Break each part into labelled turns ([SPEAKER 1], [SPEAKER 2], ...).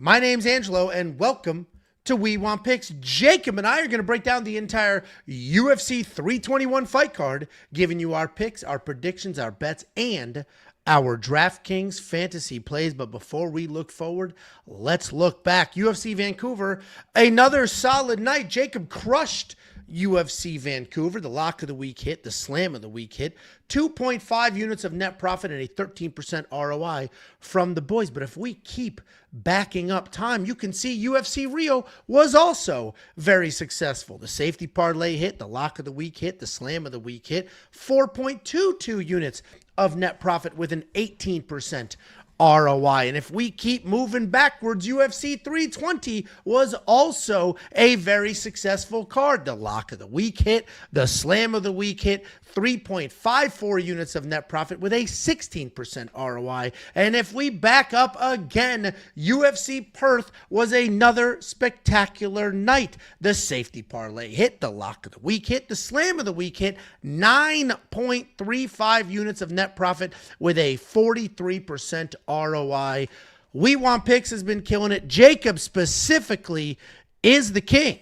[SPEAKER 1] My name's Angelo, and welcome to We Want Picks. Jacob and I are going to break down the entire UFC 321 fight card, giving you our picks, our predictions, our bets, and our DraftKings fantasy plays. But before we look forward, let's look back. UFC Vancouver, another solid night. Jacob crushed UFC Vancouver. The lock of the week hit, the slam of the week hit. 2.5 units of net profit and a 13% ROI from the boys. But if we keep backing up time, you can see UFC Rio was also very successful. The safety parlay hit, the lock of the week hit, the slam of the week hit. 4.22 units of net profit with an 18% ROI. And if we keep moving backwards, UFC 320 was also a very successful card. The lock of the week hit, the slam of the week hit, 3.54 units of net profit with a 16% ROI. And if we back up again, UFC Perth was another spectacular night. The safety parlay hit, the lock of the week hit, the slam of the week hit, 9.35 units of net profit with a 43% ROI. We Want Picks has been killing it. Jacob specifically is the king.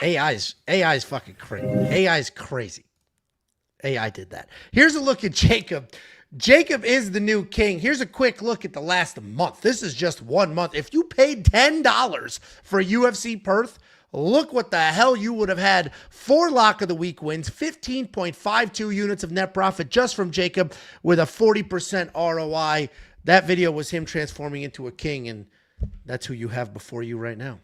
[SPEAKER 1] AI's fucking crazy. AI's crazy. AI did that. Here's a look at Jacob. Jacob is the new king. Here's a quick look at the last month. This is just 1 month. If you paid $10 for UFC Perth, look what the hell you would have had. 4 lock of the week wins, 15.52 units of net profit just from Jacob with a 40% ROI. That video was him transforming into a king, and that's who you have before you right now.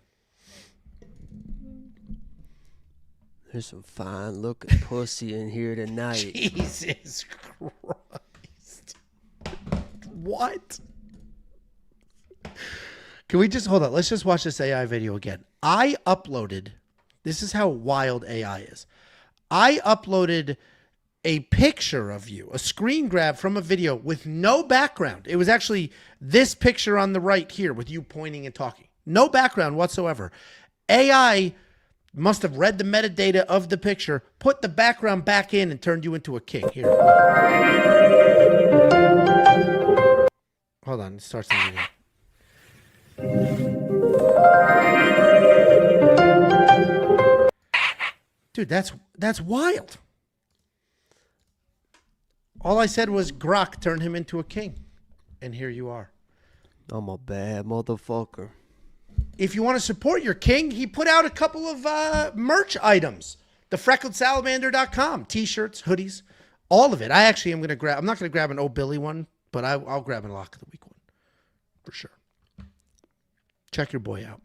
[SPEAKER 2] There's some fine looking pussy in here tonight.
[SPEAKER 1] Jesus Christ. What? Can we just hold on? Let's just watch this AI video again. I uploaded, this is how wild AI is. I uploaded a picture of you, a screen grab from a video with no background. It was actually this picture on the right here with you pointing and talking. No background whatsoever. AI must have read the metadata of the picture, put the background back in, and turned you into a king. Here. Hold on. It starts the video. Dude, that's wild. All I said was Grok turned him into a king. And here you are.
[SPEAKER 2] I'm a bad motherfucker.
[SPEAKER 1] If you want to support your king, he put out a couple of merch items. TheFreckedSalamander.com. T-shirts, hoodies, all of it. I actually am going to grab, I'm not going to grab an Old Billy one, but I'll grab a lock of the week one. For sure. Check your boy out.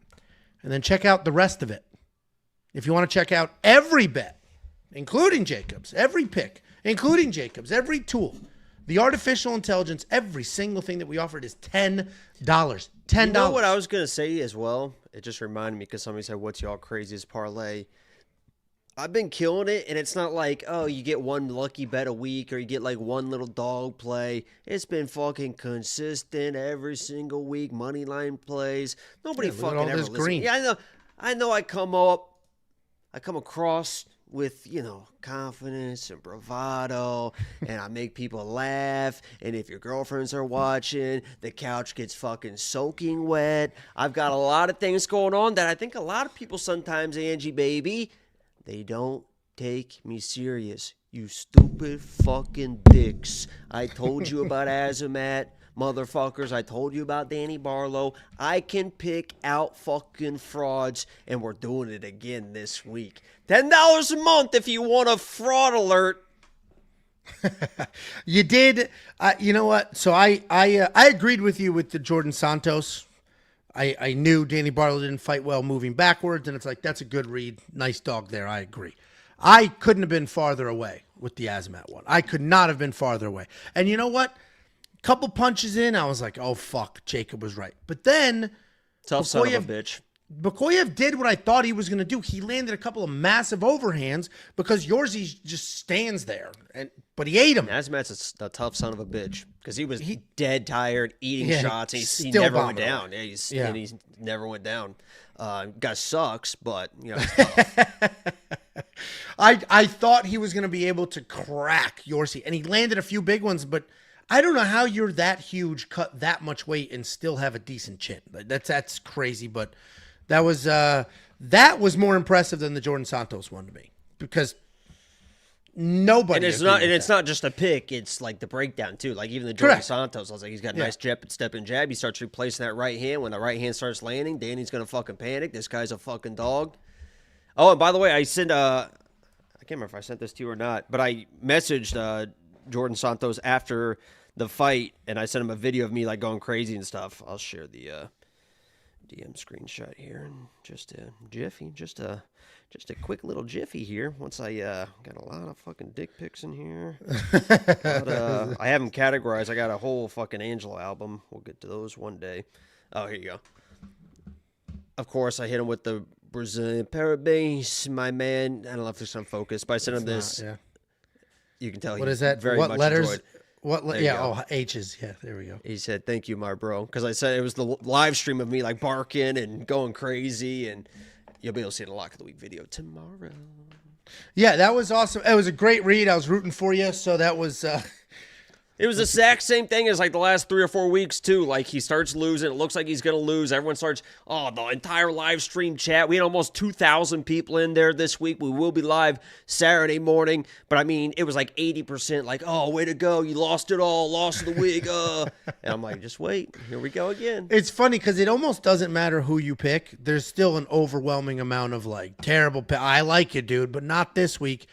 [SPEAKER 1] And then check out the rest of it. If you want to check out every bet, including Jacob's, every pick, including Jacob's, every tool, the artificial intelligence, every single thing that we offered is $10. $10.
[SPEAKER 2] You know what I was going to say as well? It just reminded me because somebody said, what's y'all craziest parlay? I've been killing it, and it's not like, oh, you get one lucky bet a week or you get like one little dog play. It's been fucking consistent every single week. Money line plays. Nobody fucking ever listens. Green. Yeah, I know I come across with, confidence and bravado, and I make people laugh, and if your girlfriends are watching, the couch gets fucking soaking wet. I've got a lot of things going on that I think a lot of people sometimes, Angie, baby, they don't take me serious. You stupid fucking dicks. I told you about Azat. Motherfuckers, I told you about Danny Barlow. I can pick out fucking frauds, and we're doing it again this week. $10 a month if you want a fraud alert.
[SPEAKER 1] You did. You know what? So I agreed with you with the Jordan Santos. I knew Danny Barlow didn't fight well moving backwards, and it's like, that's a good read. Nice dog there. I agree. I couldn't have been farther away with the Azat one. I could not have been farther away. And you know what? Couple punches in, I was like, oh, fuck, Jacob was right. But then
[SPEAKER 2] Tough son of a bitch.
[SPEAKER 1] Bukoyev did what I thought he was going to do. He landed a couple of massive overhands because Yorzi just stands there. But he ate him.
[SPEAKER 2] Azat's a tough son of a bitch because he was dead tired, eating shots. He never went down. Yeah, and he never went down. Guy sucks, but, he's tough.
[SPEAKER 1] I thought he was going to be able to crack Yorsi, and he landed a few big ones, but I don't know how you're that huge, cut that much weight, and still have a decent chin. That's crazy, but that was more impressive than the Jordan Santos one to me, because nobody.
[SPEAKER 2] And it's not just a pick; it's like the breakdown too. Like even the Jordan Santos, I was like, he's got a nice step and jab. He starts replacing that right hand. When the right hand starts landing, Danny's gonna fucking panic. This guy's a fucking dog. Oh, and by the way, I can't remember if I sent this to you or not, but I messaged Jordan Santos after the fight, and I sent him a video of me like going crazy and stuff. I'll share the DM screenshot here and just a jiffy, just a quick little jiffy here. Once I got a lot of fucking dick pics in here. I have them categorized. I got a whole fucking Angelo album. We'll get to those one day. Oh, here you go. Of course, I hit him with the Brazilian parabéns, my man. I don't know if it's on focus, but I sent him this. Yeah. You can tell.
[SPEAKER 1] What is that?
[SPEAKER 2] Very
[SPEAKER 1] what
[SPEAKER 2] much
[SPEAKER 1] letters?
[SPEAKER 2] Enjoyed.
[SPEAKER 1] What? Yeah. Oh, H's. Yeah. There we go.
[SPEAKER 2] He said, "Thank you, my bro," because I said it was the live stream of me like barking and going crazy, and you'll be able to see the Lock of the Week video tomorrow.
[SPEAKER 1] Yeah, that was awesome. It was a great read. I was rooting for you, so that was.
[SPEAKER 2] It was the exact same thing as like the last 3 or 4 weeks too. Like he starts losing, it looks like he's gonna lose. Everyone starts, the entire live stream chat. We had almost 2,000 people in there this week. We will be live Saturday morning, but I mean, it was like 80% like, oh, way to go, you lost it all, lost the wig. And I'm like, just wait, here we go again.
[SPEAKER 1] It's funny because it almost doesn't matter who you pick. There's still an overwhelming amount of like terrible. I like you, dude, but not this week.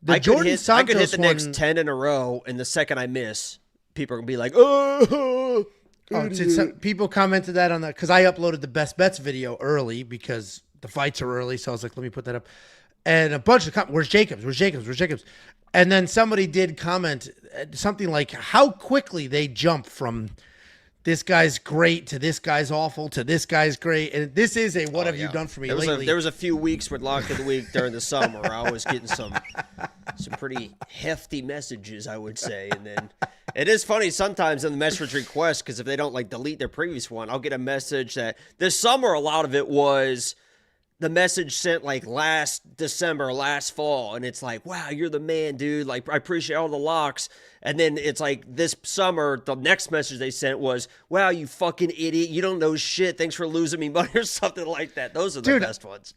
[SPEAKER 2] I could hit the next 10 in a row, and the second I miss, people are going to be like,
[SPEAKER 1] people commented that on that because I uploaded the best bets video early because the fights are early. So I was like, let me put that up. And a bunch of where's Jacobs? Where's Jacobs? Where's Jacobs? And then somebody did comment something like how quickly they jump from this guy's great to this guy's awful to this guy's great. And this is a what have you done for me lately?
[SPEAKER 2] There was a few weeks with Lock of the Week during the summer where I was getting some pretty hefty messages, I would say. And then it is funny sometimes in the message request because if they don't like delete their previous one, I'll get a message that this summer a lot of it was the message sent like last December, last fall. And it's like, wow, you're the man, dude. Like, I appreciate all the locks. And then it's like this summer, the next message they sent was, wow, you fucking idiot. You don't know shit. Thanks for losing me money or something like that. Those are the best ones.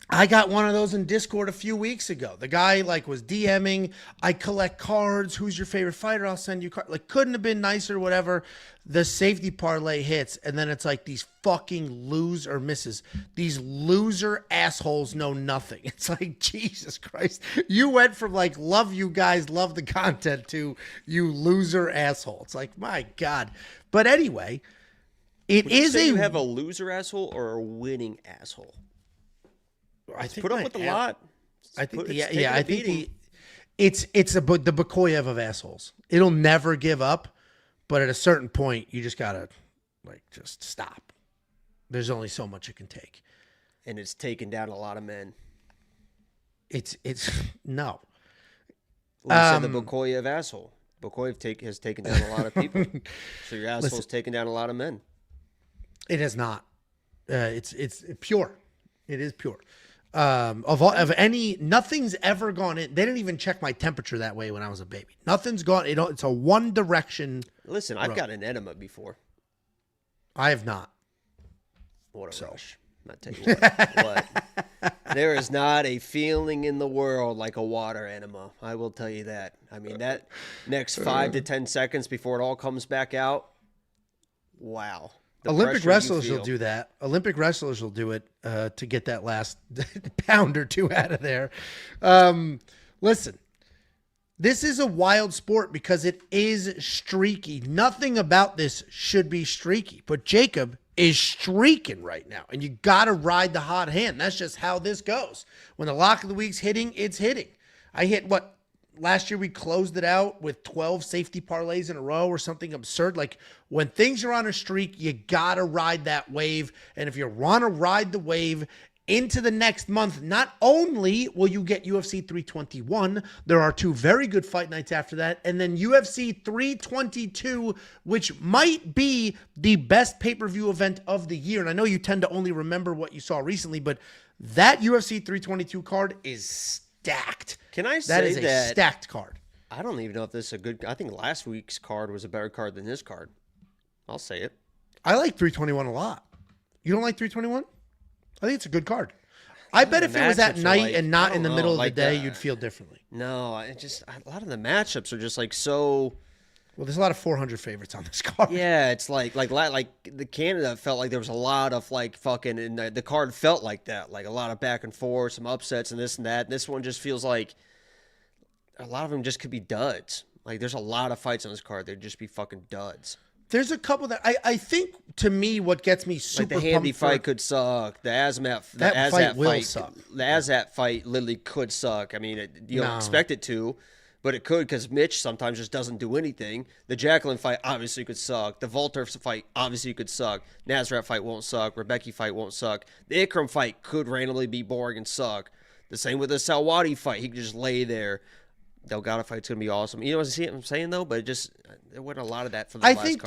[SPEAKER 1] I got one of those in Discord a few weeks ago. The guy like was DMing, I collect cards. Who's your favorite fighter? I'll send you cards. Like couldn't have been nicer, whatever. The safety parlay hits. And then it's like these fucking these loser assholes know nothing. It's like, Jesus Christ. You went from like, love you guys, love the content to you loser asshole. It's like, my God. But anyway,
[SPEAKER 2] Would you say you have a loser asshole or a winning asshole?
[SPEAKER 1] I think
[SPEAKER 2] put up with a lot.
[SPEAKER 1] I think it's the Bakoyev of assholes. It'll never give up, but at a certain point, you just gotta just stop. There's only so much it can take,
[SPEAKER 2] and it's taken down a lot of men.
[SPEAKER 1] It's no.
[SPEAKER 2] Well, you said the Bakoyev asshole. Bakoyev has taken down a lot of people. So your asshole's taken down a lot of men.
[SPEAKER 1] It has not. It's pure. It is pure. Nothing's ever gone in. They didn't even check my temperature that way when I was a baby. Nothing's gone. It's a one direction.
[SPEAKER 2] Listen, I've got an enema before.
[SPEAKER 1] I have not.
[SPEAKER 2] What a rush. I'll tell you what. There is not a feeling in the world like a water enema. I will tell you that. I mean, that next 5 to 10 seconds before it all comes back out. Wow.
[SPEAKER 1] Olympic wrestlers will do that. Olympic wrestlers will do it to get that last pound or two out of there. Listen, this is a wild sport because it is streaky. Nothing about this should be streaky, but Jacob is streaking right now, and you got to ride the hot hand. That's just how this goes. When the Lock of the Week's hitting, it's hitting. I hit last year we closed it out with 12 safety parlays in a row or something absurd. Like when things are on a streak, you got to ride that wave. And if you want to ride the wave into the next month, not only will you get UFC 321, there are 2 very good fight nights after that. And then UFC 322, which might be the best pay-per-view event of the year. And I know you tend to only remember what you saw recently, but that UFC 322 card is stacked.
[SPEAKER 2] Can I
[SPEAKER 1] That
[SPEAKER 2] say
[SPEAKER 1] is a
[SPEAKER 2] that
[SPEAKER 1] stacked card.
[SPEAKER 2] I don't even know if this is a good. I think last week's card was a better card than this card. I'll say it.
[SPEAKER 1] I like 321 a lot. You don't like 321? I think it's a good card. I bet if it was at night and not in the middle of the day, you'd feel differently.
[SPEAKER 2] No, a lot of the matchups are just like so.
[SPEAKER 1] Well, there's a lot of 400 favorites on this card.
[SPEAKER 2] Yeah, it's like the Canada felt like there was a lot of like fucking, and the card felt like that, like a lot of back and forth, some upsets and this and that. And this one just feels like a lot of them just could be duds. Like there's a lot of fights on this card. They'd just be fucking duds.
[SPEAKER 1] There's a couple that I think, to me, what gets me super
[SPEAKER 2] like the Hamdy fight could suck. The Azat
[SPEAKER 1] fight will suck.
[SPEAKER 2] The Azat fight literally could suck. I mean, you don't expect it to, but it could because Mitch sometimes just doesn't do anything. The Jaqueline fight obviously could suck. The Valter fight obviously could suck. Nazareth fight won't suck. Rebecki fight won't suck. The Ikram fight could randomly be boring and suck. The same with the Al-Selwady fight. He could just lay there. Delgado fight's gonna be awesome. You know what I'm saying though? But there wasn't a lot of that for the last card. I
[SPEAKER 1] think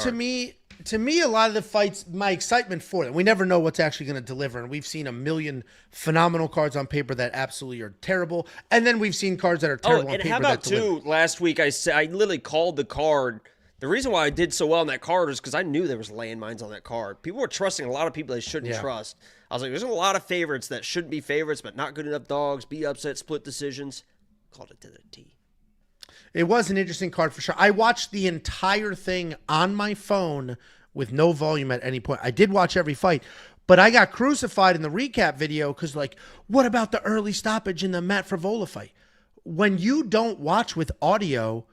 [SPEAKER 1] to me, a lot of the fights, my excitement for them. We never know what's actually going to deliver, and we've seen a million phenomenal cards on paper that absolutely are terrible, and then we've seen cards that are terrible on paper.
[SPEAKER 2] And how about last week I literally called the card. The reason why I did so well on that card is because I knew there was landmines on that card. People were trusting a lot of people they shouldn't trust. I was like, there's a lot of favorites that shouldn't be favorites, but not good enough dogs, beat upset, split decisions. Called it to the T.
[SPEAKER 1] It was an interesting card for sure. I watched the entire thing on my phone with no volume at any point. I did watch every fight, but I got crucified in the recap video because, like, what about the early stoppage in the Matt Frivola fight? When you don't watch with audio,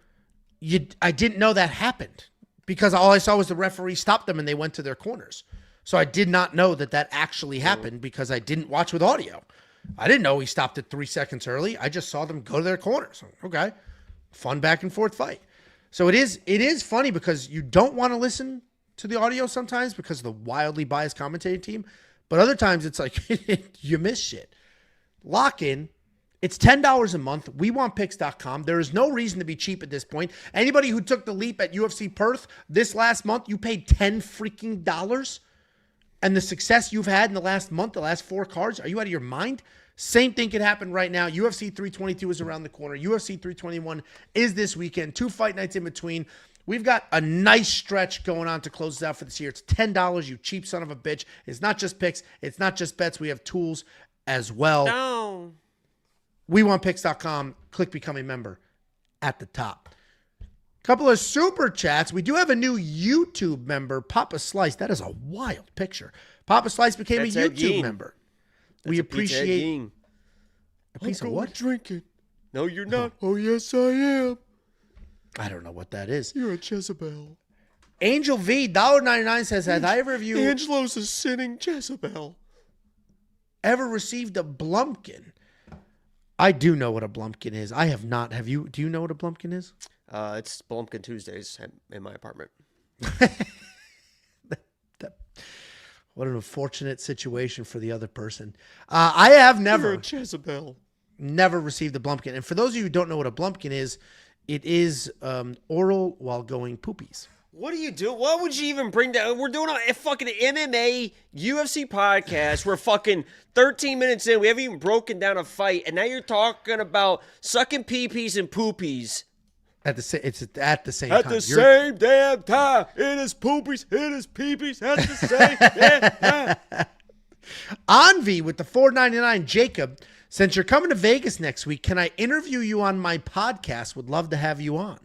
[SPEAKER 1] I didn't know that happened because all I saw was the referee stop them and they went to their corners. So I did not know that actually happened because I didn't watch with audio. I didn't know he stopped it 3 seconds early. I just saw them go to their corners. Okay. Fun back and forth fight. So it is funny because you don't want to listen to the audio sometimes because of the wildly biased commentating team. But other times it's like you miss shit. Lock in. It's $10 a month. WeWantPicks.com. There is no reason to be cheap at this point. Anybody who took the leap at UFC Perth this last month, you paid $10 freaking dollars. And the success you've had in the last month, the last 4 cards, are you out of your mind? Same thing could happen right now. UFC 322 is around the corner. UFC 321 is this weekend. 2 fight nights in between. We've got a nice stretch going on to close this out for this year. It's $10, you cheap son of a bitch. It's not just picks. It's not just bets. We have tools as well.
[SPEAKER 2] No.
[SPEAKER 1] WeWantPicks.com. Click Become a Member at the top. Couple of super chats. We do have a new YouTube member, Papa Slice. That is a wild picture. Papa Slice became a YouTube member. We appreciate a piece of what?
[SPEAKER 2] Drinking. No, you're not. Oh, yes, I am.
[SPEAKER 1] I don't know what that is.
[SPEAKER 2] You're a Jezebel.
[SPEAKER 1] Angel V, $1.99 says, has I ever reviewed...
[SPEAKER 2] Angelo's a sinning Jezebel.
[SPEAKER 1] Ever received a Blumpkin? I do know what a Blumpkin is. I have not. Have you? Do you know what a Blumpkin is?
[SPEAKER 2] It's Blumpkin Tuesdays in my apartment.
[SPEAKER 1] What an unfortunate situation for the other person. I have never received a Blumpkin. And for those of you who don't know what a Blumpkin is, it is oral while going poopies.
[SPEAKER 2] What do you do? What would you even bring down? We're doing a fucking MMA UFC podcast. We're fucking 13 minutes in. We haven't even broken down a fight. And now you're talking about sucking pee-pees and poopies.
[SPEAKER 1] It's at the same
[SPEAKER 2] time.
[SPEAKER 1] At
[SPEAKER 2] the same damn time. It is poopies. It is pee-pees. At the same damn time.
[SPEAKER 1] Envy with the $4.99. Jacob, since you're coming to Vegas next week, can I interview you on my podcast? Would love to have you on.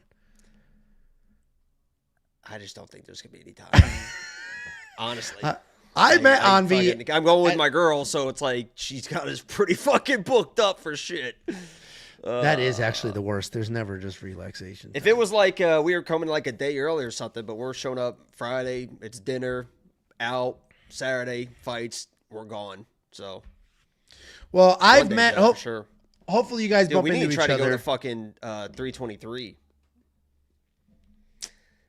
[SPEAKER 2] I just don't think there's going to be any time. Honestly.
[SPEAKER 1] I met Envy.
[SPEAKER 2] I'm going with my girl, so it's like she's got us pretty fucking booked up for shit.
[SPEAKER 1] That is actually the worst. There's never just relaxation.
[SPEAKER 2] If it was like we were coming like a day early or something, but we're showing up Friday, it's dinner, out, Saturday, fights, we're gone. So,
[SPEAKER 1] well, I've met.
[SPEAKER 2] Sure.
[SPEAKER 1] Hopefully, you guys bump into each other.
[SPEAKER 2] We need to try to go to fucking 323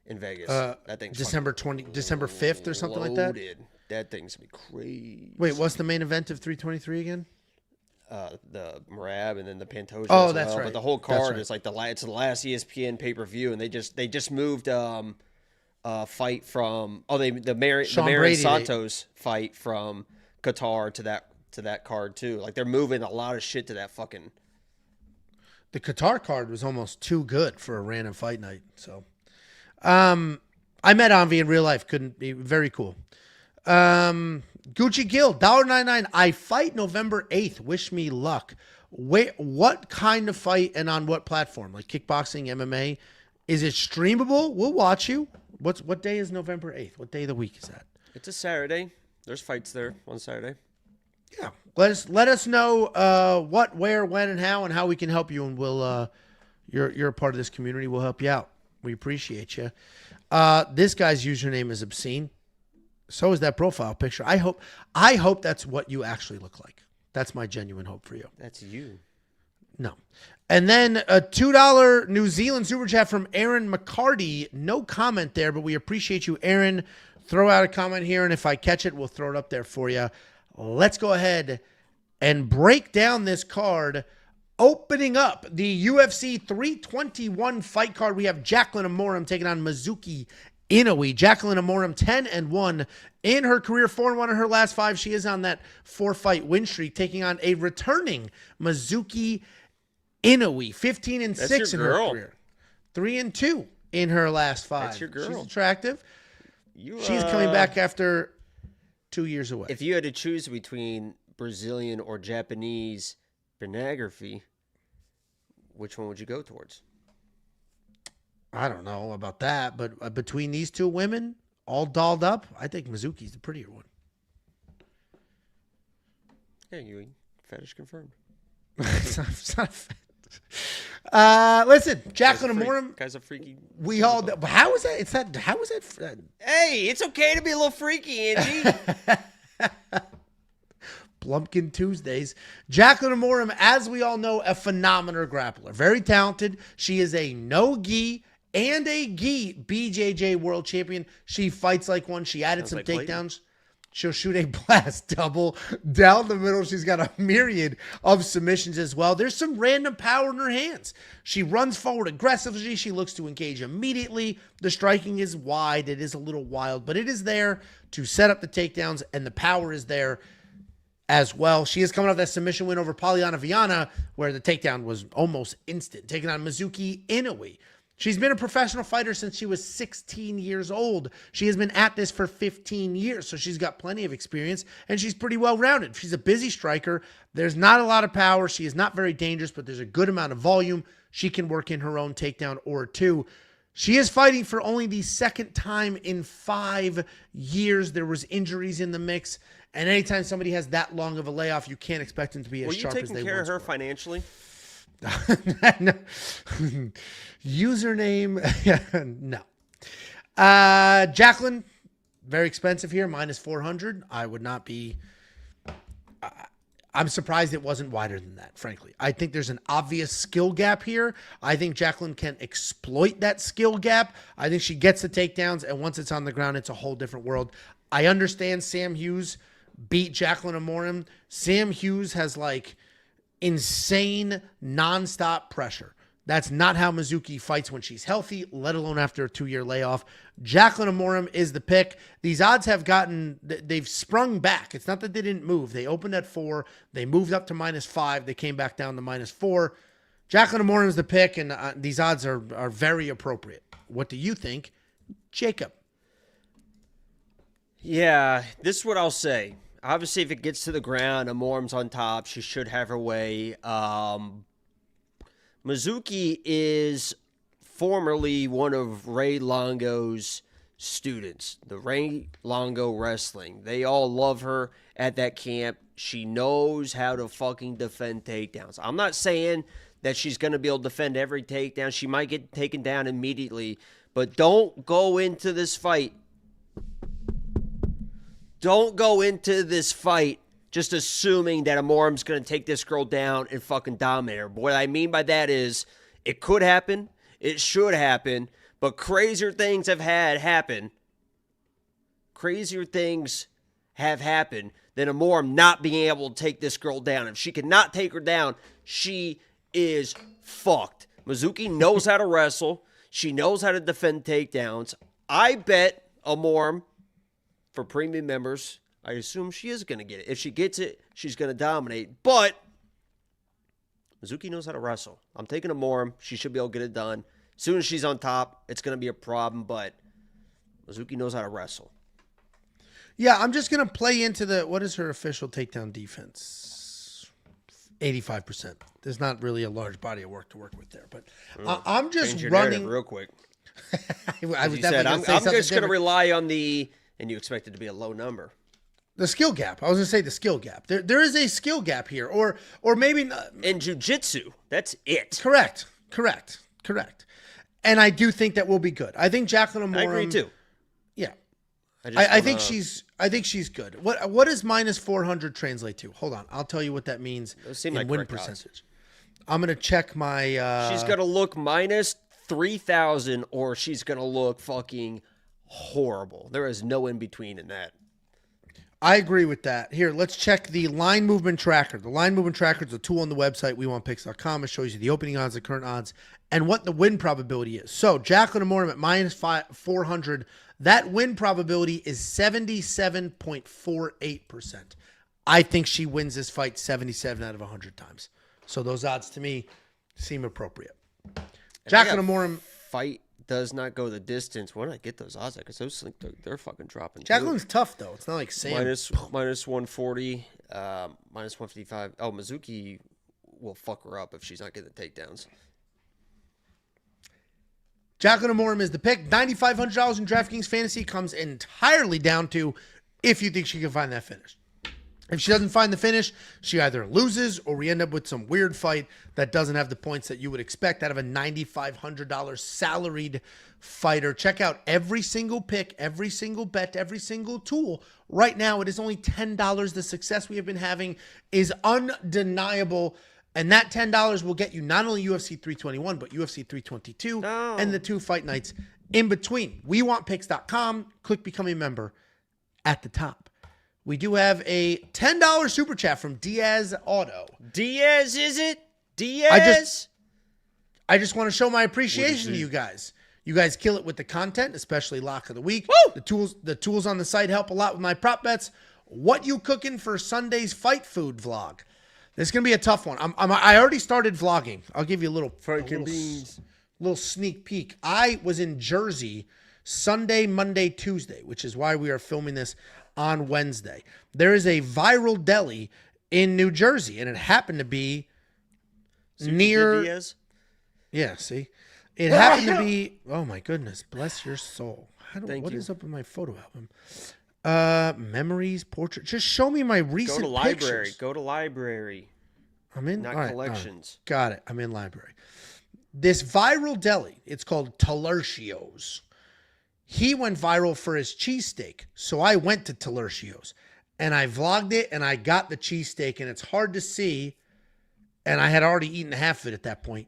[SPEAKER 2] in Vegas. That thing's
[SPEAKER 1] December 5th or something like that.
[SPEAKER 2] That thing's gonna be crazy.
[SPEAKER 1] Wait, what's the main event of 323 again?
[SPEAKER 2] The Marab and then the Pantoja.
[SPEAKER 1] Oh, that's right.
[SPEAKER 2] But the whole card is like it's the last ESPN pay-per-view, and they just moved a fight from the Marion Santos fight from Qatar to that card too. Like they're moving a lot of shit to that fucking
[SPEAKER 1] The Qatar card was almost too good for a random fight night. So, I met Envy in real life. Couldn't be very cool. Gucci Gill, $1.99. I fight November 8th. Wish me luck. Wait, what kind of fight and on what platform? Like kickboxing, MMA? Is it streamable? We'll watch you. What day is November 8th? What day of the week is that?
[SPEAKER 2] It's a Saturday. There's fights there on Saturday.
[SPEAKER 1] Yeah. Let us know what, where, when, and how we can help you, and we'll you're a part of this community. We'll help you out. We appreciate you. This guy's username is obscene. So is that profile picture. I hope that's what you actually look like. That's my genuine hope for you.
[SPEAKER 2] That's you.
[SPEAKER 1] No. And then a $2 New Zealand super chat from Aaron McCarty. No comment there, but we appreciate you, Aaron. Throw out a comment here, and if I catch it, we'll throw it up there for you. Let's go ahead and break down this card. Opening up the UFC 321 fight card, we have Jaqueline Amorim taking on Mizuki Inoue. Jaqueline Amorim 10-1 in her career, 4-1 in her last 5. She is on that 4-fight win streak, taking on a returning Mizuki Inoue, 15-6 in her career, 3-2 in her last 5.
[SPEAKER 2] That's your girl.
[SPEAKER 1] She's attractive. She's coming back after 2 years away.
[SPEAKER 2] If you had to choose between Brazilian or Japanese pornography, which one would you go towards?
[SPEAKER 1] I don't know about that, but between these two women, all dolled up, I think Mizuki's the prettier one.
[SPEAKER 2] Yeah, you fetish confirmed.
[SPEAKER 1] It's not a fetish. Listen, Jaqueline Amorim.
[SPEAKER 2] Guy's a freaky.
[SPEAKER 1] We all. How is that? How is that?
[SPEAKER 2] Hey, it's okay to be a little freaky, Angie.
[SPEAKER 1] Plumpkin Tuesdays. Jaqueline Amorim, as we all know, a phenomenal grappler. Very talented. She is a no-gi and a gi BJJ world champion. She fights like one. She added some takedowns. She'll shoot a blast double down the middle. She's got a myriad of submissions as well. There's some random power in her hands. She runs forward aggressively. She looks to engage immediately. The striking is wide. It is a little wild, but it is there to set up the takedowns, and the power is there as well. She is coming off that submission win over Polyana Viana, where the takedown was almost instant, taking on Mizuki Inoue. She's been a professional fighter since she was 16 years old. She has been at this for 15 years, so she's got plenty of experience, and she's pretty well-rounded. She's a busy striker. There's not a lot of power. She is not very dangerous, but there's a good amount of volume. She can work in her own takedown or two. She is fighting for only the second time in 5 years. There was injuries in the mix, and anytime somebody has that long of a layoff, you can't expect them to be as sharp as they once were.
[SPEAKER 2] Were you taking care of her financially?
[SPEAKER 1] No. Username, no. Jaqueline, very expensive here, -400. I would not be. I'm surprised it wasn't wider than that, frankly. I think there's an obvious skill gap here. I think Jaqueline can exploit that skill gap. I think she gets the takedowns, and once it's on the ground, it's a whole different world. I understand Sam Hughes beat Jaqueline Amorim. Sam Hughes has like insane nonstop pressure. That's not how Mizuki fights when she's healthy, let alone after a 2-year layoff. Jaqueline Amorim is the pick. These odds have they've sprung back. It's not that they didn't move. They opened at 4. They moved up to -5. They came back down to -4. Jaqueline Amorim is the pick, and these odds are very appropriate. What do you think, Jacob?
[SPEAKER 2] Yeah, this is what I'll say. Obviously, if it gets to the ground, Amorim's on top. She should have her way. Mizuki is formerly one of Ray Longo's students, the Ray Longo Wrestling. They all love her at that camp. She knows how to fucking defend takedowns. I'm not saying that she's going to be able to defend every takedown. She might get taken down immediately, but don't go into this fight. Don't go into this fight just assuming that Amorim's going to take this girl down and fucking dominate her. But what I mean by that is it could happen, it should happen, but crazier things have happened. Crazier things have happened than Amorim not being able to take this girl down. If she cannot take her down, she is fucked. Mizuki knows how to wrestle. She knows how to defend takedowns. I bet Amorim, for premium members, I assume she is going to get it. If she gets it, she's going to dominate. But Mizuki knows how to wrestle. I'm taking Amorim. She should be able to get it done. As soon as she's on top, it's going to be a problem, but Mizuki knows how to wrestle.
[SPEAKER 1] Yeah, I'm just going to play into what is her official takedown defense? 85%. There's not really a large body of work to work with there, but I'm just
[SPEAKER 2] Change your
[SPEAKER 1] running
[SPEAKER 2] narrative real quick.
[SPEAKER 1] I was
[SPEAKER 2] You said, I'm
[SPEAKER 1] I'm
[SPEAKER 2] just going to rely on and you expect it to be a low number.
[SPEAKER 1] The skill gap. I was going to say the skill gap. There is a skill gap here, or maybe not.
[SPEAKER 2] In jiu-jitsu, that's it.
[SPEAKER 1] Correct. And I do think that will be good. I think Jaqueline Amorim.
[SPEAKER 2] I agree too.
[SPEAKER 1] Yeah,
[SPEAKER 2] I
[SPEAKER 1] think she's good. What does minus 400 translate to? Hold on, I'll tell you what that means in
[SPEAKER 2] like
[SPEAKER 1] win percentage. I'm gonna check my.
[SPEAKER 2] She's gonna look minus 3,000, or she's gonna look fucking horrible. There is no in between in that.
[SPEAKER 1] I agree with that. Here, let's check the line movement tracker. The line movement tracker is a tool on the website, WeWantPicks.com. It shows you the opening odds, the current odds, and what the win probability is. So, Jaqueline Amorim at minus 400, that win probability is 77.48%. I think she wins this fight 77 out of 100 times. So, those odds to me seem appropriate. Jaqueline Amorim.
[SPEAKER 2] Fight does not go the distance. Why don't I get those odds? Because those they're fucking dropping.
[SPEAKER 1] Jaqueline's tough though. It's not like Sam.
[SPEAKER 2] Minus 140, minus 155. Oh, Mizuki will fuck her up if she's not getting the takedowns.
[SPEAKER 1] Jaqueline Amorim is the pick. $9,500 in DraftKings Fantasy comes entirely down to if you think she can find that finish. If she doesn't find the finish, she either loses or we end up with some weird fight that doesn't have the points that you would expect out of a $9,500 salaried fighter. Check out every single pick, every single bet, every single tool. Right now, it is only $10. The success we have been having is undeniable. And that $10 will get you not only UFC 321, but UFC 322 and the 2 fight nights in between. WeWantPicks.com. Click Become a Member at the top. We do have a $10 super chat from Diaz Auto.
[SPEAKER 2] Diaz, is it? Diaz?
[SPEAKER 1] I just want to show my appreciation to you guys. You guys kill it with the content, especially Lock of the Week.
[SPEAKER 2] Woo!
[SPEAKER 1] The tools on the site help a lot with my prop bets. What you cooking for Sunday's fight food vlog? This is going to be a tough one. I already started vlogging. I'll give you a little sneak peek. I was in Jersey Sunday, Monday, Tuesday, which is why we are filming this on Wednesday. There is a viral deli in New Jersey, and it happened to be near. Yeah, see, it happened to be. Oh my goodness, bless your soul. What is up in my photo album? Memories, portrait. Just show me my recent pictures.
[SPEAKER 2] Go to library.
[SPEAKER 1] I'm in.
[SPEAKER 2] Not collections.
[SPEAKER 1] Got it. I'm in library. This viral deli. It's called Talercio's. He went viral for his cheesesteak, so I went to Talercio's, and I vlogged it, and I got the cheesesteak, and it's hard to see, and I had already eaten half of it at that point.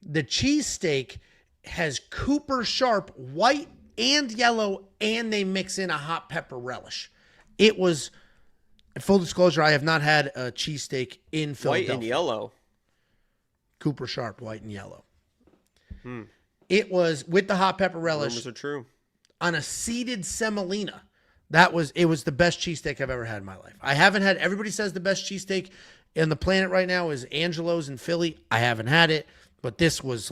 [SPEAKER 1] The cheesesteak has Cooper Sharp white and yellow, and they mix in a hot pepper relish. It was, full disclosure, I have not had a cheesesteak in Philadelphia.
[SPEAKER 2] White and yellow.
[SPEAKER 1] Cooper Sharp, white and yellow. It was with the hot pepper relish.
[SPEAKER 2] Rumors are true.
[SPEAKER 1] On a seeded semolina. It was the best cheesesteak I've ever had in my life. I haven't had, everybody says the best cheesesteak in the planet right now is Angelo's in Philly. I haven't had it, but this was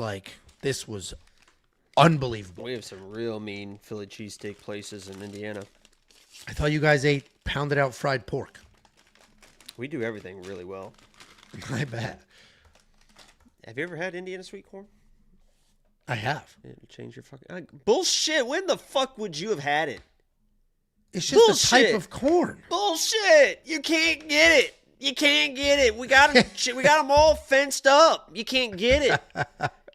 [SPEAKER 1] unbelievable.
[SPEAKER 2] We have some real mean Philly cheesesteak places in Indiana.
[SPEAKER 1] I thought you guys ate pounded out fried pork.
[SPEAKER 2] We do everything really well.
[SPEAKER 1] I bet.
[SPEAKER 2] Have you ever had Indiana sweet corn?
[SPEAKER 1] I have.
[SPEAKER 2] Yeah, you change your fucking bullshit. When the fuck would you have had it?
[SPEAKER 1] It's just a type of corn.
[SPEAKER 2] Bullshit. You can't get it. You can't get it. We got them all fenced up. You can't get it.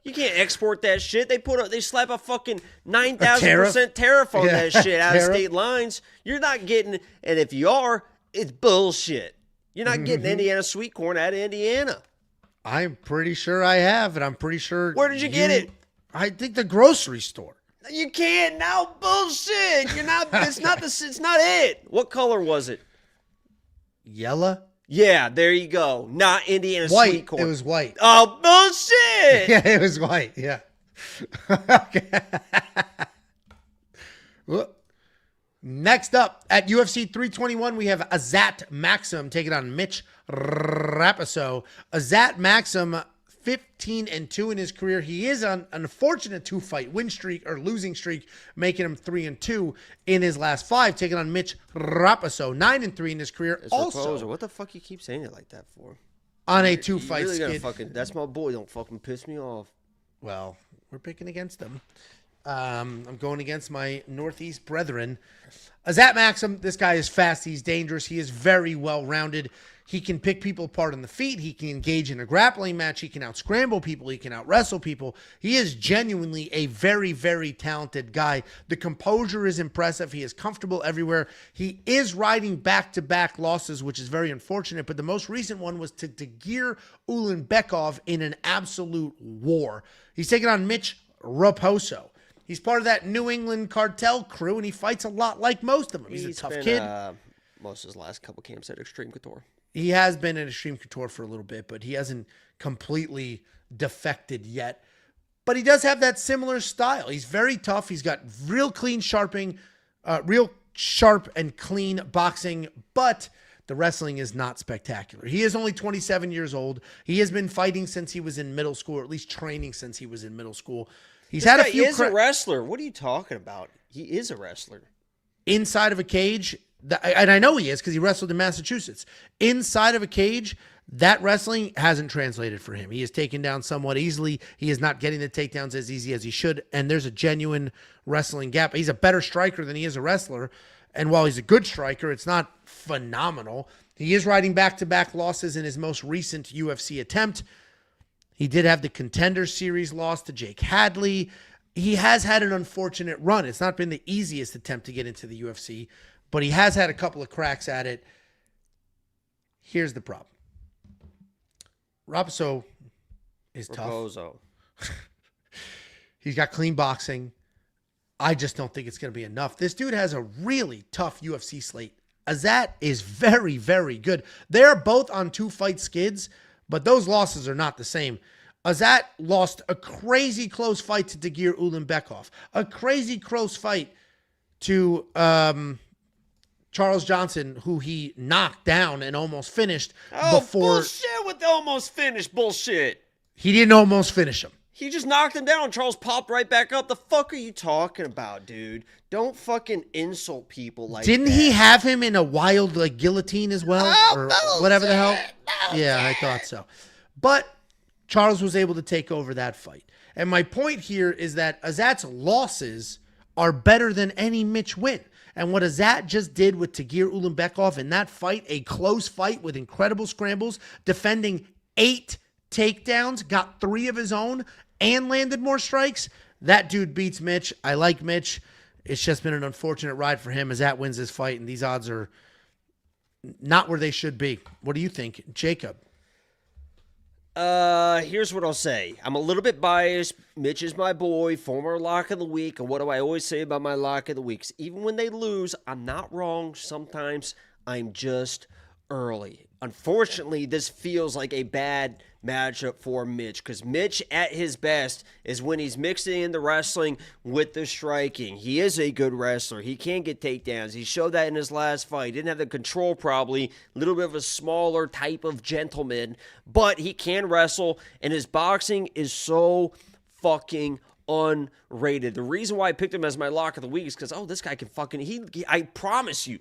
[SPEAKER 2] You can't export that shit. They slap a fucking 9,000% tariff on that shit out of state lines. You're not getting, and if you are, it's bullshit. You're not getting Indiana sweet corn out of Indiana.
[SPEAKER 1] I'm pretty sure I have, and I'm pretty sure.
[SPEAKER 2] Where did you get it?
[SPEAKER 1] I think the grocery store.
[SPEAKER 2] You can't now. Bullshit. You're not. It's not it. What color was it?
[SPEAKER 1] Yellow.
[SPEAKER 2] Yeah, there you go. Not Indiana sweet corn.
[SPEAKER 1] It was white.
[SPEAKER 2] Oh, bullshit.
[SPEAKER 1] Yeah, it was white. Yeah. Okay. Next up at UFC 321, we have Azat Maksum taking on Mitch Raposo. Azat Maksum, 15-2 in his career. He is on an unfortunate 2-fight win streak or losing streak, making him 3-2 in his last 5, taking on Mitch Raposo, 9-3 in his career.
[SPEAKER 2] It's
[SPEAKER 1] also,
[SPEAKER 2] Raposo. What the fuck you keep saying it like that for?
[SPEAKER 1] On a 2-fight
[SPEAKER 2] really
[SPEAKER 1] skid.
[SPEAKER 2] That's my boy. Don't fucking piss me off.
[SPEAKER 1] Well, we're picking against them. I'm going against my Northeast brethren. Azat Maksum, this guy is fast. He's dangerous. He is very well-rounded. He can pick people apart on the feet. He can engage in a grappling match. He can out-scramble people. He can out-wrestle people. He is genuinely a very, very talented guy. The composure is impressive. He is comfortable everywhere. He is riding back-to-back losses, which is very unfortunate, but the most recent one was to Tagir Ulanbekov in an absolute war. He's taking on Mitch Raposo. He's part of that New England cartel crew, and he fights a lot like most of them. He's a tough kid.
[SPEAKER 2] Most of his last couple camps at Extreme Couture.
[SPEAKER 1] He has been at Extreme Couture for a little bit, but he hasn't completely defected yet. But he does have that similar style. He's very tough. He's got real sharp and clean boxing, but the wrestling is not spectacular. He is only 27 years old. He has been fighting since he was in middle school, or at least training since he was in middle school. He's had a few.
[SPEAKER 2] He is a wrestler. What are you talking about? He is a wrestler.
[SPEAKER 1] Inside of a cage, and I know he is because he wrestled in Massachusetts. Inside of a cage, that wrestling hasn't translated for him. He is taken down somewhat easily. He is not getting the takedowns as easy as he should, and there's a genuine wrestling gap. He's a better striker than he is a wrestler, and while he's a good striker, it's not phenomenal. He is riding back-to-back losses in his most recent UFC attempt. He did have the Contender Series loss to Jake Hadley. He has had an unfortunate run. It's not been the easiest attempt to get into the UFC, but he has had a couple of cracks at it. Here's the problem. Raposo is tough. He's got clean boxing. I just don't think it's going to be enough. This dude has a really tough UFC slate. Azat is very, very good. They're both on 2-fight skids, but those losses are not the same. Azat lost a crazy close fight to Tagir Ulanbekov, a crazy close fight to Charles Johnson, who he knocked down and almost finished before.
[SPEAKER 2] Bullshit with the almost finished bullshit.
[SPEAKER 1] He didn't almost finish him.
[SPEAKER 2] He just knocked him down. Charles popped right back up. The fuck are you talking about, dude? Don't fucking insult people like
[SPEAKER 1] Didn't
[SPEAKER 2] that.
[SPEAKER 1] he have him in a wild guillotine as well? Or whatever the hell? Yeah, I thought so. But Charles was able to take over that fight. And my point here is that Azat's losses are better than any Mitch win. And what Azat just did with Tagir Ulanbekov in that fight, a close fight with incredible scrambles, defending 8 takedowns, got 3 of his own, and landed more strikes, that dude beats Mitch. I like Mitch. It's just been an unfortunate ride for him. Azat wins this fight, and these odds are not where they should be. What do you think, Jacob?
[SPEAKER 2] Here's what I'll say. I'm a little bit biased. Mitch is my boy, former lock of the week. And what do I always say about my lock of the weeks? Even when they lose, I'm not wrong. Sometimes I'm just early. Unfortunately, this feels like a bad matchup for Mitch, because Mitch at his best is when he's mixing in the wrestling with the striking. He is a good wrestler. He can get takedowns. He showed that in his last fight. He didn't have the control probably, a little bit of a smaller type of gentleman, but he can wrestle, and his boxing is so fucking unrated. The reason why I picked him as my lock of the week is because, this guy can fucking, I promise you,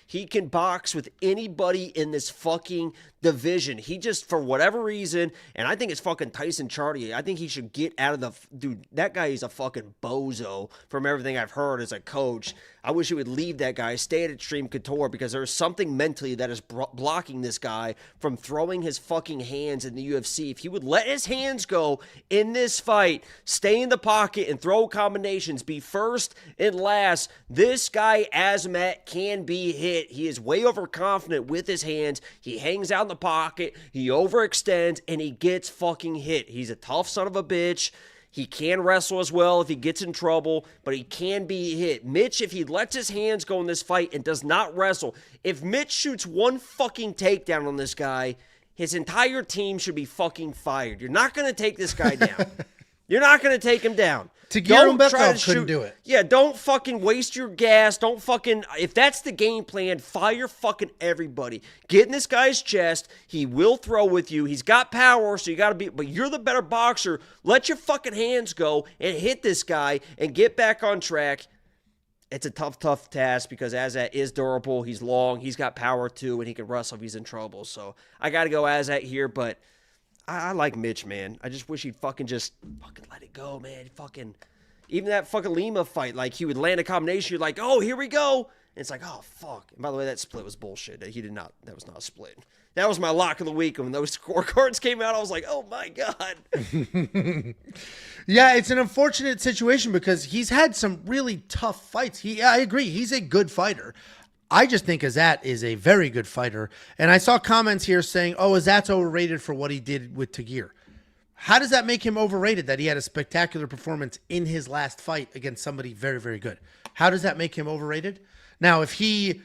[SPEAKER 2] he can box with anybody in this fucking division. He just, for whatever reason, and I think it's fucking Tyson Chartier, I think he should get out of the, dude, that guy is a fucking bozo from everything I've heard as a coach. I wish he would leave that guy, stay at Extreme Couture, because there's something mentally that is blocking this guy from throwing his fucking hands in the UFC. If he would let his hands go in this fight, stay in the pocket and throw combinations, be first and last, this guy, Azat, can be hit. He is way overconfident with his hands. He hangs out in the pocket, he overextends, and he gets fucking hit. He's a tough son of a bitch. He can wrestle as well if he gets in trouble, but he can be hit. Mitch, if he lets his hands go in this fight and does not wrestle, if Mitch shoots one fucking takedown on this guy, his entire team should be fucking fired. You're not going to take this guy down. You're not going to take him down.
[SPEAKER 1] Tagir Umbekov couldn't do it.
[SPEAKER 2] Yeah, don't fucking waste your gas. Don't fucking, if that's the game plan, fire fucking everybody. Get in this guy's chest. He will throw with you. He's got power, so you got to be, but you're the better boxer. Let your fucking hands go and hit this guy and get back on track. It's a tough task because Azat is durable. He's long. He's got power too, and he can wrestle if he's in trouble. So I got to go Azat here, but I like Mitch, man. I just wish he'd fucking let it go, man. Even that fucking Lima fight, like he would land a combination. You're like, oh, here we go. And it's like, oh, fuck. And by the way, that split was bullshit. That was not a split. That was my lock of the week. And when those scorecards came out, I was like, oh my God.
[SPEAKER 1] Yeah, it's an unfortunate situation because he's had some really tough fights. I agree. He's a good fighter. I just think Azat is a very good fighter. And I saw comments here saying, oh, Azat's overrated for what he did with Tagir. How does that make him overrated that he had a spectacular performance in his last fight against somebody very, very good? How does that make him overrated? Now, if he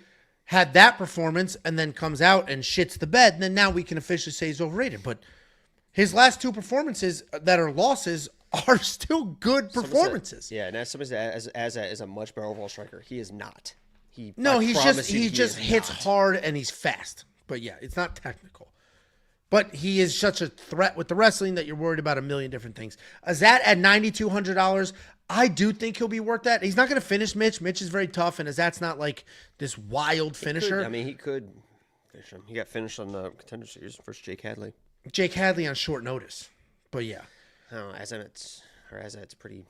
[SPEAKER 1] had that performance and then comes out and shits the bed, then now we can officially say he's overrated. But his last two performances that are losses are still good performances.
[SPEAKER 2] Yeah, and as somebody said, Azat is a much better overall striker. He is not. He just hits hard and he's fast. But yeah, it's not technical. But he is such a threat with the wrestling that you're worried about a million different things. Azat at $9,200, I do think he'll be worth that. He's not going to finish Mitch. Mitch is very tough, and Azat's not like this wild finisher. He could finish him. He got finished on the Contender Series versus Jake Hadley.
[SPEAKER 1] Jake Hadley on short notice. But yeah.
[SPEAKER 2] I don't know, Azat's pretty...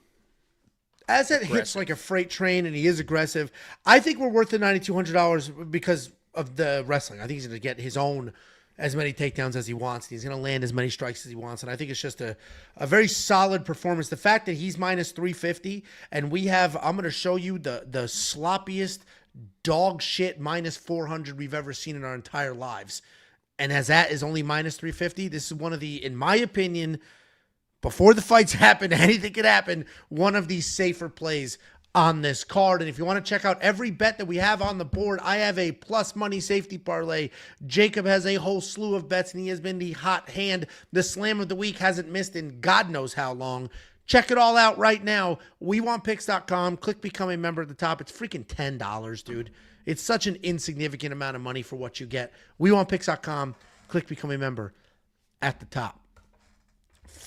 [SPEAKER 1] Azat hits like a freight train, and he is aggressive. I think we're worth the $9,200 because of the wrestling. I think he's going to get his own as many takedowns as he wants. He's going to land as many strikes as he wants, and I think it's just a very solid performance. The fact that he's minus 350, and I'm going to show you the sloppiest dog shit minus 400 we've ever seen in our entire lives. And Azat is only minus 350. This is one of the, in my opinion, before the fights happen, anything could happen, one of these safer plays on this card. And if you want to check out every bet that we have on the board, I have a plus money safety parlay. Jacob has a whole slew of bets, and he has been the hot hand. The slam of the week hasn't missed in God knows how long. Check it all out right now. WeWantPicks.com. Click Become a Member at the top. It's freaking $10, dude. It's such an insignificant amount of money for what you get. WeWantPicks.com. Click Become a Member at the top.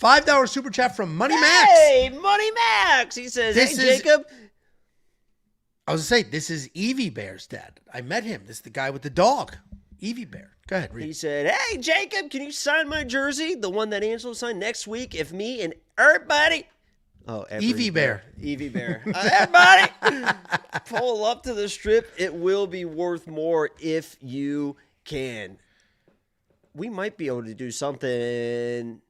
[SPEAKER 1] $5 super chat from Money Max.
[SPEAKER 2] Hey, Money Max. He says, Jacob.
[SPEAKER 1] I was going to say, this is Evie Bear's dad. I met him. This is the guy with the dog. Evie Bear. Go ahead, read.
[SPEAKER 2] He said, hey, Jacob, can you sign my jersey? The one that Angelo signed next week if me and everybody. Oh,
[SPEAKER 1] Evie Bear.
[SPEAKER 2] Evie Bear. Everybody pull up to the strip. It will be worth more if you can. We might be able to do something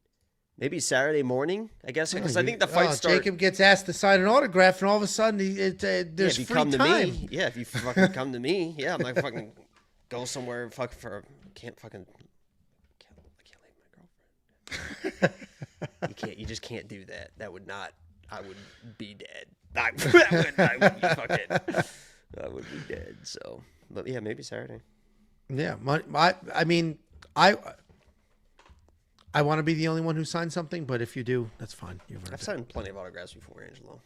[SPEAKER 2] maybe Saturday morning, I guess, because I think the fight starts.
[SPEAKER 1] Jacob gets asked to sign an autograph, and all of a sudden there's free time.
[SPEAKER 2] To me, yeah, if you fucking come to me, yeah, I'm like fucking go somewhere and I can't leave my girlfriend. You just can't do that. That would not. I would be dead. I would be dead. So, but yeah, maybe Saturday.
[SPEAKER 1] Yeah, I want to be the only one who signs something, but if you do, that's fine.
[SPEAKER 2] I've signed plenty of autographs before, Angelo.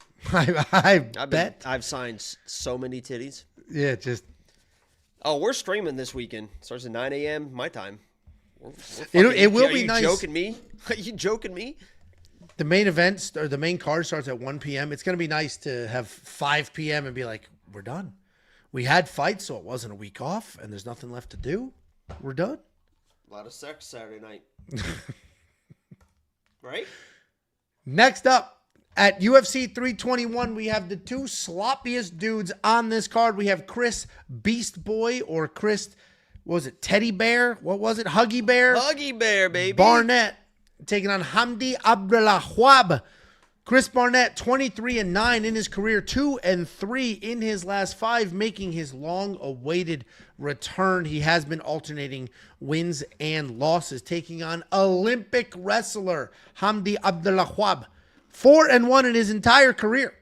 [SPEAKER 1] I bet.
[SPEAKER 2] I've signed so many titties.
[SPEAKER 1] Yeah, just.
[SPEAKER 2] Oh, we're streaming this weekend. Starts at 9 a.m. my time.
[SPEAKER 1] It will be nice.
[SPEAKER 2] Are you joking me? Are you joking me?
[SPEAKER 1] The main event or the main card starts at 1 p.m. It's going to be nice to have 5 p.m. and be like, we're done. We had fights, so it wasn't a week off, and there's nothing left to do. We're done.
[SPEAKER 2] A lot of sex Saturday night. Right?
[SPEAKER 1] Next up, at UFC 321, we have the two sloppiest dudes on this card. We have Chris Beast Boy or Chris, what was it, Teddy Bear? What was it? Huggy Bear?
[SPEAKER 2] Huggy Bear, baby.
[SPEAKER 1] Barnett taking on Hamdy Abdelwahab. Chris Barnett, 23-9 in his career, 2-3 in his last 5, making his long-awaited return. He has been alternating wins and losses, taking on Olympic wrestler Hamdy Abdelwahab. 4-1 in his entire career,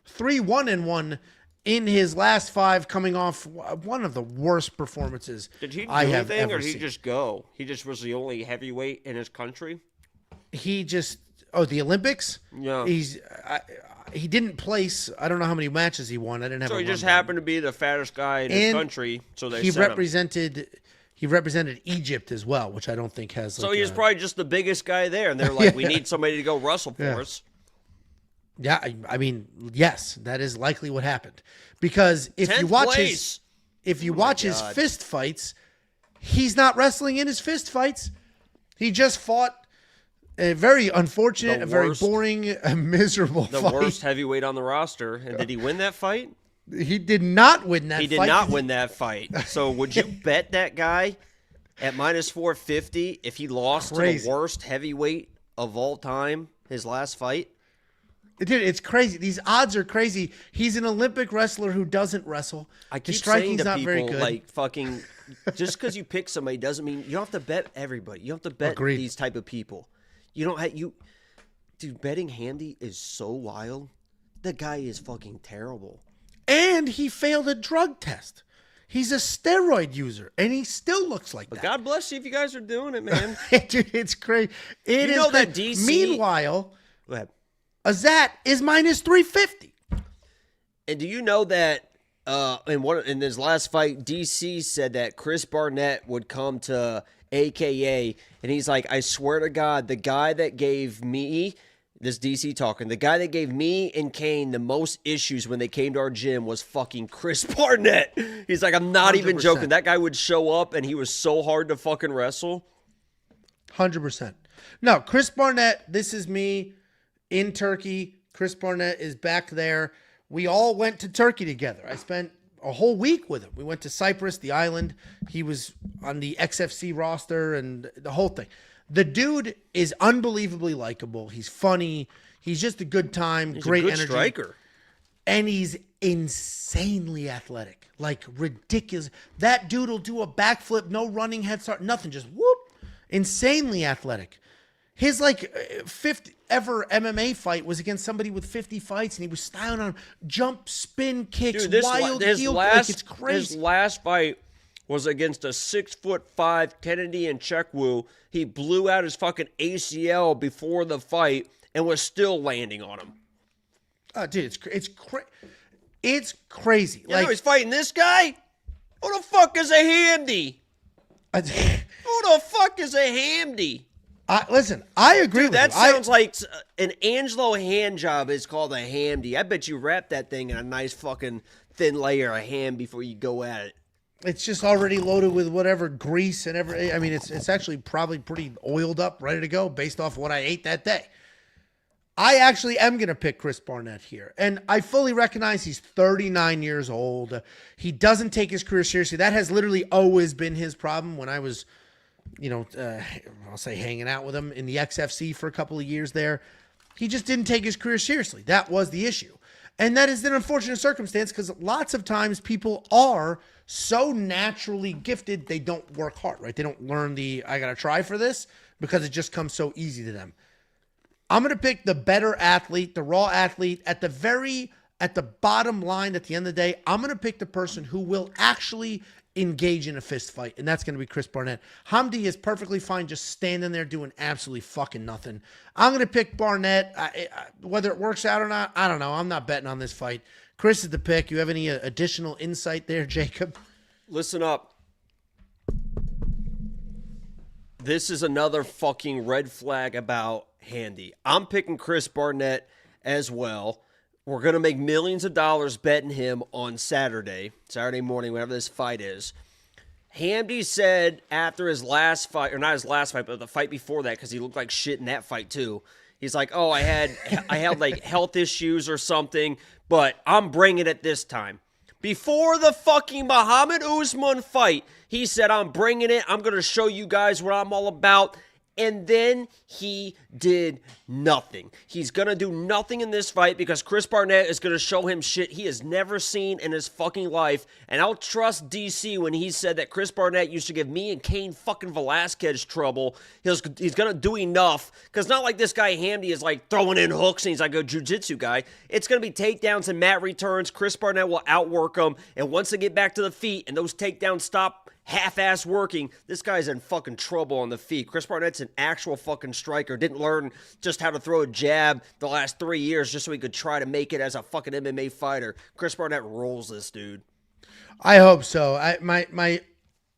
[SPEAKER 1] 1-1 in his last 5, coming off one of the worst performances I have ever seen.
[SPEAKER 2] Or did he just go? He just was the only heavyweight in his country?
[SPEAKER 1] He just... Oh, the Olympics?
[SPEAKER 2] Yeah.
[SPEAKER 1] he didn't place. I don't know how many matches he won. I didn't have.
[SPEAKER 2] So
[SPEAKER 1] a
[SPEAKER 2] he just
[SPEAKER 1] rundown.
[SPEAKER 2] happened to be the fattest guy in his country, so they
[SPEAKER 1] he
[SPEAKER 2] sent him.
[SPEAKER 1] represented. He represented Egypt as well, which I don't think has.
[SPEAKER 2] So
[SPEAKER 1] like
[SPEAKER 2] he was probably just the biggest guy there, and they're like, "We need somebody to go wrestle for us."
[SPEAKER 1] Yeah, I mean, yes, that is likely what happened. Because if you watch his fist fights, he's not wrestling in his fist fights. He just fought a very unfortunate, a very boring, a miserable fight.
[SPEAKER 2] The worst heavyweight on the roster. And did he win that fight?
[SPEAKER 1] He did not win that fight.
[SPEAKER 2] He did not win that fight. So would you bet that guy at minus 450 if he lost to the worst heavyweight of all time, his last fight?
[SPEAKER 1] Dude, it's crazy. These odds are crazy. He's an Olympic wrestler who doesn't wrestle.
[SPEAKER 2] I keep
[SPEAKER 1] His striking's
[SPEAKER 2] saying to
[SPEAKER 1] not
[SPEAKER 2] people,
[SPEAKER 1] very good.
[SPEAKER 2] like, fucking, just because you pick somebody doesn't mean you don't have to bet everybody. You don't have to bet these type of people. You don't have dude. Betting Hamdy is so wild. The guy is fucking terrible.
[SPEAKER 1] And he failed a drug test. He's a steroid user, and he still looks like that.
[SPEAKER 2] God bless you if you guys are doing it, man.
[SPEAKER 1] Dude, it's crazy. It
[SPEAKER 2] you
[SPEAKER 1] is
[SPEAKER 2] know that DC.
[SPEAKER 1] Meanwhile,
[SPEAKER 2] Go ahead.
[SPEAKER 1] Azat is minus 350.
[SPEAKER 2] And do you know that in his last fight, DC said that Chris Barnett would come to AKA, and he's like, I swear to God, the guy that gave me, this DC talking, the guy that gave me and Kane the most issues when they came to our gym was fucking Chris Barnett. He's like, I'm not 100%. Even joking. That guy would show up, and he was so hard to fucking wrestle.
[SPEAKER 1] 100%. No, Chris Barnett, this is me. In Turkey, Chris Barnett is back there. We all went to Turkey together. I spent a whole week with him. We went to Cyprus, the island. He was on the XFC roster and the whole thing. The dude is unbelievably likable. He's funny. He's just a good time.
[SPEAKER 2] He's
[SPEAKER 1] great
[SPEAKER 2] a good
[SPEAKER 1] energy.
[SPEAKER 2] Striker.
[SPEAKER 1] And he's insanely athletic. Like ridiculous. That dude will do a backflip, no running head start, nothing. Just whoop. Insanely athletic. His like 50th ever MMA fight was against somebody with 50 fights, and he was styling on jump, spin kicks,
[SPEAKER 2] dude,
[SPEAKER 1] wild heel. Like, it's crazy.
[SPEAKER 2] His last fight was against a 6'5" Kennedy and Chekwu. He blew out his fucking ACL before the fight and was still landing on him.
[SPEAKER 1] Oh, dude, it's crazy.
[SPEAKER 2] You know he's fighting this guy? Who the fuck is a Hamdy? Who the fuck is a Hamdy?
[SPEAKER 1] Listen, I agree with
[SPEAKER 2] that
[SPEAKER 1] you.
[SPEAKER 2] Sounds like an Angelo hand job is called a Hamdy. I bet you wrap that thing in a nice fucking thin layer of ham before you go at it.
[SPEAKER 1] It's just already loaded with whatever grease and everything. I mean, it's actually probably pretty oiled up, ready to go based off what I ate that day. I actually am going to pick Chris Barnett here. And I fully recognize he's 39 years old. He doesn't take his career seriously. That has literally always been his problem when I was, I'll say hanging out with him in the XFC for a couple of years there. He just didn't take his career seriously. That was the issue. And that is an unfortunate circumstance because lots of times people are so naturally gifted, they don't work hard, right? They don't learn I got to try for this because it just comes so easy to them. I'm going to pick the better athlete, the raw athlete at the bottom line at the end of the day. I'm going to pick the person who will actually engage in a fist fight, and that's going to be Chris Barnett. Hamdy is perfectly fine just standing there doing absolutely fucking nothing. I'm going to pick Barnett. Whether it works out or not, I don't know. I'm not betting on this fight. Chris is the pick. You have any additional insight there, Jacob?
[SPEAKER 2] Listen up. This is another fucking red flag about Hamdy. I'm picking Chris Barnett as well. We're going to make millions of dollars betting him on Saturday morning, whenever this fight is. Hamdy said after his last fight, or not his last fight, but the fight before that, because he looked like shit in that fight too. He's like, oh, I had like health issues or something, but I'm bringing it this time. Before the fucking Muhammad Usman fight, he said, I'm bringing it. I'm going to show you guys what I'm all about. And then he did nothing. He's going to do nothing in this fight because Chris Barnett is going to show him shit he has never seen in his fucking life. And I'll trust DC when he said that Chris Barnett used to give me and Kane fucking Velasquez trouble. He's going to do enough. Because not like this guy Hamdy is like throwing in hooks and he's like a jiu-jitsu guy. It's going to be takedowns and mat returns. Chris Barnett will outwork him. And once they get back to the feet and those takedowns stop half-ass working. This guy's in fucking trouble on the feet. Chris Barnett's an actual fucking striker. Didn't learn just how to throw a jab the last 3 years just so he could try to make it as a fucking MMA fighter. Chris Barnett rolls this dude.
[SPEAKER 1] I hope so.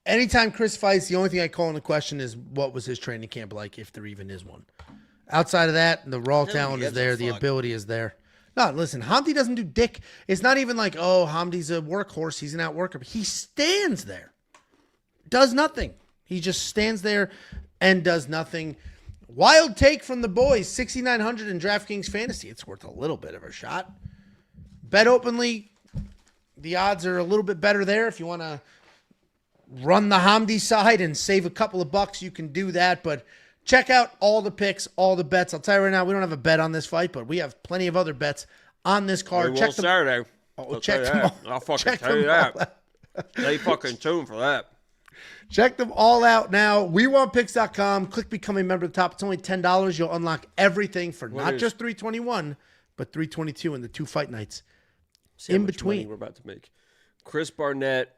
[SPEAKER 1] Anytime Chris fights, the only thing I call into question is what was his training camp like, if there even is one. Outside of that, the raw talent is there. The ability is there. No, listen, Hamdy doesn't do dick. It's not even like, oh, Hamdy's a workhorse. He's an outworker. He stands there. Does nothing. He just stands there and does nothing. Wild take from the boys. 6,900 in DraftKings Fantasy. It's worth a little bit of a shot. Bet openly. The odds are a little bit better there. If you want to run the Hamdy side and save a couple of bucks, you can do that. But check out all the picks, all the bets. I'll tell you right now, we don't have a bet on this fight, but we have plenty of other bets on this card.
[SPEAKER 2] Check them Saturday.
[SPEAKER 1] Check them all.
[SPEAKER 2] I'll fucking tell you that. Stay fucking tuned for that.
[SPEAKER 1] Check them all out now. WeWantPicks.com. Click Become a Member at the top. It's only $10. You'll unlock everything for not just 321, but 322 in the 2 fight nights. In between.
[SPEAKER 2] We're about to make Chris Barnett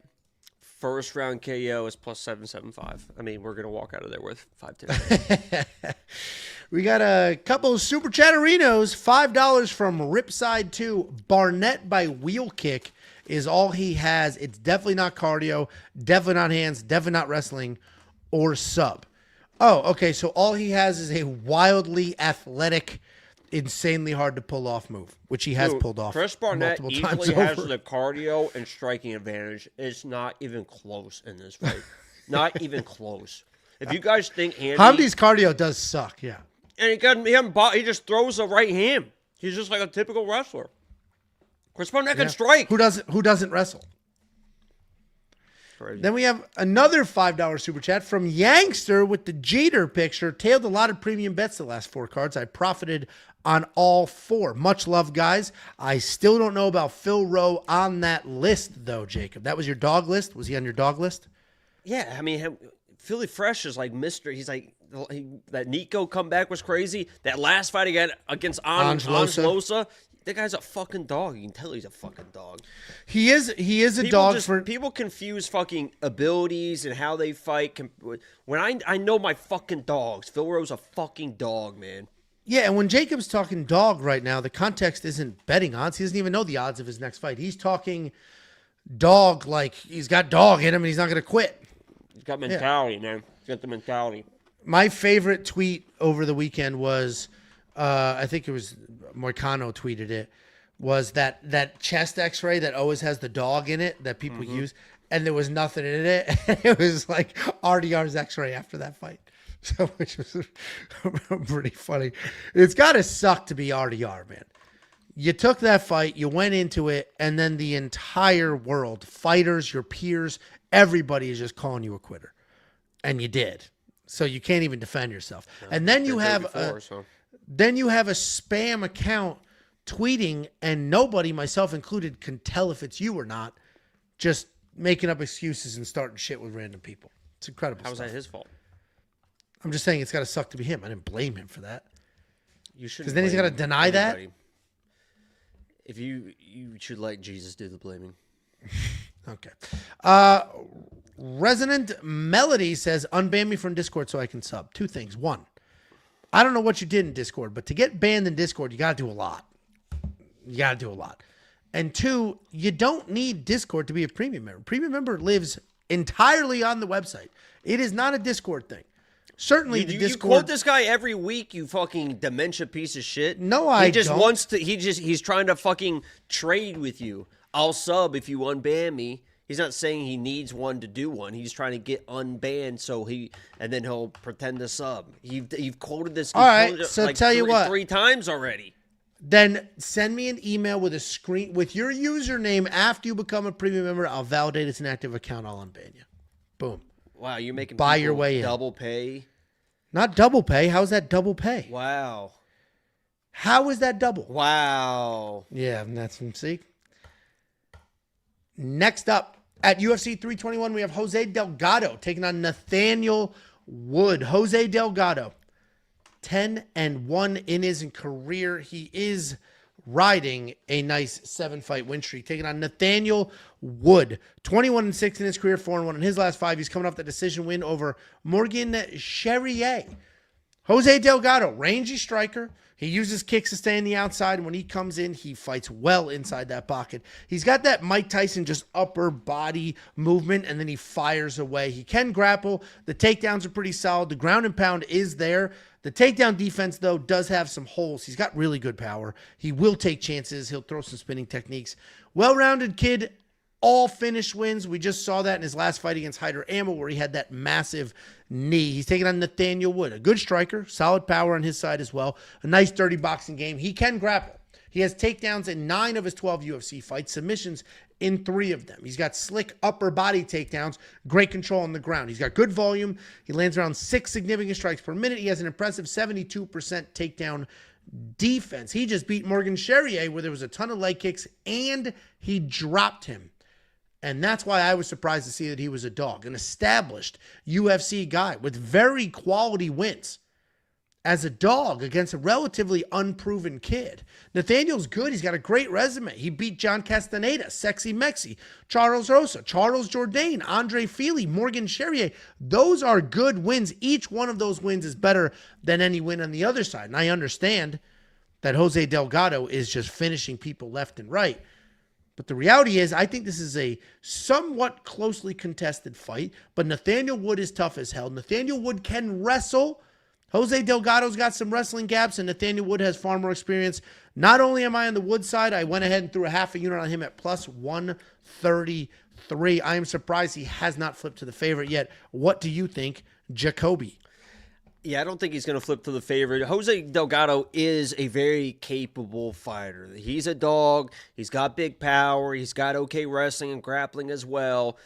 [SPEAKER 2] first round KO is plus 775. I mean, we're gonna walk out of there with 5-10.
[SPEAKER 1] We got a couple of super chatterinos. $5 from Ripside 2. Barnett by wheel kick is all he has. It's definitely not cardio, definitely not hands, definitely not wrestling or sub. Oh, okay. So all he has is a wildly athletic, insanely hard to pull off move, which he has pulled off.
[SPEAKER 2] Chris Barnett
[SPEAKER 1] multiple times
[SPEAKER 2] easily has
[SPEAKER 1] over.
[SPEAKER 2] the cardio and striking advantage. It's not even close in this fight. Not even close. If you guys think
[SPEAKER 1] Hamdy's cardio does suck, yeah.
[SPEAKER 2] And he just throws a right hand. He's just like a typical wrestler. Chris Barnett can strike.
[SPEAKER 1] Who doesn't wrestle?
[SPEAKER 2] Crazy.
[SPEAKER 1] Then we have another $5 super chat from Yankster with the Jeter picture. Tailed a lot of premium bets the last 4 cards. I profited on all 4. Much love, guys. I still don't know about Phil Rowe on that list, though, Jacob. That was your dog list? Was he on your dog list?
[SPEAKER 2] Yeah, I mean, Philly Fresh is like Mr. He's like, that Nico comeback was crazy. That last fight against Angelosa. That guy's a fucking dog. You can tell he's a fucking dog.
[SPEAKER 1] He is a dog.
[SPEAKER 2] People confuse fucking abilities and how they fight. When I know my fucking dogs. Phil Rowe's a fucking dog, man.
[SPEAKER 1] Yeah, and when Jacob's talking dog right now, the context isn't betting odds. He doesn't even know the odds of his next fight. He's talking dog like he's got dog in him and he's not going to quit.
[SPEAKER 2] He's got mentality, man. He's got the mentality.
[SPEAKER 1] My favorite tweet over the weekend was, I think it was Moicano tweeted it, was that chest x-ray that always has the dog in it that people use, and there was nothing in it. It was like RDR's x-ray after that fight. So, which was pretty funny. It's got to suck to be RDR, man. You took that fight, you went into it, and then the entire world, fighters, your peers, everybody is just calling you a quitter. And you did. So you can't even defend yourself. And then you have a spam account tweeting, and nobody, myself included, can tell if it's you or not, just making up excuses and starting shit with random people. It's incredible.
[SPEAKER 2] How was that his fault?
[SPEAKER 1] I'm just saying it's got to suck to be him. I didn't blame him for that.
[SPEAKER 2] You should.
[SPEAKER 1] Because then he's got to deny anybody. That.
[SPEAKER 2] If you should let Jesus do the blaming.
[SPEAKER 1] Okay. Resonant Melody says, unban me from Discord so I can sub. 2 things. 1, I don't know what you did in Discord, but to get banned in Discord, you got to do a lot. And 2, you don't need Discord to be a premium member. Premium member lives entirely on the website. It is not a Discord thing. Certainly, the Discord. You
[SPEAKER 2] quote this guy every week, you fucking dementia piece of shit.
[SPEAKER 1] No, I don't.
[SPEAKER 2] He just wants to. He's trying to fucking trade with you. I'll sub if you unban me. He's not saying he needs one to do one. He's trying to get unbanned and then he'll pretend to sub. You've quoted this.
[SPEAKER 1] All right, so
[SPEAKER 2] like
[SPEAKER 1] tell you what.
[SPEAKER 2] 3 times already.
[SPEAKER 1] Then send me an email with with your username after you become a premium member. I'll validate it's an active account. I'll unban you. Boom.
[SPEAKER 2] Wow, you're making
[SPEAKER 1] buy your way
[SPEAKER 2] double pay.
[SPEAKER 1] Not double pay. How's that double pay?
[SPEAKER 2] Wow.
[SPEAKER 1] How is that double?
[SPEAKER 2] Wow.
[SPEAKER 1] Yeah, that's see. Next up at UFC 321, we have Jose Delgado taking on Nathaniel Wood. Jose Delgado, 10-1 in his career. He is riding a nice 7-fight win streak, taking on Nathaniel Wood, 21-6 in his career, 4-1 in his last 5. He's coming off the decision win over Morgan Charrier. Jose Delgado, rangy striker. He uses kicks to stay on the outside, and when he comes in, he fights well inside that pocket. He's got that Mike Tyson just upper body movement, and then he fires away. He can grapple. The takedowns are pretty solid. The ground and pound is there. The takedown defense, though, does have some holes. He's got really good power. He will take chances. He'll throw some spinning techniques. Well-rounded kid, all finish wins. We just saw that in his last fight against Hyder Ammo, where he had that massive knee. He's taking on Nathaniel Wood, a good striker, solid power on his side as well. A nice dirty boxing game. He can grapple. He has takedowns in 9 of his 12 UFC fights, submissions in 3 of them. He's got slick upper body takedowns, great control on the ground. He's got good volume. He lands around 6 significant strikes per minute. He has an impressive 72% takedown defense. He just beat Morgan Charrier, where there was a ton of leg kicks, and he dropped him. And that's why I was surprised to see that he was a dog, an established UFC guy with very quality wins as a dog against a relatively unproven kid. Nathaniel's good. He's got a great resume. He beat John Castaneda, Sexy Mexi, Charles Rosa, Charles Jourdain, Andre Feely, Morgan Charrier. Those are good wins. Each one of those wins is better than any win on the other side. And I understand that Jose Delgado is just finishing people left and right. But the reality is, I think this is a somewhat closely contested fight, but Nathaniel Wood is tough as hell. Nathaniel Wood can wrestle. Jose Delgado's got some wrestling gaps, and Nathaniel Wood has far more experience. Not only am I on the Wood side, I went ahead and threw a half a unit on him at plus 133. I am surprised he has not flipped to the favorite yet. What do you think, Jacoby?
[SPEAKER 2] Yeah, I don't think he's going to flip to the favorite. Jose Delgado is a very capable fighter. He's a dog. He's got big power. He's got okay wrestling and grappling as well.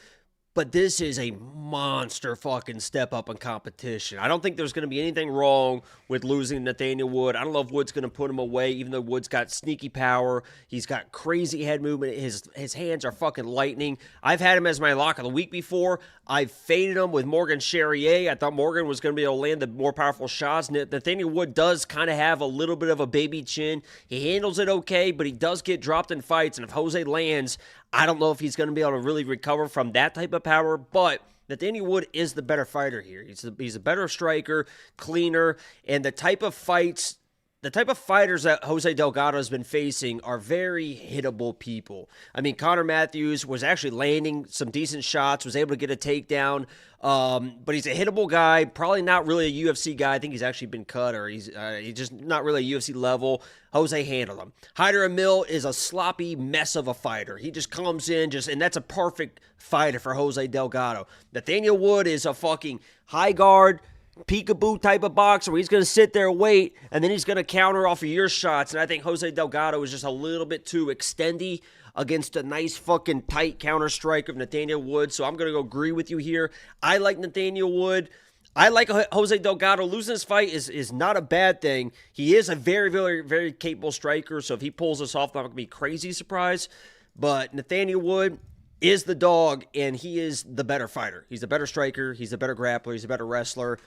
[SPEAKER 2] But this is a monster fucking step up in competition. I don't think there's going to be anything wrong with losing Nathaniel Wood. I don't know if Wood's going to put him away, even though Wood's got sneaky power. He's got crazy head movement. His hands are fucking lightning. I've had him as my lock of the week before. I faded him with Morgan Charrier. I thought Morgan was going to be able to land the more powerful shots. Nathaniel Wood does kind of have a little bit of a baby chin. He handles it okay, but he does get dropped in fights. And if Jose lands, I don't know if he's going to be able to really recover from that type of power, but Nathaniel Wood is the better fighter here. He's a better striker, cleaner, and the type of fighters that Jose Delgado has been facing are very hittable people. I mean, Connor Matheus was actually landing some decent shots, was able to get a takedown, but he's a hittable guy, probably not really a UFC guy. I think he's actually been cut, or he's just not really a UFC level. Jose handled him. Hyder Amil is a sloppy mess of a fighter. He just comes in, and that's a perfect fighter for Jose Delgado. Nathaniel Wood is a fucking high guard, peekaboo type of boxer where he's going to sit there, wait, and then he's going to counter off of your shots. And I think Jose Delgado is just a little bit too extendy against a nice fucking tight counter strike of Nathaniel Wood. So I'm going to go agree with you here. I like Nathaniel Wood. I like Jose Delgado. Losing this fight is not a bad thing. He is a very, very, very capable striker. So if he pulls this off, I'm not going to be crazy surprised. But Nathaniel Wood is the dog, and he is the better fighter. He's a better striker. He's a better grappler. He's a better wrestler.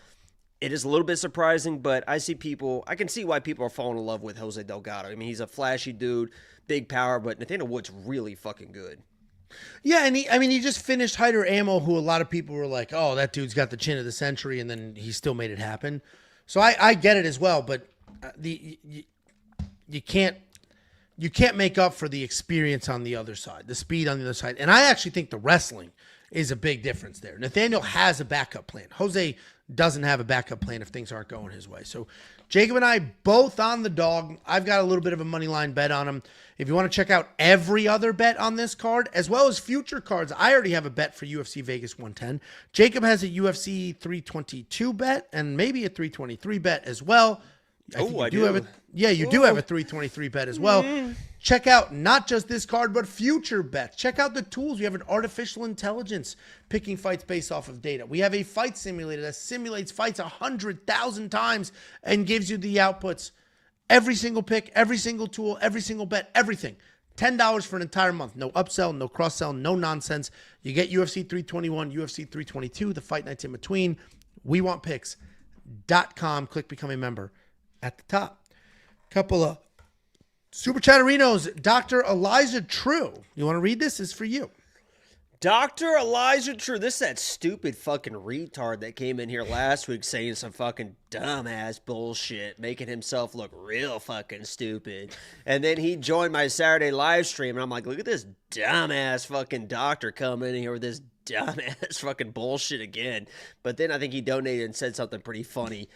[SPEAKER 2] It is a little bit surprising, but I can see why people are falling in love with Jose Delgado. I mean, he's a flashy dude, big power, but Nathaniel Wood's really fucking good.
[SPEAKER 1] Yeah, and he just finished Hyder Ammo, who a lot of people were like, oh, that dude's got the chin of the century, and then he still made it happen. So I get it as well, but you can't make up for the experience on the other side, the speed on the other side. And I actually think the wrestling is a big difference there. Nathaniel has a backup plan. Jose doesn't have a backup plan if things aren't going his way. So Jacob and I both on the dog. I've got a little bit of a money line bet on him. If you want to check out every other bet on this card, as well as future cards, I already have a bet for UFC Vegas 110. Jacob has a UFC 322 bet and maybe a 323 bet as well.
[SPEAKER 2] I do have it.
[SPEAKER 1] Yeah, you do have a 323 bet as well. Check out not just this card, but future bets. Check out the tools. We have an artificial intelligence picking fights based off of data. We have a fight simulator that simulates fights 100,000 times and gives you the outputs. Every single pick, every single tool, every single bet, everything. $10 for an entire month. No upsell, no cross-sell, no nonsense. You get UFC 321, UFC 322, the fight nights in between. WeWantPicks.com. Click Become a Member at the top. Couple of Super Chatterinos, Dr. Elijah True. You want to read this? This is for you.
[SPEAKER 2] Dr. Elijah True. This is that stupid fucking retard that came in here last week saying some fucking dumbass bullshit, making himself look real fucking stupid. And then he joined my Saturday live stream, and I'm like, look at this dumbass fucking doctor coming in here with this dumbass fucking bullshit again. But then I think he donated and said something pretty funny.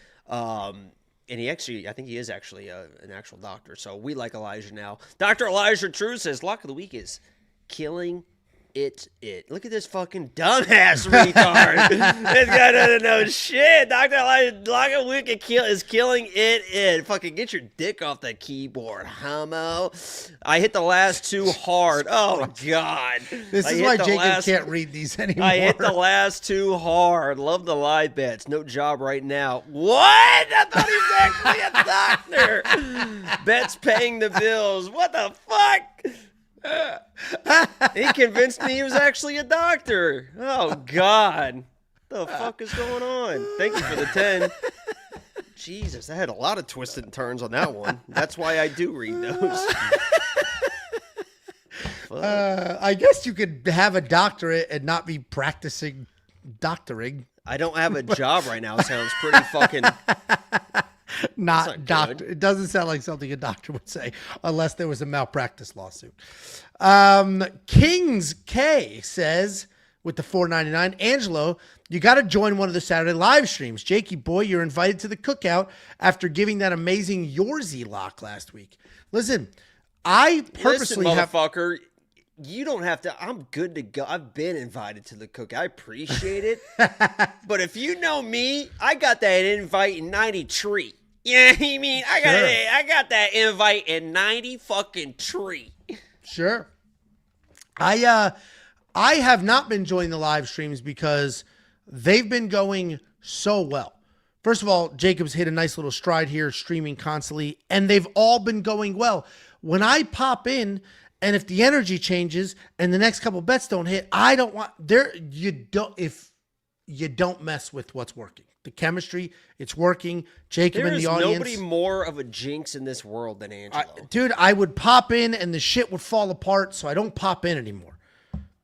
[SPEAKER 2] And I think he is actually an actual doctor. So we like Elijah now. Dr. Elijah True says, lock of the week is killing it. Look at this fucking dumbass retard. This guy doesn't know shit. Dr. Elijah, lock of the week is killing it. Fucking get your dick off the keyboard, homo. I hit the last two hard. Oh, God.
[SPEAKER 1] This is why Jacob can't read these anymore.
[SPEAKER 2] I hit the last two hard. Love the live bets. No job right now. What? I thought he was actually a doctor. Bets paying the bills. What the fuck? He convinced me he was actually a doctor. Oh, God. The fuck is going on? Thank you for the 10. Jesus, I had a lot of twisted turns on that one. That's why I do read those.
[SPEAKER 1] I guess you could have a doctorate and not be practicing doctoring.
[SPEAKER 2] I don't have a job right now. It sounds pretty fucking...
[SPEAKER 1] Not doctor. It doesn't sound like something a doctor would say unless there was a malpractice lawsuit. Kings K says with the $4.99, Angelo, you got to join one of the Saturday live streams. Jakey boy, you're invited to the cookout after giving that amazing Yorzy lock last week. Listen, I purposely
[SPEAKER 2] motherfucker, you don't have to. I'm good to go. I've been invited to the cookout. I appreciate it. But if you know me, I got that invite in 93. Yeah, you mean I got that invite in 90 fucking tree.
[SPEAKER 1] Sure. I have not been joining the live streams because they've been going so well. First of all, Jacob's hit a nice little stride here, streaming constantly, and they've all been going well. When I pop in, and if the energy changes and the next couple bets don't hit, I don't want if you don't mess with what's working. The chemistry, it's working. Jacob in the audience.
[SPEAKER 2] There's nobody more of a jinx in this world than Angelo.
[SPEAKER 1] Dude, I would pop in and the shit would fall apart, so I don't pop in anymore.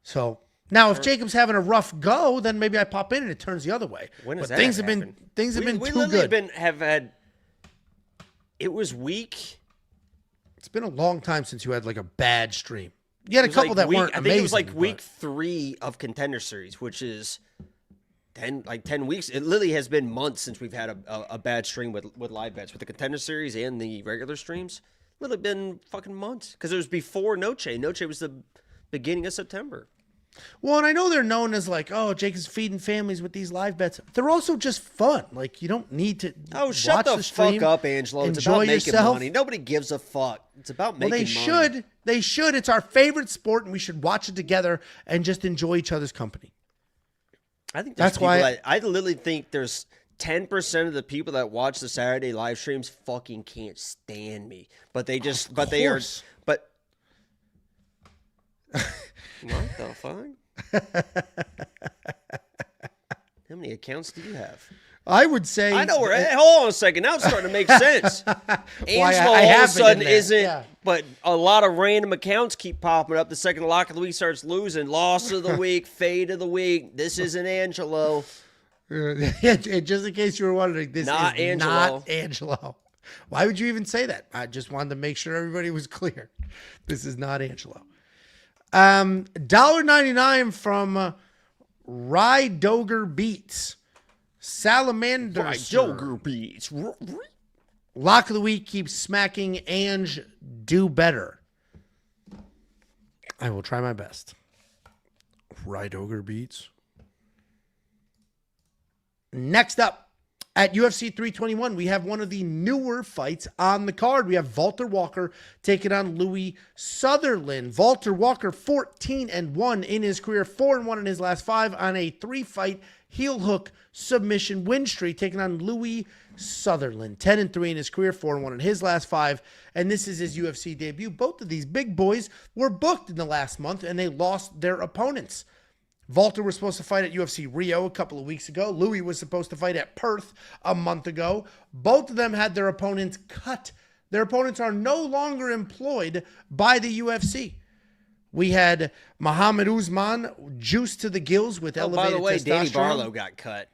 [SPEAKER 1] So now if Jacob's having a rough go, then maybe I pop in and it turns the other way.
[SPEAKER 2] When has
[SPEAKER 1] but
[SPEAKER 2] that
[SPEAKER 1] things
[SPEAKER 2] happened?
[SPEAKER 1] have been
[SPEAKER 2] we
[SPEAKER 1] too good.
[SPEAKER 2] It was weak.
[SPEAKER 1] It's been a long time since you had like a bad stream. You had a couple that weren't amazing.
[SPEAKER 2] I think it was like week 3 of Contender Series, which is 10 weeks. It literally has been months since we've had a bad stream with live bets. With the Contender Series and the regular streams, literally been fucking months. Because it was before Noche. Noche was the beginning of September.
[SPEAKER 1] Well, and I know they're known as like, oh, Jake is feeding families with these live bets. They're also just fun. Like, you don't need to
[SPEAKER 2] shut the fuck up, Angelo. It's about making money. Nobody gives a fuck. It's about making money. They should. It's our favorite sport, and we should watch it together and just enjoy each other's company. I think that's why I literally think there's 10% of the people that watch the Saturday live streams fucking can't stand me. But they just, but they are, but what the fuck? How many accounts do you have? I would say I know where. Hold on a second. Now it's starting to make sense. Angelo all of a sudden isn't, but a lot of random accounts keep popping up. The second lock of the week starts losing. Loss of the week, fade of the week. This isn't Angelo. Just in case you were wondering, this is not Angelo. Why would you even say that? I just wanted to make sure everybody was clear. This is not Angelo. $1.99 from Rydoger Beats. Salamander Rydoger Beats. Lock of the week keeps smacking Ange. Do better. I will try my best. Rydoger Beats. Next up, at UFC 321, we have one of the newer fights on the card. We have Valter Walker taking on Louie Sutherland. Valter Walker 14-1 in his career, 4-1 in his last 5 on a 3-fight heel hook submission win streak, taking on Louie Sutherland. 10-3 in his career, 4-1 in his last 5, and this is his UFC debut. Both of these big boys were booked in the last month, and they lost their opponents. Valter was supposed to fight at UFC Rio a couple of weeks ago. Louie was supposed to fight at Perth a month ago. Both of them had their opponents cut
[SPEAKER 1] Their opponents are no longer employed by the UFC. We had Muhammad Usman juiced to the gills with elevated
[SPEAKER 2] by the way,
[SPEAKER 1] testosterone.
[SPEAKER 2] Danny Barlow got cut.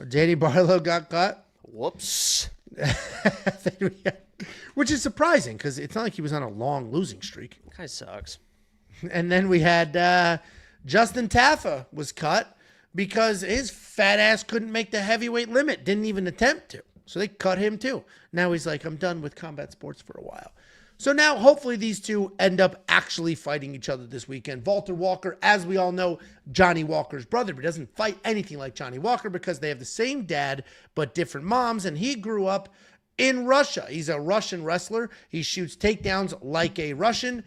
[SPEAKER 1] Danny Barlow got cut.
[SPEAKER 2] Whoops.
[SPEAKER 1] Which is surprising because it's not like he was on a long losing streak.
[SPEAKER 2] Guy sucks.
[SPEAKER 1] And then we had Justin Taffa was cut because his fat ass couldn't make the heavyweight limit. Didn't even attempt to. So they cut him too. Now he's like, I'm done with combat sports for a while. So now hopefully these two end up actually fighting each other this weekend. Valter Walker, as we all know, Johnny Walker's brother, but he doesn't fight anything like Johnny Walker because they have the same dad but different moms, and he grew up in Russia. He's a Russian wrestler. He shoots takedowns like a Russian.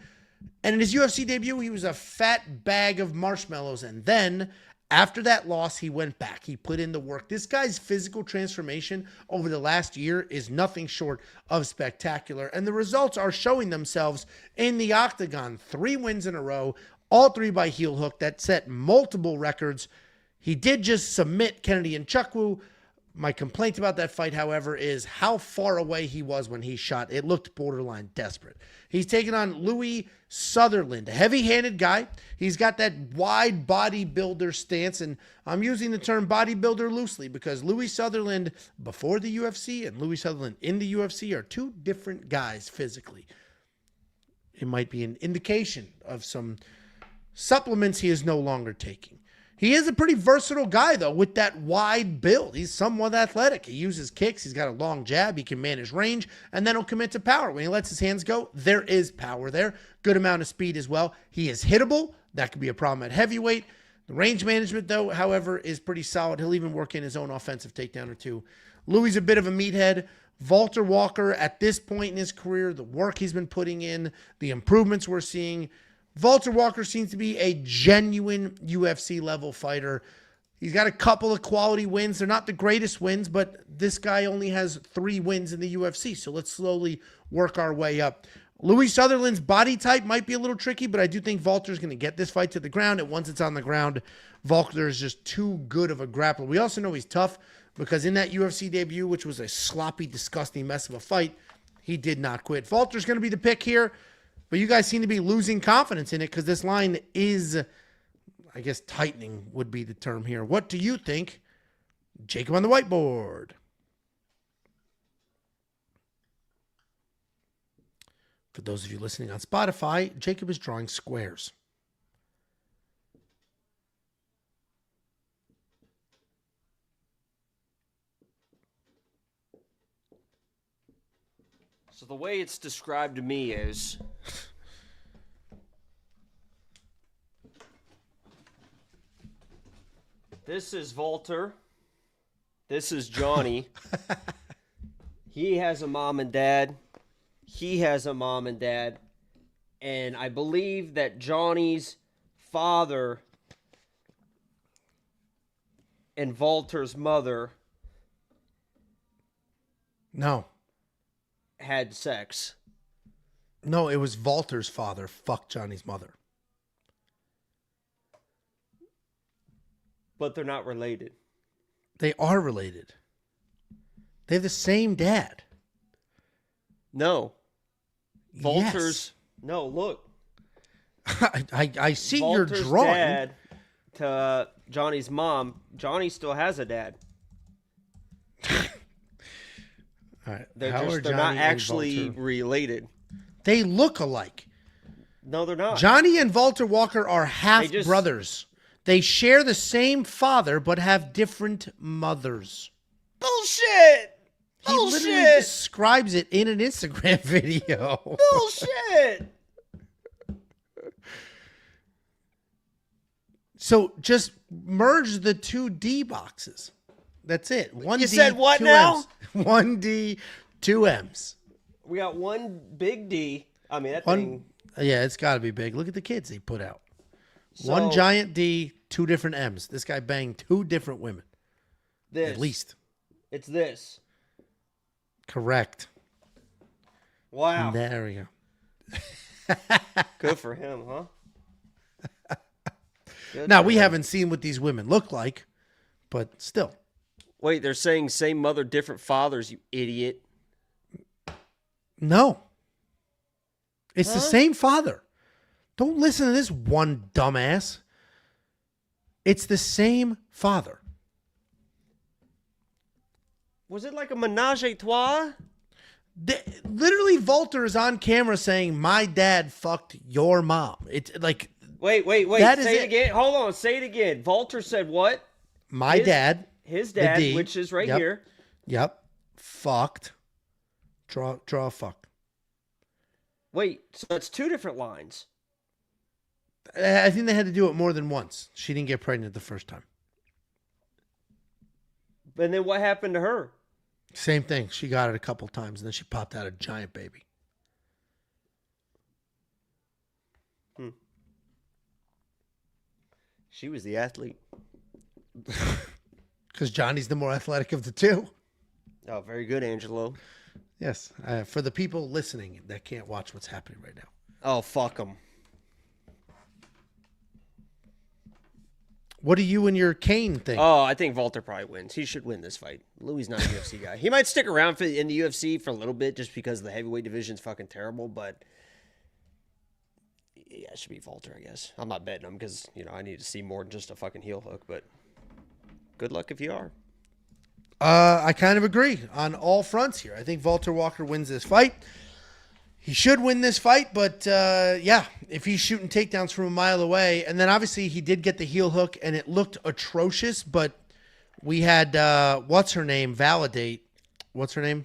[SPEAKER 1] And in his UFC debut, he was a fat bag of marshmallows. And then after that loss, he went back. He put in the work. This guy's physical transformation over the last year is nothing short of spectacular. And the results are showing themselves in the octagon. 3 wins in a row, all 3 by heel hook. That set multiple records. He did just submit Kennedy Nzechukwu. My complaint about that fight, however, is how far away he was when he shot. It looked borderline desperate. He's taking on Louie Sutherland, a heavy-handed guy. He's got that wide bodybuilder stance, and I'm using the term bodybuilder loosely because Louie Sutherland before the UFC and Louie Sutherland in the UFC are 2 different guys physically. It might be an indication of some supplements he is no longer taking. He is a pretty versatile guy, though, with that wide build. He's somewhat athletic. He uses kicks. He's got a long jab. He can manage range, and then he'll commit to power. When he lets his hands go, there is power there. Good amount of speed as well. He is hittable. That could be a problem at heavyweight. The range management, though, however, is pretty solid. He'll even work in his own offensive takedown or 2. Louie's a bit of a meathead. Valter Walker, at this point in his career, the work he's been putting in, the improvements we're seeing, Valter Walker seems to be a genuine UFC level fighter. He's got a couple of quality wins. They're not the greatest wins, but this guy only has 3 wins in the UFC. So let's slowly work our way up. Louie Sutherland's body type might be a little tricky, but I do think Valter's going to get this fight to the ground. And once it's on the ground, Valter is just too good of a grappler. We also know he's tough because in that UFC debut, which was a sloppy, disgusting mess of a fight, he did not quit. Valter's going to be the pick here. But you guys seem to be losing confidence in it because this line is, I guess, tightening would be the term here. What do you think? Jacob on the whiteboard. For those of you listening on Spotify, Jacob is drawing squares.
[SPEAKER 2] So the way it's described to me is this is Valter. This is Johnny. He has a mom and dad. He has a mom and dad. And I believe that Johnny's father and Valter's mother had sex.
[SPEAKER 1] No, it was Valter's father fucked Johnny's mother.
[SPEAKER 2] But they're not related.
[SPEAKER 1] They are related. They have the same dad.
[SPEAKER 2] No. Valter's...
[SPEAKER 1] Yes.
[SPEAKER 2] No, look.
[SPEAKER 1] I see
[SPEAKER 2] Valter's
[SPEAKER 1] your drawing.
[SPEAKER 2] Dad to Johnny's mom. Johnny still has a dad.
[SPEAKER 1] All right.
[SPEAKER 2] They're not actually related.
[SPEAKER 1] They look alike.
[SPEAKER 2] No, they're not.
[SPEAKER 1] Johnny and Valter Walker are half brothers. They share the same father but have different mothers.
[SPEAKER 2] Bullshit!
[SPEAKER 1] He literally describes it in an Instagram video.
[SPEAKER 2] Bullshit!
[SPEAKER 1] So just merge the 2 D boxes. That's it. One
[SPEAKER 2] You
[SPEAKER 1] D,
[SPEAKER 2] said what
[SPEAKER 1] 2
[SPEAKER 2] now?
[SPEAKER 1] M's. 1D, 2 M's.
[SPEAKER 2] We got one big D. I mean, that
[SPEAKER 1] One,
[SPEAKER 2] thing...
[SPEAKER 1] Yeah, it's got to be big. Look at the kids he put out.
[SPEAKER 2] So,
[SPEAKER 1] 1 giant D, 2 different M's. This guy banged 2 different women.
[SPEAKER 2] This.
[SPEAKER 1] At least.
[SPEAKER 2] It's this.
[SPEAKER 1] Correct.
[SPEAKER 2] Wow.
[SPEAKER 1] There we go.
[SPEAKER 2] Good for him, huh?
[SPEAKER 1] Now, we haven't seen what these women look like, but still.
[SPEAKER 2] Wait, they're saying same mother, different fathers, you idiot.
[SPEAKER 1] No. It's the same father. Don't listen to this one dumbass. It's the same father.
[SPEAKER 2] Was it like a menage a trois?
[SPEAKER 1] Literally, Valter is on camera saying, "My dad fucked your mom." It's like,
[SPEAKER 2] wait. Say it again. Hold on. Say it again. Valter said what?
[SPEAKER 1] His
[SPEAKER 2] dad,
[SPEAKER 1] D,
[SPEAKER 2] which is right here.
[SPEAKER 1] Yep. Fucked. Draw a fuck.
[SPEAKER 2] Wait, so that's two different lines.
[SPEAKER 1] I think they had to do it more than once. She didn't get pregnant the first time.
[SPEAKER 2] And then what happened to her?
[SPEAKER 1] Same thing. She got it a couple times, and then she popped out a giant baby.
[SPEAKER 2] She was the athlete.
[SPEAKER 1] Because Johnny's the more athletic of the two.
[SPEAKER 2] Oh, very good, Angelo.
[SPEAKER 1] Yes. For the people listening that can't watch what's happening right now.
[SPEAKER 2] Oh, fuck them.
[SPEAKER 1] What do you and your Gane think?
[SPEAKER 2] Oh, I think Valter probably wins. He should win this fight. Louie's not a UFC guy. He might stick around in the UFC for a little bit just because the heavyweight division's fucking terrible, but yeah, it should be Valter, I guess. I'm not betting him because, I need to see more than just a fucking heel hook, but good luck if you are.
[SPEAKER 1] I kind of agree on all fronts here. I think Valter Walker wins this fight. He should win this fight, but if he's shooting takedowns from a mile away, and then obviously he did get the heel hook, and it looked atrocious, but we had, what's her name, validate. What's her name?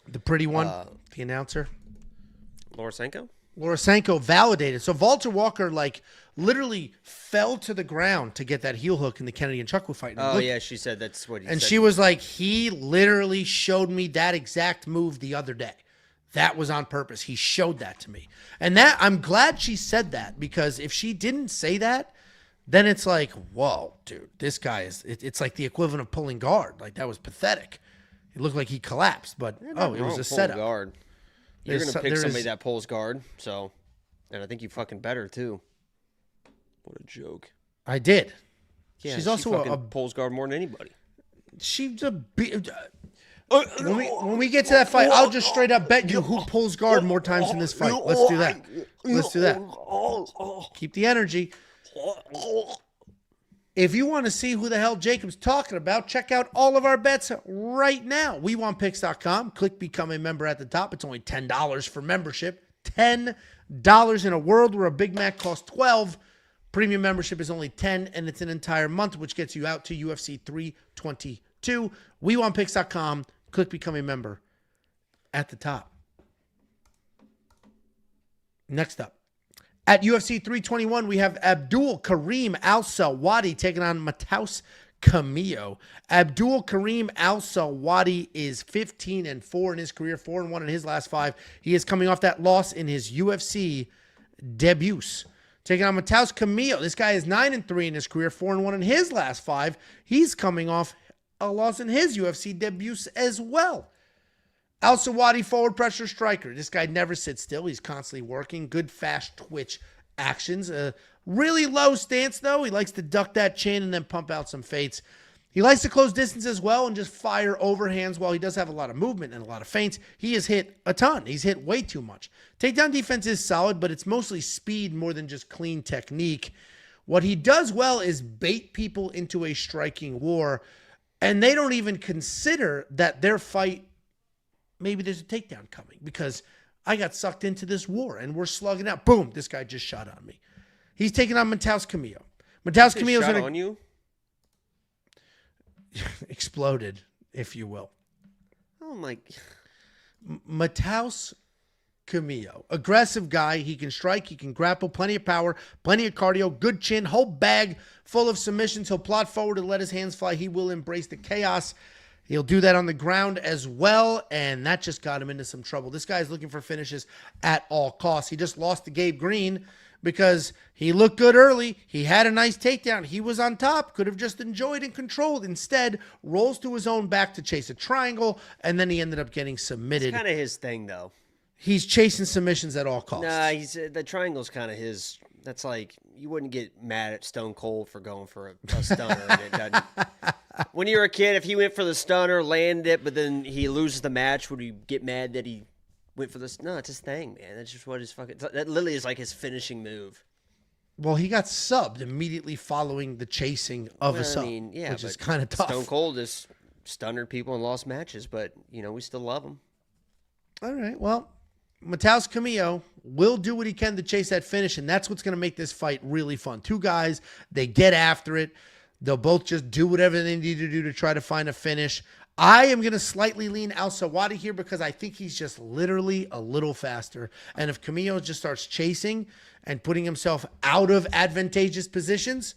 [SPEAKER 1] The pretty one, the announcer. Lorisenko validated. So Valter Walker, literally fell to the ground to get that heel hook in the Kennedy and Chuckwood fight.
[SPEAKER 2] Yeah, she said that's what he said.
[SPEAKER 1] And she was like, he literally showed me that exact move the other day. That was on purpose. He showed that to me. And that I'm glad she said that, because if she didn't say that, then it's like, whoa, dude, this guy it's like the equivalent of pulling guard. Like, that was pathetic. It looked like he collapsed, but it was a setup.
[SPEAKER 2] Guard. You're going to pick somebody that pulls guard, and I think you fucking better too. What a joke.
[SPEAKER 1] I did.
[SPEAKER 2] Yeah,
[SPEAKER 1] she's also a
[SPEAKER 2] pulls guard more than anybody.
[SPEAKER 1] She's a when we get to that fight, I'll just straight up bet you who pulls guard more times in this fight. Let's do that. Keep the energy. If you want to see who the hell Jacob's talking about, check out all of our bets right now. WeWantPicks.com. Click Become a Member at the top. It's only $10 for membership. $10 in a world where a Big Mac costs $12. Premium membership is only $10, and it's an entire month, which gets you out to UFC 322. WeWantPicks.com. Click Become a Member at the top. Next up, at UFC 321, we have Abdul-Kareem Al-Selwady taking on Matheus Camilo. Abdul-Kareem Al-Selwady is 15-4 in his career, 4-1 in his last 5. He is coming off that loss in his UFC debut. Taking on Matheus Camilo. This guy is 9-3 in his career, 4-1 in his last 5. He's coming off a loss in his UFC debut as well. Al-Selwady, forward pressure striker. This guy never sits still. He's constantly working. Good fast twitch actions. Really low stance, though. He likes to duck that chin and then pump out some feints. He likes to close distance as well and just fire overhands. While he does have a lot of movement and a lot of feints, he has hit a ton. He's hit way too much. Takedown defense is solid, but it's mostly speed more than just clean technique. What he does well is bait people into a striking war, and they don't even consider that their fight, maybe there's a takedown coming because I got sucked into this war and we're slugging out. Boom, this guy just shot on me. He's taking on Matheus Camilo. Matheus Camilo's
[SPEAKER 2] shot on you?
[SPEAKER 1] Exploded, if you will.
[SPEAKER 2] Oh my.
[SPEAKER 1] Matheus Camilo, aggressive guy. He can strike, he can grapple, plenty of power, plenty of cardio, good chin, whole bag full of submissions. He'll plot forward and let his hands fly. He will embrace the chaos. He'll do that on the ground as well, and that just got him into some trouble. This guy is looking for finishes at all costs. He just lost to Gabe Green because he looked good early. He had a nice takedown. He was on top, could have just enjoyed and controlled. Instead, rolls to his own back to chase a triangle, and then he ended up getting submitted.
[SPEAKER 2] It's kind of his thing, though.
[SPEAKER 1] He's chasing submissions at all costs.
[SPEAKER 2] Nah, the triangle's kind of his. That's like, you wouldn't get mad at Stone Cold for going for a stunner. And it doesn't. When you were a kid, if he went for the stunner, landed it, but then he loses the match, would you get mad that he went for this? No, it's his thing, man. That's just what his fucking. That literally is like his finishing move.
[SPEAKER 1] Well, he got subbed immediately following the chasing of a sub, which is kind of tough.
[SPEAKER 2] Stone Cold has stunnered people and lost matches, but, we still love him.
[SPEAKER 1] All right, well, Matheus Camilo will do what he can to chase that finish, and that's what's going to make this fight really fun. Two guys, they get after it. They'll both just do whatever they need to do to try to find a finish. I am going to slightly lean Al-Selwady here because I think he's just literally a little faster. And if Camilo just starts chasing and putting himself out of advantageous positions,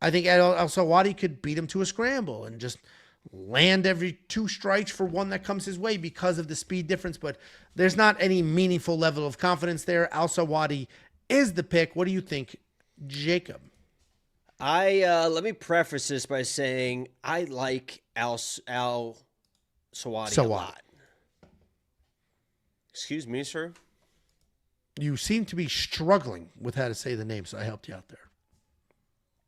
[SPEAKER 1] I think Al-Selwady could beat him to a scramble and just land every 2 strikes for one that comes his way because of the speed difference. But there's not any meaningful level of confidence there. Al-Selwady is the pick. What do you think, Jacob?
[SPEAKER 2] Let me preface this by saying I like Al-Selwady a lot. Excuse me, sir?
[SPEAKER 1] You seem to be struggling with how to say the name, so I helped you out there.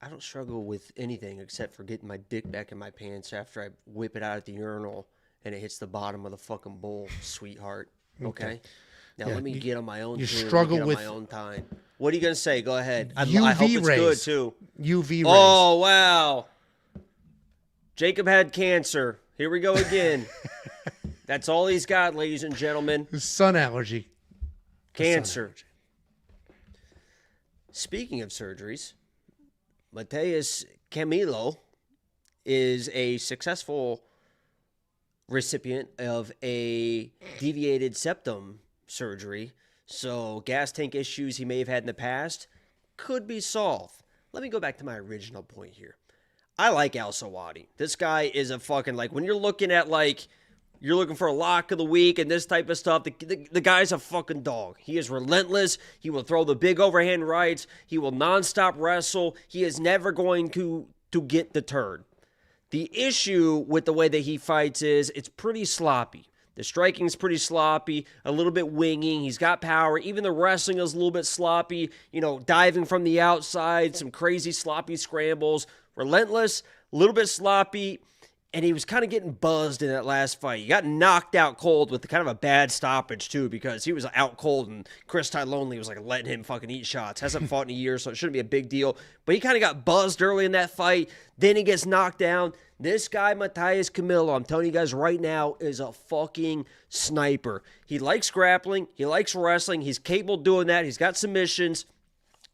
[SPEAKER 2] I don't struggle with anything except for getting my dick back in my pants after I whip it out at the urinal and it hits the bottom of the fucking bowl, sweetheart. Okay? Now let me get on my own.
[SPEAKER 1] You struggle with
[SPEAKER 2] my own time. What are you gonna say? Go ahead. I
[SPEAKER 1] UV
[SPEAKER 2] hope it's
[SPEAKER 1] rays.
[SPEAKER 2] good too.
[SPEAKER 1] UV rays.
[SPEAKER 2] Oh wow! Jacob had cancer. Here we go again. That's all he's got, ladies and gentlemen.
[SPEAKER 1] Sun allergy.
[SPEAKER 2] Cancer. Speaking of surgeries, Matheus Camilo is a successful recipient of a deviated septum surgery. So gas tank issues he may have had in the past could be solved. Let me go back to my original point here. I like Al-Selwady. This guy is a fucking, when you're looking at, you're looking for a lock of the week and this type of stuff, the guy's a fucking dog. He is relentless. He will throw the big overhand rights. He will nonstop wrestle. He is never going to get deterred. The issue with the way that he fights is it's pretty sloppy. The striking's pretty sloppy, a little bit winging. He's got power. Even the wrestling is a little bit sloppy. Diving from the outside, some crazy sloppy scrambles. Relentless, a little bit sloppy. And he was kind of getting buzzed in that last fight. He got knocked out cold with kind of a bad stoppage, too, because he was out cold and Chris Tylonely was letting him fucking eat shots. Hasn't fought in a year, so it shouldn't be a big deal. But he kind of got buzzed early in that fight. Then he gets knocked down. This guy, Matheus Camilo, I'm telling you guys right now, is a fucking sniper. He likes grappling. He likes wrestling. He's capable of doing that. He's got submissions.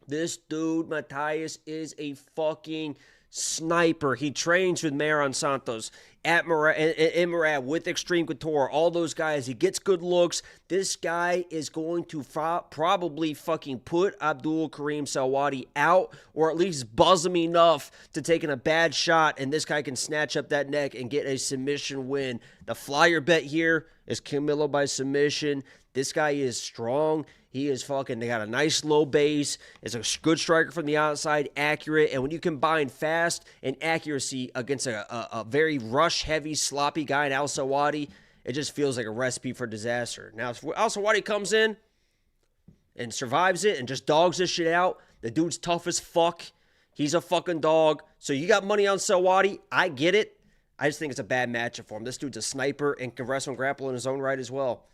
[SPEAKER 2] This dude, Matheus, is a fucking sniper. He trains with Maron Santos at Murad with Extreme Couture, all those guys. He gets good looks. This guy is going to probably fucking put Abdul-Kareem Selwady out, or at least buzz him enough to taking a bad shot, and this guy can snatch up that neck and get a submission win. The flyer bet here is Camilo by submission. This guy is strong. He is they got a nice low base. Is a good striker from the outside, accurate. And when you combine fast and accuracy against a very rush-heavy, sloppy guy in Al-Selwady, it just feels like a recipe for disaster. Now, if Al-Selwady comes in and survives it and just dogs this shit out, the dude's tough as fuck. He's a fucking dog. So you got money on Selwady. I get it. I just think it's a bad matchup for him. This dude's a sniper and can wrestle and grapple in his own right as well.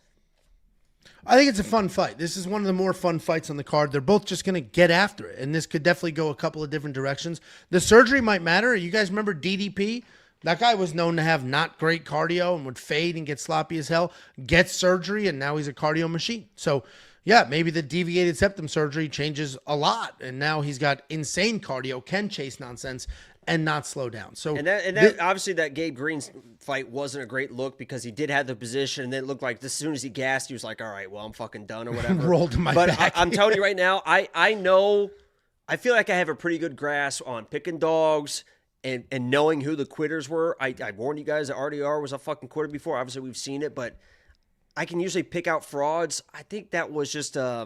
[SPEAKER 1] I think it's a fun fight. This is one of the more fun fights on the card. They're both just going to get after it, and this could definitely go a couple of different directions. The surgery might matter. You guys remember DDP? That guy was known to have not great cardio and would fade and get sloppy as hell, gets surgery, and now he's a cardio machine. So, yeah, maybe the deviated septum surgery changes a lot, and now he's got insane cardio, can chase nonsense, and not slow down. So
[SPEAKER 2] and that obviously that Gabe Green fight wasn't a great look because he did have the position, and then it looked like as soon as he gassed, he was like, all right, well, I'm fucking done or whatever.
[SPEAKER 1] Rolled to my back.
[SPEAKER 2] But I'm telling you right now, I know, I feel like I have a pretty good grasp on picking dogs and knowing who the quitters were. I warned you guys that RDR was a fucking quitter before. Obviously, we've seen it, but I can usually pick out frauds. I think that was just I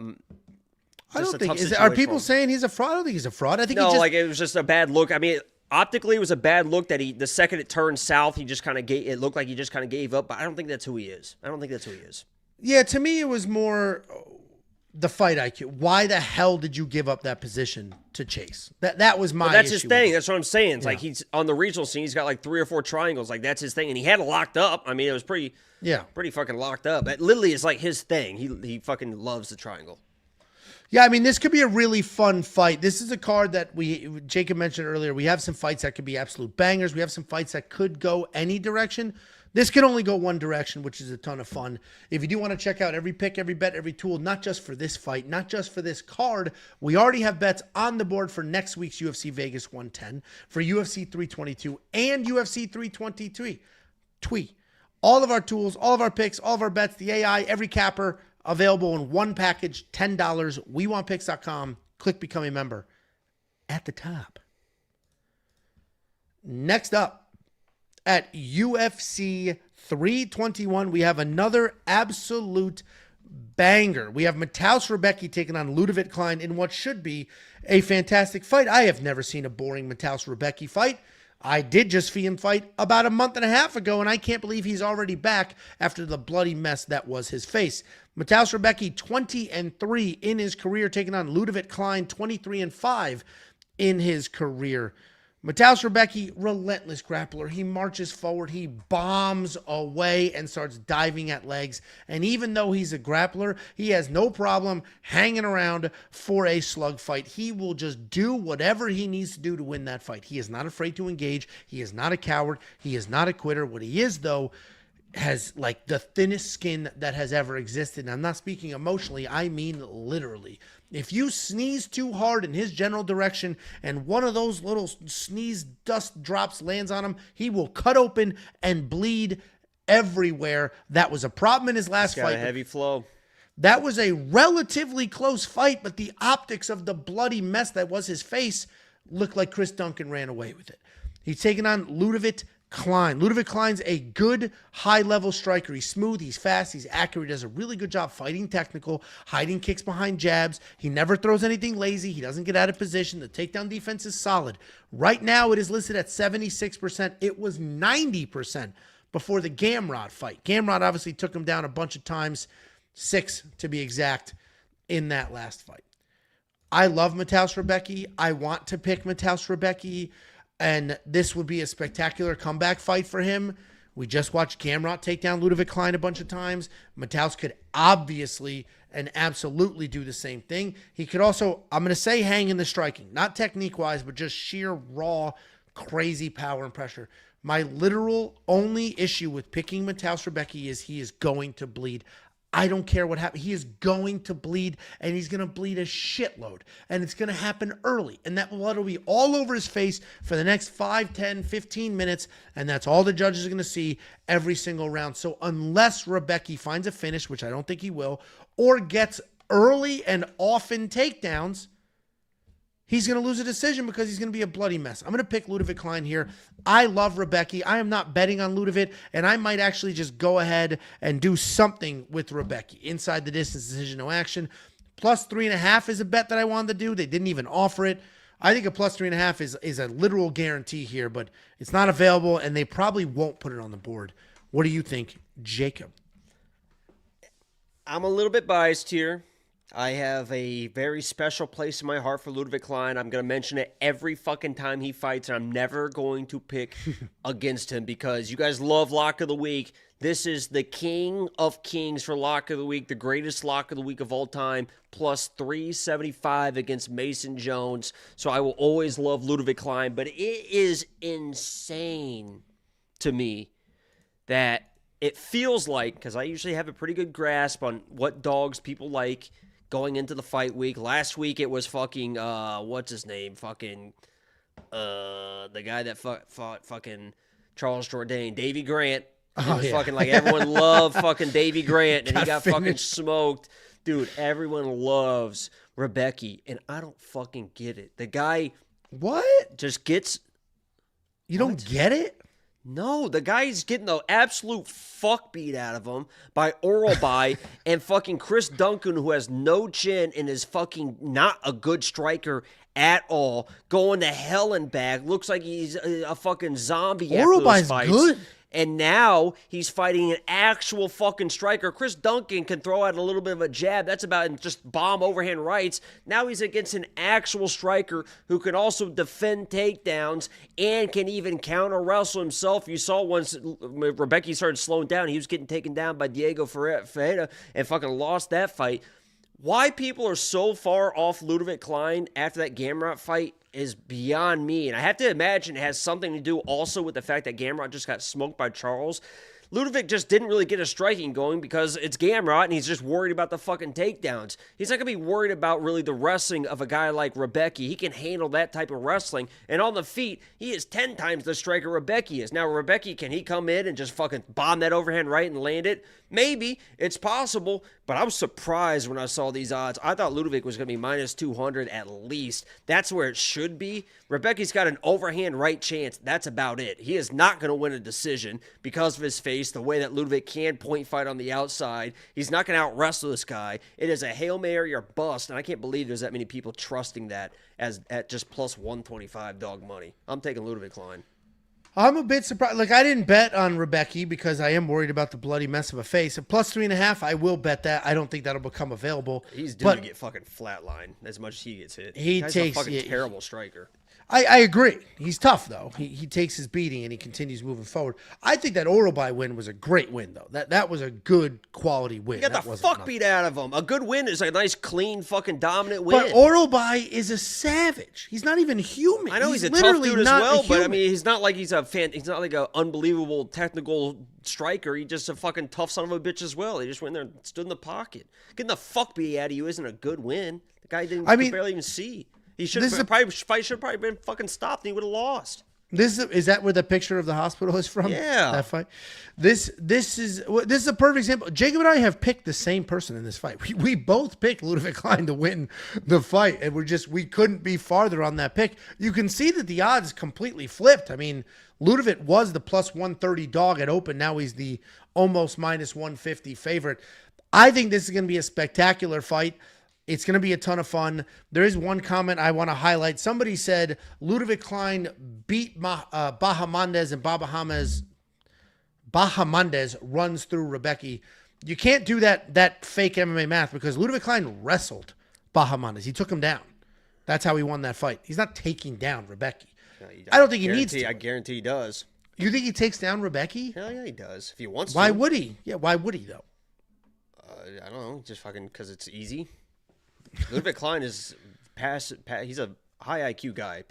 [SPEAKER 1] don't think. Are people saying he's a fraud? I don't think he's a fraud. I think
[SPEAKER 2] it was just a bad look. I mean, optically, it was a bad look that the second it turned south, he just kind of it looked like he just kind of gave up. But I don't think that's who he is.
[SPEAKER 1] Yeah, to me, it was more the fight IQ. Why the hell did you give up that position to Chase? That was my
[SPEAKER 2] that's
[SPEAKER 1] issue
[SPEAKER 2] his thing.
[SPEAKER 1] with
[SPEAKER 2] That's what I'm saying. It's
[SPEAKER 1] Yeah.
[SPEAKER 2] like he's on the regional scene. He's got like 3 or 4 triangles. Like that's his thing, and he had it locked up. I mean, it was pretty fucking locked up. It literally is like his thing. He fucking loves the triangle.
[SPEAKER 1] Yeah, I mean, this could be a really fun fight. This is a card that Jacob mentioned earlier. We have some fights that could be absolute bangers. We have some fights that could go any direction. This can only go one direction, which is a ton of fun. If you do want to check out every pick, every bet, every tool, not just for this fight, not just for this card, we already have bets on the board for next week's UFC Vegas 110, for UFC 322, and UFC 323. All of our tools, all of our picks, all of our bets, the AI, every capper, available in one package, $10. WeWantPicks.com. Click Become a Member at the top. Next up, at UFC 321, we have another absolute banger. We have Mateusz Rebecki taking on Ludovit Klein in what should be a fantastic fight. I have never seen a boring Mateusz Rebecki fight. I did just see him fight about a month and a half ago, and I can't believe he's already back after the bloody mess that was his face. Mateusz Rebecki, 20-3 in his career, taking on Ludovit Klein, 23-5 in his career. Mateusz Rebecki, relentless grappler. He marches forward, he bombs away and starts diving at legs. And even though he's a grappler, he has no problem hanging around for a slug fight. He will just do whatever he needs to do to win that fight. He is not afraid to engage. He is not a coward. He is not a quitter. What he is, though, has like the thinnest skin that has ever existed. And I'm not speaking emotionally, I mean literally. If you sneeze too hard in his general direction and one of those little sneeze dust drops lands on him, he will cut open and bleed everywhere. That was a problem in his last fight.
[SPEAKER 2] Got a heavy flow.
[SPEAKER 1] That was a relatively close fight, but the optics of the bloody mess that was his face looked like Chris Duncan ran away with it. He's taking on Ludovit Klein. Ludovit Klein's a good high-level striker. He's smooth, he's fast, he's accurate. He does a really good job fighting technical, hiding kicks behind jabs. He never throws anything lazy. He doesn't get out of position. The takedown defense is solid. Right now, it is listed at 76%. It was 90% before the Gamrot fight. Gamrot obviously took him down a bunch of times, 6 to be exact, in that last fight. I love Mateusz Rebecki. I want to pick Mateusz Rebecki. And this would be a spectacular comeback fight for him. We just watched Gamrot take down Ludovit Klein a bunch of times. Mateusz could obviously and absolutely do the same thing. He could also, I'm going to say, hang in the striking. Not technique-wise, but just sheer, raw, crazy power and pressure. My literal only issue with picking Mateusz Rebecki is he is going to bleed. I don't care what happens. He is going to bleed, and he's going to bleed a shitload. And it's going to happen early. And that blood will be all over his face for the next 5, 10, 15 minutes. And that's all the judges are going to see every single round. So unless Rebecki finds a finish, which I don't think he will, or gets early and often takedowns, he's going to lose a decision because he's going to be a bloody mess. I'm going to pick Ludovit Klein here. I love Rebecki. I am not betting on Ludovit, and I might actually just go ahead and do something with Rebecki. Inside the distance decision, no action. Plus 3.5 is a bet that I wanted to do. They didn't even offer it. I think a plus 3.5 is a literal guarantee here, but it's not available, and they probably won't put it on the board. What do you think, Jacob?
[SPEAKER 2] I'm a little bit biased here. I have a very special place in my heart for Ludovit Klein. I'm going to mention it every fucking time he fights, and I'm never going to pick against him because you guys love Lock of the Week. This is the king of kings for Lock of the Week, the greatest Lock of the Week of all time, plus 375 against Mason Jones. So I will always love Ludovit Klein, but it is insane to me that it feels like, because I usually have a pretty good grasp on what dogs people like going into the fight week. Last week it was fucking, what's his name? Fucking, the guy that fought fucking Charles Jourdain, Davy Grant. Fucking like everyone loved fucking Davy Grant, and he got fucking smoked. Dude, everyone loves Rebecki, and I don't fucking get it. The guy,
[SPEAKER 1] what?
[SPEAKER 2] Just gets.
[SPEAKER 1] You don't get it?
[SPEAKER 2] No, the guy's getting the absolute fuck beat out of him by Oralby and fucking Chris Duncan, who has no chin and is fucking not a good striker at all, going to hell and back. Looks like he's a fucking zombie after those fights.
[SPEAKER 1] Good.
[SPEAKER 2] And now he's fighting an actual fucking striker. Chris Duncan can throw out a little bit of a jab. That's about just bomb overhand rights. Now he's against an actual striker who can also defend takedowns and can even counter wrestle himself. You saw once Rebecki started slowing down, he was getting taken down by Diego Ferreira and fucking lost that fight. Why people are so far off Ludovit Klein after that Gamrot fight is beyond me. And I have to imagine it has something to do also with the fact that Gamrot just got smoked by Charles. Ludovit just didn't really get a striking going because it's Gamrot and he's just worried about the fucking takedowns. He's not going to be worried about really the wrestling of a guy like Rebecki. He can handle that type of wrestling. And on the feet, he is 10 times the striker Rebecki is. Now, Rebecki, can he come in and just fucking bomb that overhand right and land it? Maybe. It's possible. But I was surprised when I saw these odds. I thought Ludovit was going to be minus 200 at least. That's where it should be. Rebecki's got an overhand right chance. That's about it. He is not going to win a decision because of his face, the way that Ludovit can point fight on the outside. He's not going to out-wrestle this guy. It is a Hail Mary or bust, and I can't believe there's that many people trusting that as at just plus 125 dog money. I'm taking Ludovit Klein.
[SPEAKER 1] I'm a bit surprised. Like, I didn't bet on Rebecki because I am worried about the bloody mess of a face. At plus 3.5, I will bet that. I don't think that'll become available.
[SPEAKER 2] He's due to get fucking flatlined as much as he gets hit.
[SPEAKER 1] He's a
[SPEAKER 2] fucking terrible striker.
[SPEAKER 1] I agree. He's tough, though. He takes his beating and he continues moving forward. I think that Orobai win was a great win, though. That was a good quality win.
[SPEAKER 2] He got the fuck beat out of him. A good win is a nice, clean, fucking dominant win.
[SPEAKER 1] But Orobai is a savage. He's not even human.
[SPEAKER 2] I know he's a tough dude as well, but I mean, he's not like he's not like an unbelievable technical striker. He's just a fucking tough son of a bitch as well. He just went there and stood in the pocket. Getting the fuck beat out of you isn't a good win. The guy didn't barely even see. He should have probably been fucking stopped and he would have lost.
[SPEAKER 1] Is that where the picture of the hospital is from?
[SPEAKER 2] Yeah.
[SPEAKER 1] That fight. This is a perfect example. Jacob and I have picked the same person in this fight. We both picked Ludovit Klein to win the fight, and we couldn't be farther on that pick. You can see that the odds completely flipped. I mean, Ludovit was the plus 130 dog at open. Now he's the almost minus 150 favorite. I think this is going to be a spectacular fight. It's going to be a ton of fun. There is one comment I want to highlight. Somebody said Ludovit Klein beat Bahamondes and Bahamondes runs through Rebecki. You can't do that fake MMA math because Ludovit Klein wrestled Bahamondes. He took him down. That's how he won that fight. He's not taking down Rebecki. No, I don't think he needs to.
[SPEAKER 2] I guarantee he does.
[SPEAKER 1] You think he takes down Rebecki?
[SPEAKER 2] Hell yeah, he does. If he wants to.
[SPEAKER 1] Why would he? Yeah, why would he, though?
[SPEAKER 2] I don't know. Just fucking because it's easy. Ludovit Klein is he's a high IQ guy.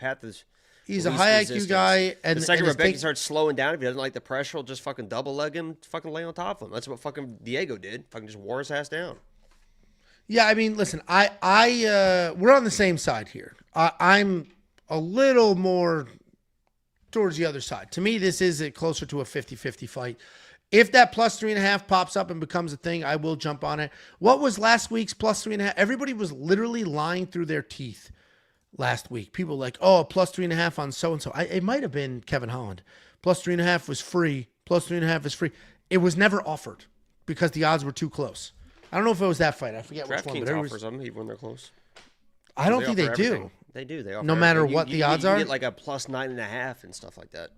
[SPEAKER 1] He's a high IQ guy, and
[SPEAKER 2] the second Rebecki starts slowing down, if he doesn't like the pressure, he'll just fucking double leg him, fucking lay on top of him. That's what fucking Diego did. Fucking just wore his ass down.
[SPEAKER 1] Yeah, I mean, listen, we're on the same side here. I'm a little more towards the other side. To me, this is closer to a 50-50 fight. If that plus 3.5 pops up and becomes a thing, I will jump on it. What was last week's plus 3.5? Everybody was literally lying through their teeth last week. People like, oh, plus 3.5 on so-and-so. It might have been Kevin Holland. Plus 3.5 was free. Plus 3.5 is free. It was never offered because the odds were too close. I don't know if it was that fight. I forget which one.
[SPEAKER 2] DraftKings offers them even when they're close.
[SPEAKER 1] I don't think they do.
[SPEAKER 2] They do. They offer
[SPEAKER 1] no matter what the odds are?
[SPEAKER 2] You get like a plus 9.5 and stuff like that.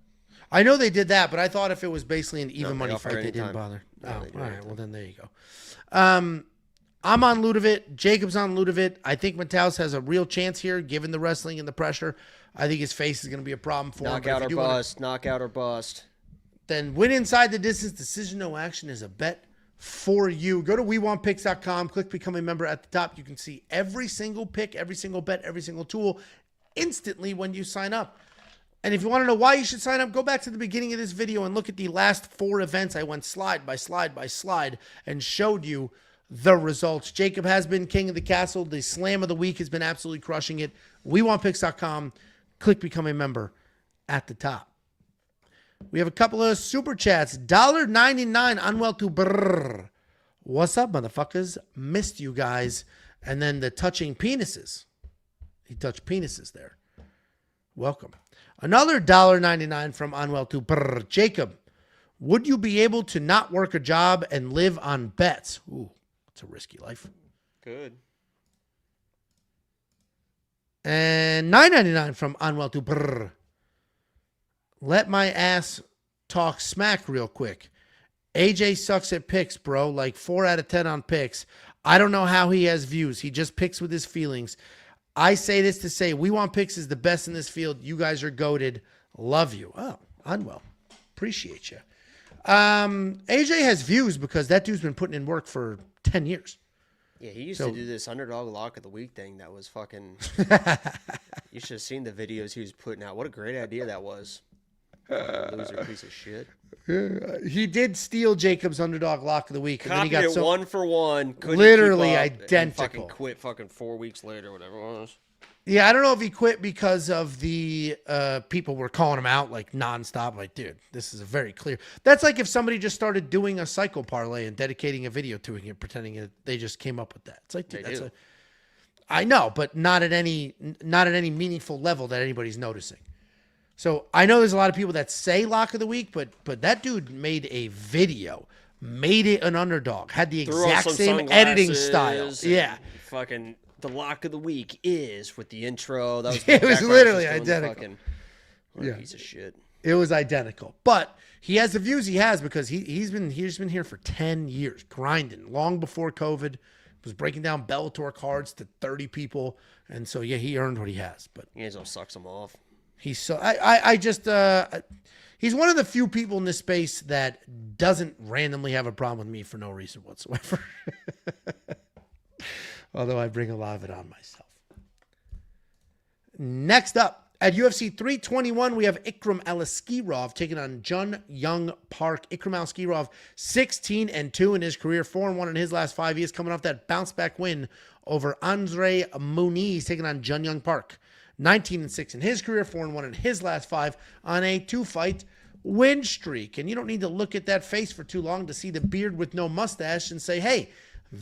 [SPEAKER 1] I know they did that, but I thought if it was basically an even money fight, they didn't bother.
[SPEAKER 2] No,
[SPEAKER 1] all right. Well, then there you go. I'm on Ludovit. Jacob's on Ludovit. I think Matheus has a real chance here, given the wrestling and the pressure. I think his face is going to be a problem for him.
[SPEAKER 2] Knockout or bust. Knockout or bust.
[SPEAKER 1] Then win inside the distance. Decision no action is a bet for you. Go to WeWantPicks.com. Click Become a Member at the top. You can see every single pick, every single bet, every single tool instantly when you sign up. And if you want to know why you should sign up, go back to the beginning of this video and look at the last 4 events. I went slide by slide by slide and showed you the results. Jacob has been king of the castle. The slam of the week has been absolutely crushing it. WeWantPicks.com. Click Become a Member at the top. We have a couple of super chats. $1.99 unwell to brrr. What's up, motherfuckers? Missed you guys. And then the touching penises. He touched penises there. Welcome. Another $1.99 from Unwell to brrr. Jacob, would you be able to not work a job and live on bets? Ooh, it's a risky life.
[SPEAKER 2] Good.
[SPEAKER 1] And $9.99 from Unwell to brrr. Let my ass talk smack real quick. AJ sucks at picks, bro. Like 4 out of 10 on picks. I don't know how he has views. He just picks with his feelings. I say this to say, We Want Picks is the best in this field. You guys are goated. Love you. Oh, Unwell. Appreciate you. AJ has views because that dude's been putting in work for 10 years.
[SPEAKER 2] Yeah, he used to do this underdog lock of the week thing that was fucking... You should have seen the videos he was putting out. What a great idea that was. Loser piece of shit.
[SPEAKER 1] He did steal Jacob's underdog lock of the week. And
[SPEAKER 2] Copied
[SPEAKER 1] then he got
[SPEAKER 2] it 1 for 1.
[SPEAKER 1] Literally
[SPEAKER 2] keep up,
[SPEAKER 1] identical.
[SPEAKER 2] And fucking quit fucking 4 weeks later, whatever it was.
[SPEAKER 1] Yeah, I don't know if he quit because of the people were calling him out like nonstop. Like, dude, this is a very clear. That's like if somebody just started doing a cycle parlay and dedicating a video to it, pretending they just came up with that. It's like, dude, I know, but not at any meaningful level that anybody's noticing. So I know there's a lot of people that say lock of the week, but that dude made a video, made it an underdog, had the exact same editing style. Yeah,
[SPEAKER 2] fucking. The lock of the week is with the intro. That was
[SPEAKER 1] it was literally identical.
[SPEAKER 2] What a piece of shit.
[SPEAKER 1] It was identical. But he has the views he has because he's been here for 10 years, grinding long before COVID. Was breaking down Bellator cards to 30 people. And so yeah, he earned what he has. But
[SPEAKER 2] Angelo sucks him off.
[SPEAKER 1] He's so he's one of the few people in this space that doesn't randomly have a problem with me for no reason whatsoever. Although I bring a lot of it on myself. Next up, at UFC 321, we have Ikram Aliskerov taking on Jun Young Park. Ikram Aliskerov, 16-2 in his career, 4-1 in his last 5 years, coming off that bounce-back win over Andre Muniz, taking on Jun Young Park. 19-6 in his career, 4-1 in his last 5 on a 2-fight win streak. And you don't need to look at that face for too long to see the beard with no mustache and say, hey,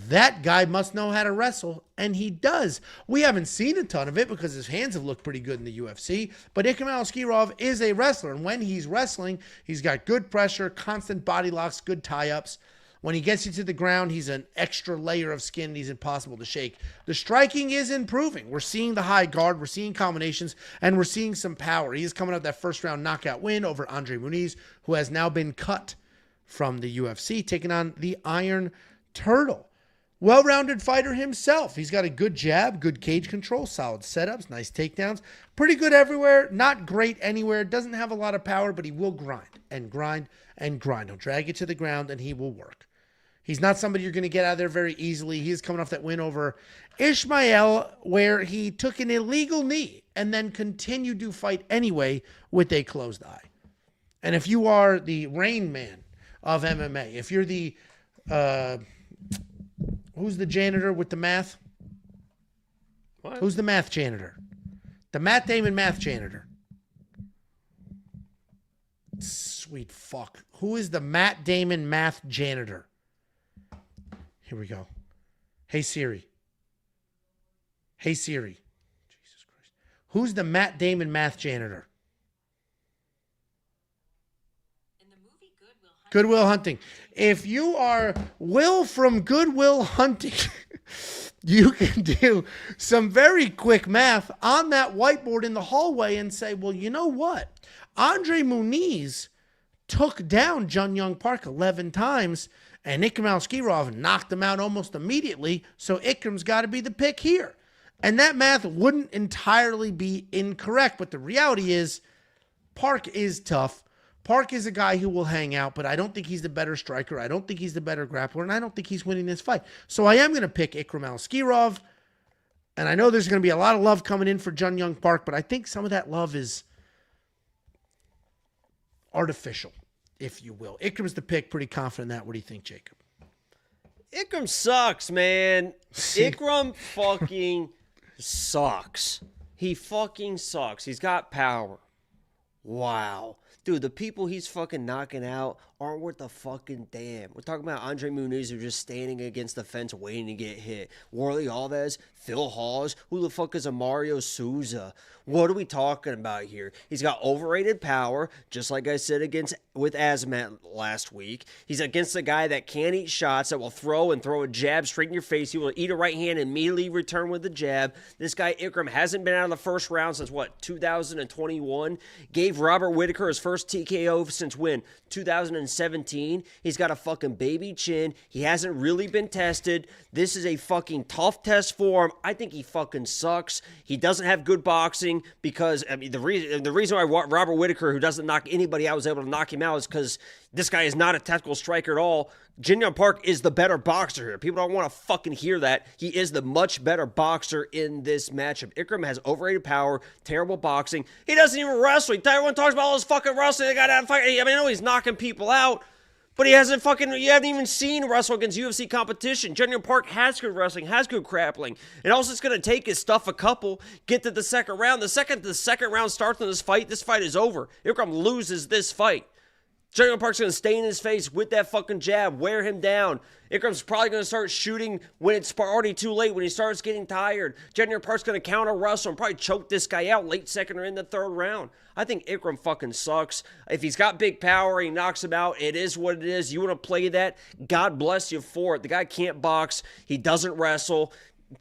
[SPEAKER 1] that guy must know how to wrestle, and he does. We haven't seen a ton of it because his hands have looked pretty good in the UFC, but Ikram Aliskerov is a wrestler, and when he's wrestling, he's got good pressure, constant body locks, good tie-ups. When he gets you to the ground, he's an extra layer of skin. He's impossible to shake. The striking is improving. We're seeing the high guard, we're seeing combinations, and we're seeing some power. He is coming out that first-round knockout win over Andre Muniz, who has now been cut from the UFC, taking on the Iron Turtle. Well-rounded fighter himself. He's got a good jab, good cage control, solid setups, nice takedowns. Pretty good everywhere, not great anywhere. Doesn't have a lot of power, but he will grind and grind and grind. He'll drag you to the ground, and he will work. He's not somebody you're going to get out of there very easily. He's coming off that win over Ishmael, where he took an illegal knee and then continued to fight anyway with a closed eye. And if you are the Rain Man of MMA, if you're the... who's the janitor with the math?
[SPEAKER 2] What?
[SPEAKER 1] Who's the math janitor? The Matt Damon math janitor. Sweet fuck. Who is the Matt Damon math janitor? Here we go. Hey Siri. Hey Siri. Jesus Christ. Who's the Matt Damon math janitor?
[SPEAKER 3] In the movie
[SPEAKER 1] Good Will Hunting. If you are Will from Good Will Hunting, you can do some very quick math on that whiteboard in the hallway and say, well, you know what? Andre Muniz took down Jun Young Park 11 times, and Ikram Aliskerov knocked him out almost immediately, so Ikram's got to be the pick here. And that math wouldn't entirely be incorrect, but the reality is Park is tough. Park is a guy who will hang out, but I don't think he's the better striker. I don't think he's the better grappler, and I don't think he's winning this fight. So I am going to pick Ikram Aliskerov, and I know there's going to be a lot of love coming in for Jun Young Park, but I think some of that love is artificial, if you will. Ikram's the pick. Pretty confident in that. What do you think, Jacob?
[SPEAKER 2] Ikram sucks, man. Ikram fucking sucks. He fucking sucks. He's got power. Wow. Dude, the people he's fucking knocking out aren't worth a fucking damn. We're talking about Andre Muniz, who's just standing against the fence waiting to get hit. Warley Alves, Phil Hawes, who the fuck is a Mario Souza? What are we talking about here? He's got overrated power, just like I said with Azat last week. He's against a guy that can't eat shots, that will throw a jab straight in your face. He will eat a right hand and immediately return with the jab. This guy, Ikram, hasn't been out of the first round since, 2021? Gave Robert Whittaker his first TKO since when? 2017. He's got a fucking baby chin. He hasn't really been tested. This is a fucking tough test for him. I think he fucking sucks. He doesn't have good boxing because, I mean, the reason why Robert Whittaker, who doesn't knock anybody out, was able to knock him out is because this guy is not a technical striker at all. Jin Young Park is the better boxer here. People don't want to fucking hear that. He is the much better boxer in this matchup. Ikram has overrated power, terrible boxing. He doesn't even wrestle. Everyone talks about all this fucking wrestling. They got out fighting. I mean, I know he's knocking people out, but you haven't even seen wrestle against UFC competition. Jin Young Park has good wrestling, has good grappling. And also it's going to take his stuff a couple, get to the second round. The second round starts in this fight is over. Ikram loses this fight. Jin Young Park's going to stay in his face with that fucking jab, wear him down. Ikram's probably going to start shooting when it's already too late, when he starts getting tired. Jin Young Park's going to counter wrestle and probably choke this guy out late second or in the third round. I think Ikram fucking sucks. If he's got big power, he knocks him out. It is what it is. You want to play that? God bless you for it. The guy can't box. He doesn't wrestle.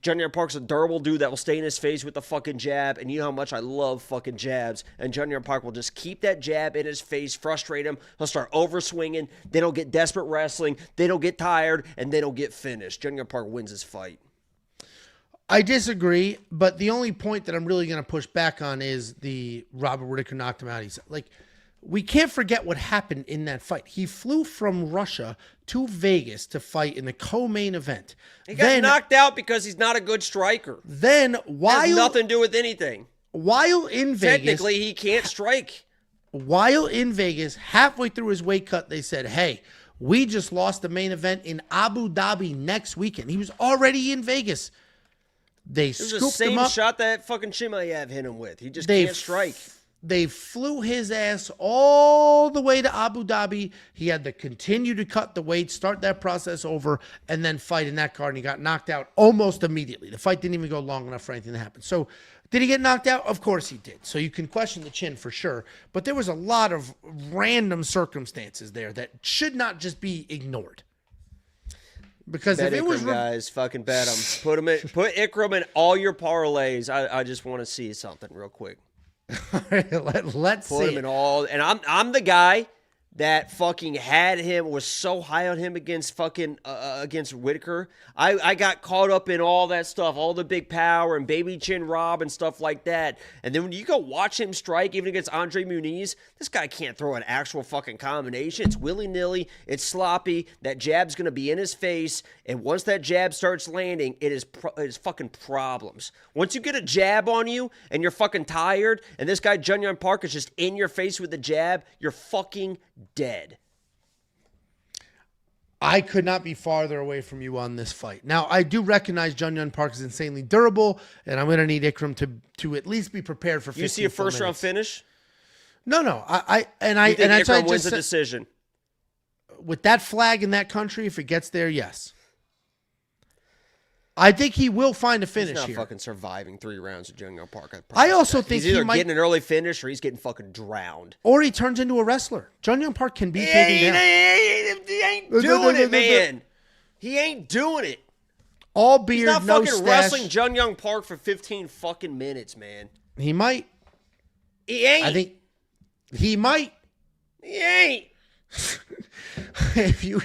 [SPEAKER 2] Jin Young Park's a durable dude that will stay in his face with the fucking jab, and you know how much I love fucking jabs, and Jin Young Park will just keep that jab in his face, frustrate him, he'll start overswinging, they don't get desperate wrestling, they don't get tired, and they don't get finished. Jin Young Park wins his fight.
[SPEAKER 1] I disagree, but the only point that I'm really going to push back on is the Robert Whittaker knocked him out. He's like, we can't forget what happened in that fight. He flew from Russia to Vegas to fight in the co-main event.
[SPEAKER 2] He got knocked out because he's not a good striker.
[SPEAKER 1] Then
[SPEAKER 2] has nothing to do with anything.
[SPEAKER 1] While in Vegas,
[SPEAKER 2] technically he can't strike.
[SPEAKER 1] While in Vegas, halfway through his weight cut, they said, "Hey, we just lost the main event in Abu Dhabi next weekend." He was already in Vegas. They scooped him up. It was the same
[SPEAKER 2] shot that fucking Chimaev hit him with. He just can't strike.
[SPEAKER 1] They flew his ass all the way to Abu Dhabi. He had to continue to cut the weight, start that process over, and then fight in that card. And he got knocked out almost immediately. The fight didn't even go long enough for anything to happen. So did he get knocked out? Of course he did. So you can question the chin for sure. But there was a lot of random circumstances there that should not just be ignored. Because
[SPEAKER 2] bet
[SPEAKER 1] if it
[SPEAKER 2] Ikram,
[SPEAKER 1] was
[SPEAKER 2] guys, fucking bet him. Put Ikram in all your parlays. I just want to see something real quick.
[SPEAKER 1] All right, let's
[SPEAKER 2] put
[SPEAKER 1] see
[SPEAKER 2] him in all, and I'm the guy that fucking had him, was so high on him against fucking against Whittaker. I got caught up in all that stuff, all the big power and baby chin Rob and stuff like that. And then when you go watch him strike, even against Andre Muniz, this guy can't throw an actual fucking combination. It's willy-nilly. It's sloppy. That jab's going to be in his face. And once that jab starts landing, it is fucking problems. Once you get a jab on you and you're fucking tired, and this guy, Jin Young Park, is just in your face with the jab, you're fucking dead.
[SPEAKER 1] I could not be farther away from you on this fight. Now, I do recognize Jin Young Park is insanely durable, and I'm going to need Ikram to at least be prepared for 15
[SPEAKER 2] You see a first-round finish?
[SPEAKER 1] No.
[SPEAKER 2] You think Ikram wins the decision?
[SPEAKER 1] With that flag in that country, if it gets there, yes. I think he will find a finish here.
[SPEAKER 2] He's not fucking surviving 3 rounds of Jin Young Park.
[SPEAKER 1] I also think
[SPEAKER 2] he's either getting an early finish or he's getting fucking drowned.
[SPEAKER 1] Or he turns into a wrestler. Jin Young Park can be taken down.
[SPEAKER 2] He ain't doing it, man. He ain't doing it.
[SPEAKER 1] All beard,
[SPEAKER 2] he's not
[SPEAKER 1] no
[SPEAKER 2] fucking
[SPEAKER 1] stash.
[SPEAKER 2] wrestling Jin Young Park for 15 fucking minutes, man.
[SPEAKER 1] He might.
[SPEAKER 2] He ain't.
[SPEAKER 1] I think he might.
[SPEAKER 2] He ain't.
[SPEAKER 1] If you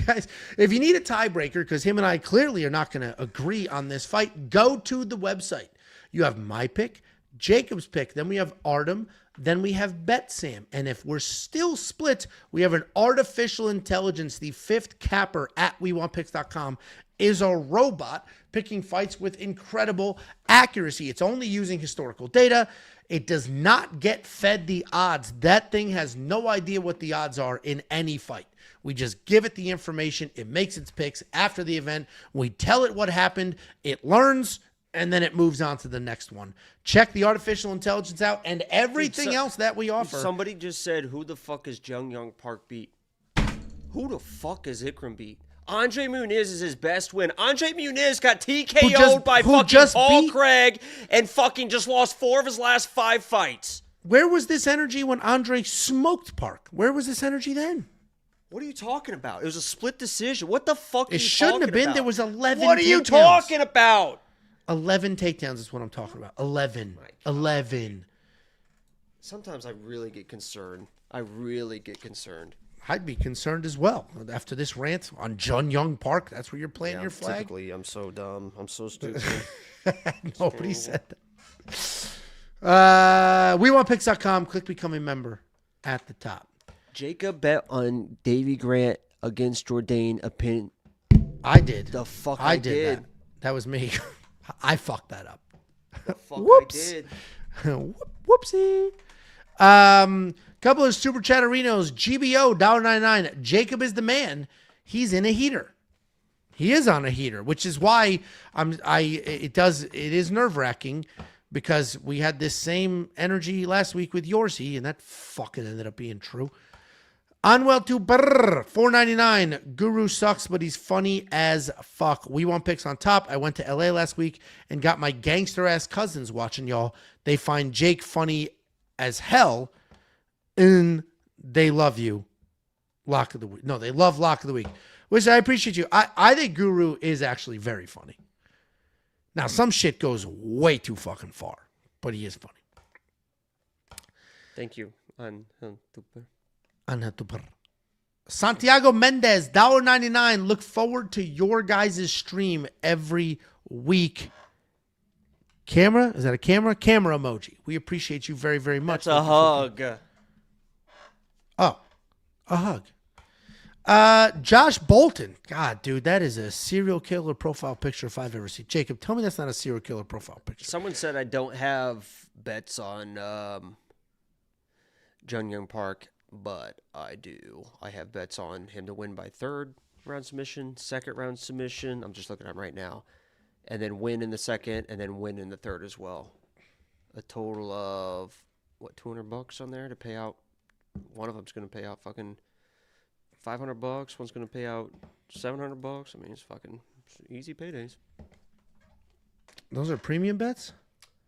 [SPEAKER 1] need a tiebreaker, because him and I clearly are not going to agree on this fight, go to the website. You have my pick, Jacob's pick, then we have Artem, then we have BetSam. And if we're still split, we have an artificial intelligence. The 5th capper at WeWantPicks.com is a robot picking fights with incredible accuracy. It's only using historical data. It does not get fed the odds. That thing has no idea what the odds are in any fight. We just give it the information. It makes its picks after the event. We tell it what happened. It learns, and then it moves on to the next one. Check the artificial intelligence out and everything else that we offer.
[SPEAKER 2] Somebody just said, who the fuck is Jin Young Park beat? Who the fuck is Ikram beat? Andre Muniz is his best win. Andre Muniz got TKO'd by fucking Paul Craig and fucking just lost 4 of his last 5 fights.
[SPEAKER 1] Where was this energy when Andre smoked Park? Where was this energy then?
[SPEAKER 2] What are you talking about? It was a split decision. What the fuck are you talking about?
[SPEAKER 1] It shouldn't have been. There was 11
[SPEAKER 2] What are you talking about?
[SPEAKER 1] 11 takedowns is what I'm talking about. 11. 11.
[SPEAKER 2] Sometimes I really get concerned.
[SPEAKER 1] I'd be concerned as well. After this rant on Jun Young Park, that's where you're planting your flag?
[SPEAKER 2] Typically, I'm so dumb. I'm so stupid.
[SPEAKER 1] Nobody said that. WeWantPicks.com. Click Become a Member at the top.
[SPEAKER 2] Jacob bet on Davy Grant against Jourdain a pin.
[SPEAKER 1] I did.
[SPEAKER 2] The fuck
[SPEAKER 1] I did. That was me. I fucked that up.
[SPEAKER 2] The fuck
[SPEAKER 1] Whoops.
[SPEAKER 2] I did.
[SPEAKER 1] Whoopsie. Couple of super chatterinos. GBO $1.99. Jacob is the man. He's in a heater. He is on a heater, which is why it is nerve-wracking because we had this same energy last week with Yorsey, and that fucking ended up being true. Unwell to $4.99. Guru sucks, but he's funny as fuck. We want picks on top. I went to LA last week and got my gangster ass cousins watching y'all. They find Jake funny as hell, and they love you. Lock of the week. No, they love Lock of the Week, which I appreciate you. I think Guru is actually very funny. Now, some shit goes way too fucking far, but he is funny.
[SPEAKER 2] Thank you.
[SPEAKER 1] Santiago Mendez, $1.99. Look forward to your guys' stream every week. Camera? Is that a camera? Camera emoji. We appreciate you very, very much.
[SPEAKER 2] That's a hug.
[SPEAKER 1] Oh, a hug. Josh Bolton. God, dude, that is a serial killer profile picture if I've ever seen. Jacob, tell me that's not a serial killer profile picture.
[SPEAKER 2] Someone said I don't have bets on Jun Young Park, but I do. I have bets on him to win by 3rd round submission, 2nd round submission. I'm just looking at him right now. And then win in the 2nd, and then win in the 3rd as well. A total of, $200 on there to pay out. One of them's going to pay out fucking $500. One's going to pay out $700. I mean, it's fucking easy paydays.
[SPEAKER 1] Those are premium bets?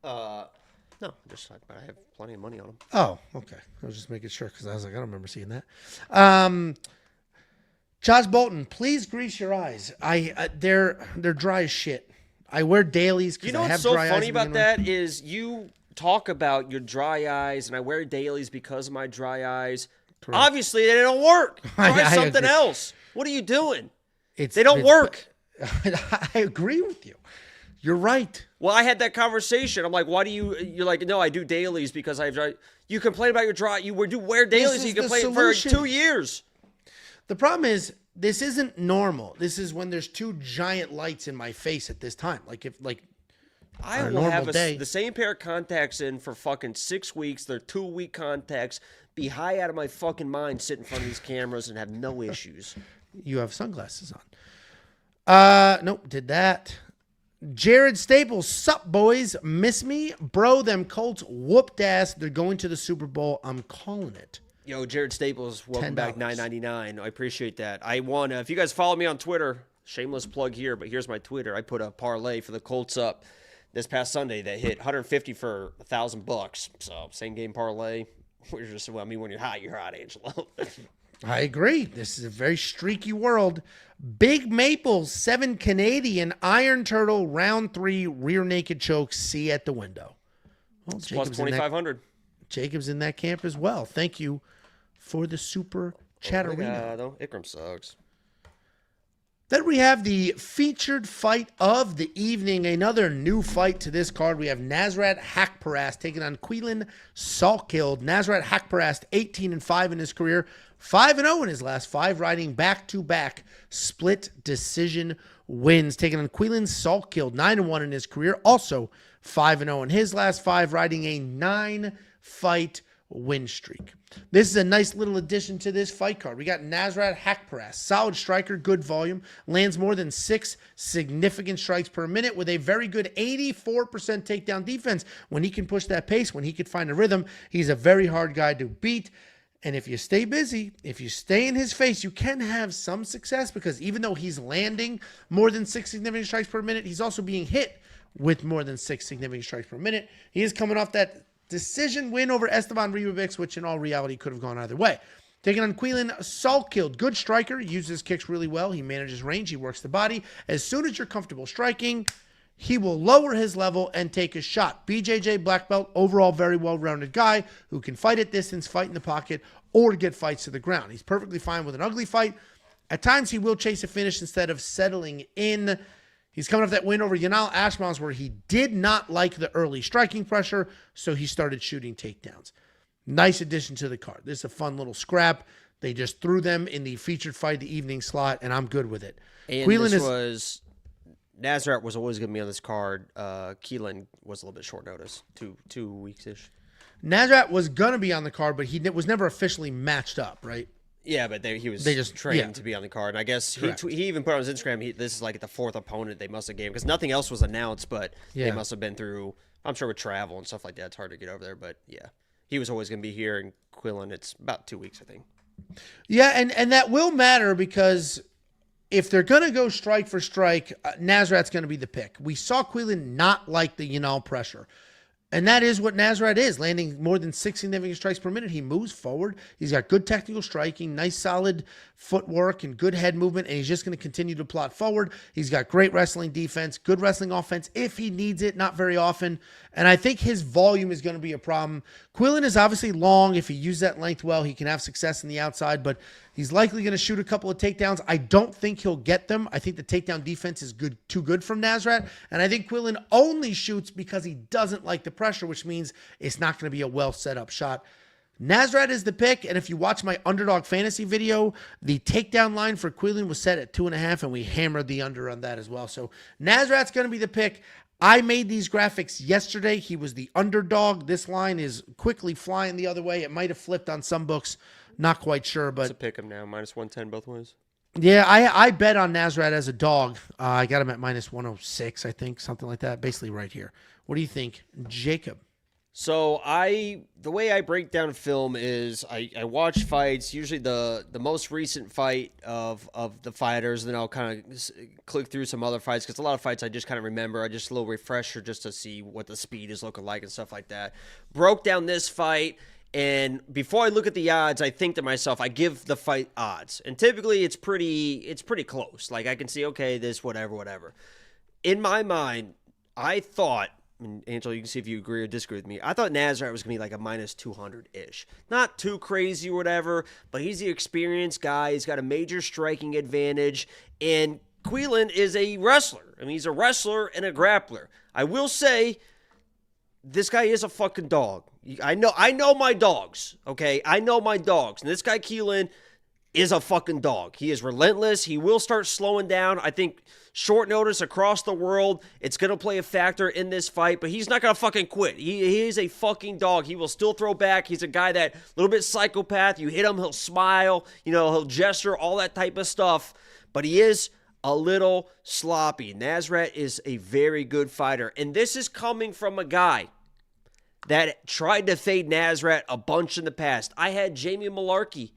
[SPEAKER 2] No, just I have plenty of money on them.
[SPEAKER 1] Oh, okay. I was just making sure because I was like, I don't remember seeing that. Josh Bolton, please grease your eyes. They're dry as shit. I wear dailies because I have dry eyes.
[SPEAKER 2] You know what's so funny about that is you talk about your dry eyes, and I wear dailies because of my dry eyes.
[SPEAKER 1] Correct.
[SPEAKER 2] Obviously, they don't work. Try something else. What are you doing? They don't work.
[SPEAKER 1] I agree with you. You're right.
[SPEAKER 2] Well, I had that conversation. I'm like, why do you're like, no, I do dailies because I have dry. You complain about your dry. You wear dailies. You complain for 2 years.
[SPEAKER 1] The problem is this isn't normal. This is when there's 2 giant lights in my face at this time.
[SPEAKER 2] I will have the same pair of contacts in for fucking 6 weeks. They're 2-week contacts. Be high out of my fucking mind, sit in front of these cameras and have no issues.
[SPEAKER 1] You have sunglasses on. Nope, did that. Jared Staples, sup boys, miss me? Bro, them Colts whooped ass. They're going to the Super Bowl. I'm calling it.
[SPEAKER 2] Yo, Jared Staples, welcome
[SPEAKER 1] $10.
[SPEAKER 2] back, $9.99. I appreciate that. I want to, if you guys follow me on Twitter, shameless plug here, but here's my Twitter. I put a parlay for the Colts up this past Sunday that hit 150 for $1,000. So same game parlay. We're just, well, I mean, when you're hot, Angelo.
[SPEAKER 1] I agree. This is a very streaky world. Big Maple, 7 Canadian, Iron Turtle, round 3, rear naked choke, C at the window. Well,
[SPEAKER 2] plus 2,500.
[SPEAKER 1] Jacob's in that camp as well. Thank you for the super chatterino.
[SPEAKER 2] Ikram sucks.
[SPEAKER 1] Then we have the featured fight of the evening. Another new fight to this card. We have Nasrat Haqparast taking on Quilin Saltkilled. Nasrat Haqparast, 18-5 in his career, 5-0 in his last 5, riding back-to-back split decision wins. Taking on Quilin Saltkilled, 9-1 in his career, also 5-0 in his last 5, riding a 9-fight win streak. This is a nice little addition to this fight card. We got Nasrat Haqparast, solid striker, good volume, lands more than 6 significant strikes per minute with a very good 84% takedown defense. When he can push that pace, when he can find a rhythm, he's a very hard guy to beat. And if you stay busy, if you stay in his face, you can have some success because even though he's landing more than 6 significant strikes per minute, he's also being hit with more than 6 significant strikes per minute. He is coming off that decision win over Esteban Ribovics, which in all reality could have gone either way. Taking on Quilin, Saltkilled. Good striker, uses kicks really well. He manages range, he works the body. As soon as you're comfortable striking, he will lower his level and take a shot. BJJ black belt, overall very well-rounded guy who can fight at distance, fight in the pocket, or get fights to the ground. He's perfectly fine with an ugly fight. At times, he will chase a finish instead of settling in. He's coming off that win over Yanal Ashmans where he did not like the early striking pressure, so he started shooting takedowns. Nice addition to the card. This is a fun little scrap. They just threw them in the featured fight, the evening slot, and I'm good with it.
[SPEAKER 2] And Nasrat was always going to be on this card. Keelan was a little bit short notice, two weeks-ish.
[SPEAKER 1] Nasrat was going to be on the card, but he was never officially matched up, right?
[SPEAKER 2] Yeah, but they just trained to be on the card. And I guess he even put on his Instagram, this is like the fourth opponent they must have gave because nothing else was announced, but they must have been through, I'm sure with travel and stuff like that, it's hard to get over there. But yeah, he was always going to be here in Quillen. It's about 2 weeks, I think.
[SPEAKER 1] Yeah, and that will matter because if they're going to go strike for strike, Nasrat's going to be the pick. We saw Quillen not like the Yanal pressure. And that is what Nasrat is, landing more than 6 significant strikes per minute. He moves forward. He's got good technical striking, nice solid footwork, and good head movement, and he's just going to continue to plot forward. He's got great wrestling defense, good wrestling offense if he needs it, not very often. And I think his volume is going to be a problem. Quillen is obviously long. If he uses that length well, he can have success in the outside, but he's likely going to shoot a couple of takedowns. I don't think he'll get them. I think the takedown defense is too good from Nasrat, and I think Quillen only shoots because he doesn't like the pressure, which means it's not going to be a well set up shot. Nasrat is the pick, and if you watch my underdog fantasy video, the takedown line for Quillen was set at 2.5, and we hammered the under on that as well. So Nasrat's going to be the pick. I made these graphics yesterday. He was the underdog. This line is quickly flying the other way. It might have flipped on some books. Not quite sure, but
[SPEAKER 2] it's a pick him now, -110 both ways.
[SPEAKER 1] Yeah, I bet on Nasrat as a dog. I got him at -106, I think, something like that. Basically right here. What do you think, Jacob?
[SPEAKER 2] So the way I break down film is I watch fights, usually the most recent fight of the fighters, and then I'll kind of click through some other fights because a lot of fights I just kind of remember. I just a little refresher just to see what the speed is looking like and stuff like that. Broke down this fight. And before I look at the odds, I think to myself, I give the fight odds. And typically it's pretty close. Like I can see, okay, this, whatever. In my mind, I thought, and Angelo, you can see if you agree or disagree with me, I thought Nasrat was going to be like a -200-ish. Not too crazy or whatever, but he's the experienced guy. He's got a major striking advantage. And Quillen is a wrestler. I mean, he's a wrestler and a grappler. I will say, this guy is a fucking dog. I know my dogs, okay? I know my dogs. And this guy, Keelan, is a fucking dog. He is relentless. He will start slowing down. I think short notice across the world, it's going to play a factor in this fight, but he's not going to fucking quit. He is a fucking dog. He will still throw back. He's a guy that, little bit psychopath. You hit him, he'll smile. He'll gesture, all that type of stuff. But he is a little sloppy. Nasrat is a very good fighter. And this is coming from a guy that tried to fade Nasrat a bunch in the past. I had Jamie Malarkey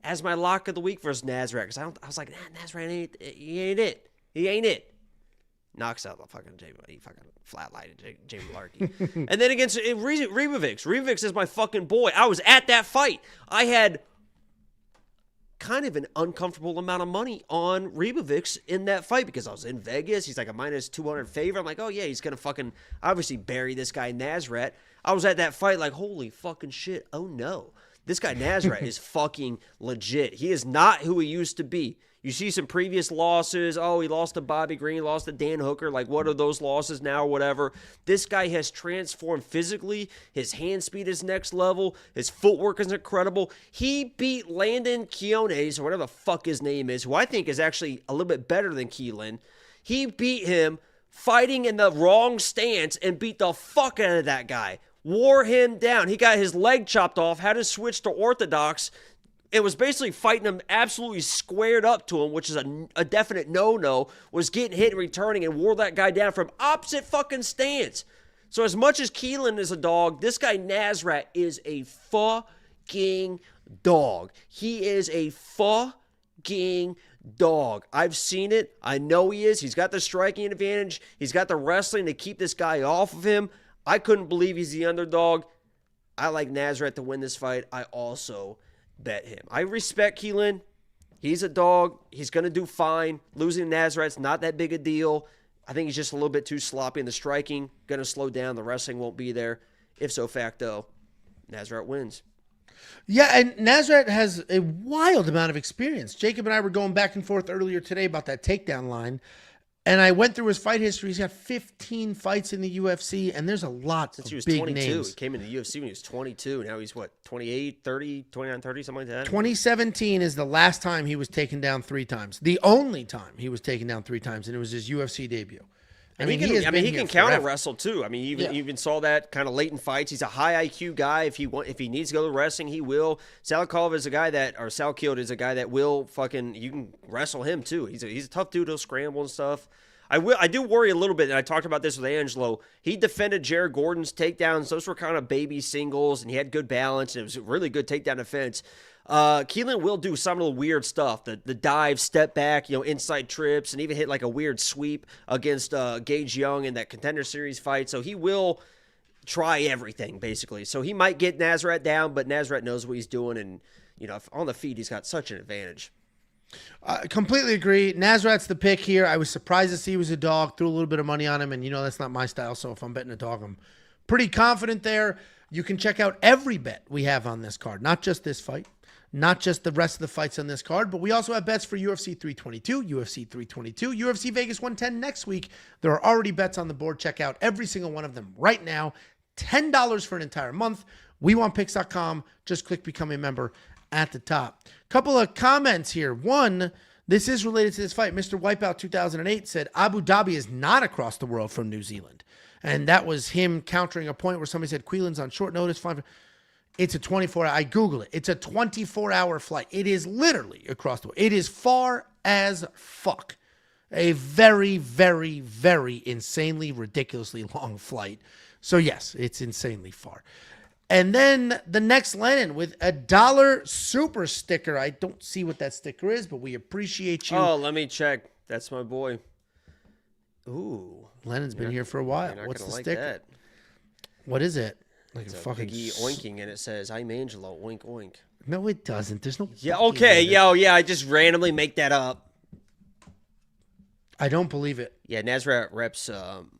[SPEAKER 2] as my lock of the week versus Nasrat because I was like, Nasrat ain't it. He ain't it. Knocks out the fucking Jamie. He fucking flatlined Jamie Malarkey. And then against Ribovics. Ribovics is my fucking boy. I was at that fight. I had kind of an uncomfortable amount of money on Ribovics in that fight because I was in Vegas. He's like a -200 favorite. I'm like, oh yeah, he's going to fucking obviously bury this guy Nasrat. I was at that fight like, holy fucking shit. Oh no. This guy Nasrat is fucking legit. He is not who he used to be. You see some previous losses. Oh, he lost to Bobby Green, lost to Dan Hooker. Like, what are those losses now or whatever? This guy has transformed physically. His hand speed is next level. His footwork is incredible. He beat Landon Quiones, or whatever the fuck his name is, who I think is actually a little bit better than Keelan. He beat him fighting in the wrong stance and beat the fuck out of that guy. Wore him down. He got his leg chopped off, had to switch to orthodox. It was basically fighting him absolutely squared up to him, which is a definite no-no, was getting hit and returning and wore that guy down from opposite fucking stance. So as much as Keelan is a dog, this guy Nasrat is a fucking fucking dog. He is a fucking dog. I've seen it. I know he is. He's got the striking advantage. He's got the wrestling to keep this guy off of him. I couldn't believe he's the underdog. I like Nazareth to win this fight. I also bet him. I respect Keelan. He's a dog. He's going to do fine. Losing to Nazareth's not that big a deal. I think he's just a little bit too sloppy in the striking. Going to slow down. The wrestling won't be there. If so facto, Nazareth wins.
[SPEAKER 1] Yeah, and Nazareth has a wild amount of experience. Jacob and I were going back and forth earlier today about that takedown line. And I went through his fight history. He's got 15 fights in the UFC, and there's a lot
[SPEAKER 2] Since
[SPEAKER 1] of
[SPEAKER 2] he was
[SPEAKER 1] big
[SPEAKER 2] 22.
[SPEAKER 1] names.
[SPEAKER 2] He came into the UFC when he was 22. Now he's, 28, 30, 29, 30, something like that?
[SPEAKER 1] 2017 is the last time he was taken down 3 times. The only time he was taken down 3 times, and it was his UFC debut.
[SPEAKER 2] He can counter wrestle too. I mean, you even saw that kind of late in fights. He's a high IQ guy. If he needs to go to wrestling, he will. Salakov is a guy Salkild is a guy that will fucking, you can wrestle him too. He's a tough dude. He'll scramble and stuff. I do worry a little bit, and I talked about this with Angelo. He defended Jared Gordon's takedowns. Those were kind of baby singles, and he had good balance, and it was a really good takedown defense. Keelan will do some of the weird stuff, the dive, step back, inside trips, and even hit like a weird sweep against Gage Young in that Contender Series fight. So he will try everything, basically. So he might get Nazareth down, but Nazareth knows what he's doing, and on the feet, he's got such an advantage.
[SPEAKER 1] Completely agree. Nazareth's the pick here. I was surprised to see he was a dog. Threw a little bit of money on him, and that's not my style. So if I'm betting a dog, I'm pretty confident there. You can check out every bet we have on this card, not just this fight, not just the rest of the fights on this card, but we also have bets for UFC 322, UFC 322, UFC Vegas 110 next week. There are already bets on the board. Check out every single one of them right now. $10 for an entire month. WeWantPicks.com. Just click Become a Member at the top. Couple of comments here. One, this is related to this fight. Mr. Wipeout 2008 said Abu Dhabi is not across the world from New Zealand. And that was him countering a point where somebody said Queelan's on short notice. Fine. It's a 24-hour. I Google it. It's a 24-hour flight. It is literally across the world. It is far as fuck. A very, very, very insanely, ridiculously long flight. So yes, it's insanely far. And then the next Lennon with $1 super sticker. I don't see what that sticker is, but we appreciate you.
[SPEAKER 2] Oh, let me check. That's my boy. Ooh.
[SPEAKER 1] Lennon's been here for a while. What's the sticker?
[SPEAKER 2] That.
[SPEAKER 1] What is it? Like
[SPEAKER 2] It's
[SPEAKER 1] a
[SPEAKER 2] a
[SPEAKER 1] fucking
[SPEAKER 2] piggy oinking, and it says, "I'm Angelo, oink oink."
[SPEAKER 1] No, it doesn't. There's no.
[SPEAKER 2] Yeah,
[SPEAKER 1] fucking
[SPEAKER 2] okay.
[SPEAKER 1] way
[SPEAKER 2] Yeah, I just randomly make that up.
[SPEAKER 1] I don't believe it.
[SPEAKER 2] Yeah, Nazareth reps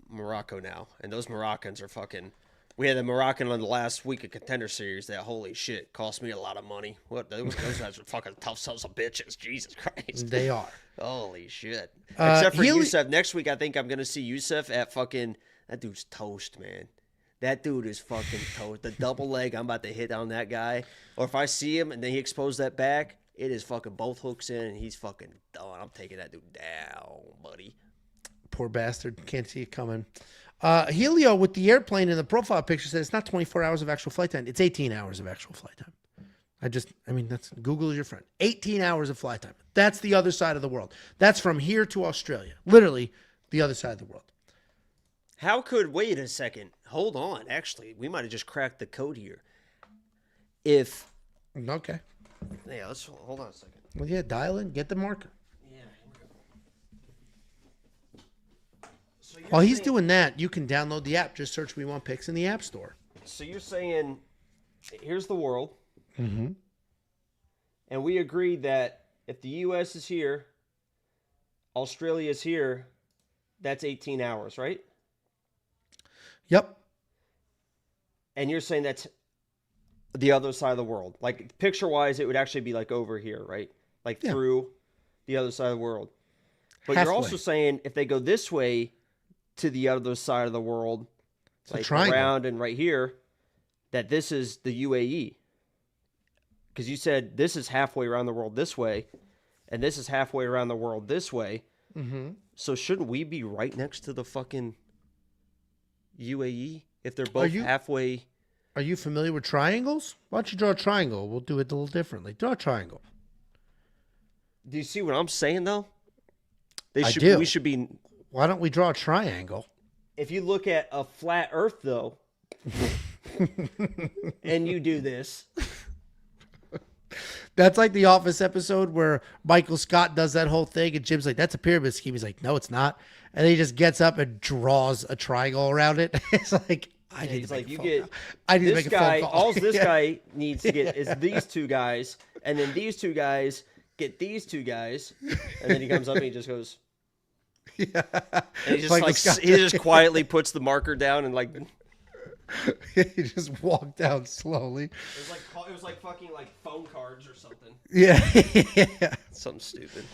[SPEAKER 2] Morocco now, and those Moroccans are fucking... We had a Moroccan on the last week of Contender Series that, holy shit, cost me a lot of money. What? Those guys are fucking tough sons of bitches. Jesus Christ.
[SPEAKER 1] They are.
[SPEAKER 2] Holy shit. Except for
[SPEAKER 1] Healy-
[SPEAKER 2] Youssef. Next week, I think I'm going to see Youssef at fucking... That dude's toast, man. That dude is fucking toast. The double leg I'm about to hit on that guy. Or if I see him and then he exposed that back, it is fucking both hooks in and he's fucking done. I'm taking that dude down, buddy.
[SPEAKER 1] Poor bastard. Can't see it coming. Helio with the airplane in the profile picture said it's not 24 hours of actual flight time. It's 18 hours of actual flight time. That's Google is your friend. 18 hours of flight time. That's the other side of the world. That's from here to Australia. Literally the other side of the world.
[SPEAKER 2] Wait a second. Hold on. Actually, we might have just cracked the code here. If,
[SPEAKER 1] Okay.
[SPEAKER 2] yeah, let's hold on a second.
[SPEAKER 1] Well, yeah, dial in. Get the marker.
[SPEAKER 2] Yeah, here we go. So
[SPEAKER 1] While he's doing that, you can download the app. Just search We Want Picks in the App Store.
[SPEAKER 2] So you're saying, here's the world.
[SPEAKER 1] Mm-hmm.
[SPEAKER 2] And we agreed that if the U.S. is here, Australia is here, that's 18 hours, right?
[SPEAKER 1] Yep.
[SPEAKER 2] And you're saying that's the other side of the world. Like, picture-wise, it would actually be, like, over here, right? Like, through the other side of the world. But
[SPEAKER 1] Halfway.
[SPEAKER 2] you're also saying if they go this way to the other side of the world,
[SPEAKER 1] It's
[SPEAKER 2] like
[SPEAKER 1] a triangle.
[SPEAKER 2] around and right here, that this is the UAE. Because you said this is halfway around the world this way, and this is halfway around the world this way.
[SPEAKER 1] Mm-hmm.
[SPEAKER 2] So shouldn't we be right next to the fucking UAE if they're both halfway?
[SPEAKER 1] Are you familiar with triangles? Why don't you draw a triangle? We'll do it a little differently. Draw a triangle.
[SPEAKER 2] Do you see what I'm saying, though?
[SPEAKER 1] I do.
[SPEAKER 2] We should be...
[SPEAKER 1] Why don't we draw a triangle?
[SPEAKER 2] If you look at a flat Earth, though, and you do this,
[SPEAKER 1] That's like the Office episode where Michael Scott does that whole thing, and Jim's like, "That's a pyramid scheme." He's like, "No, it's not." And then he just gets up and draws a triangle around it. It's like, I need to make a phone call. I need to make a phone call.
[SPEAKER 2] All this guy needs to get is these two guys, and then these two guys get these two guys, and then he comes up and he just goes,
[SPEAKER 1] Yeah.
[SPEAKER 2] and he just he just quietly puts the marker down and like.
[SPEAKER 1] He just walked down slowly.
[SPEAKER 2] It was like fucking like phone cards or something.
[SPEAKER 1] Yeah.
[SPEAKER 2] Something stupid.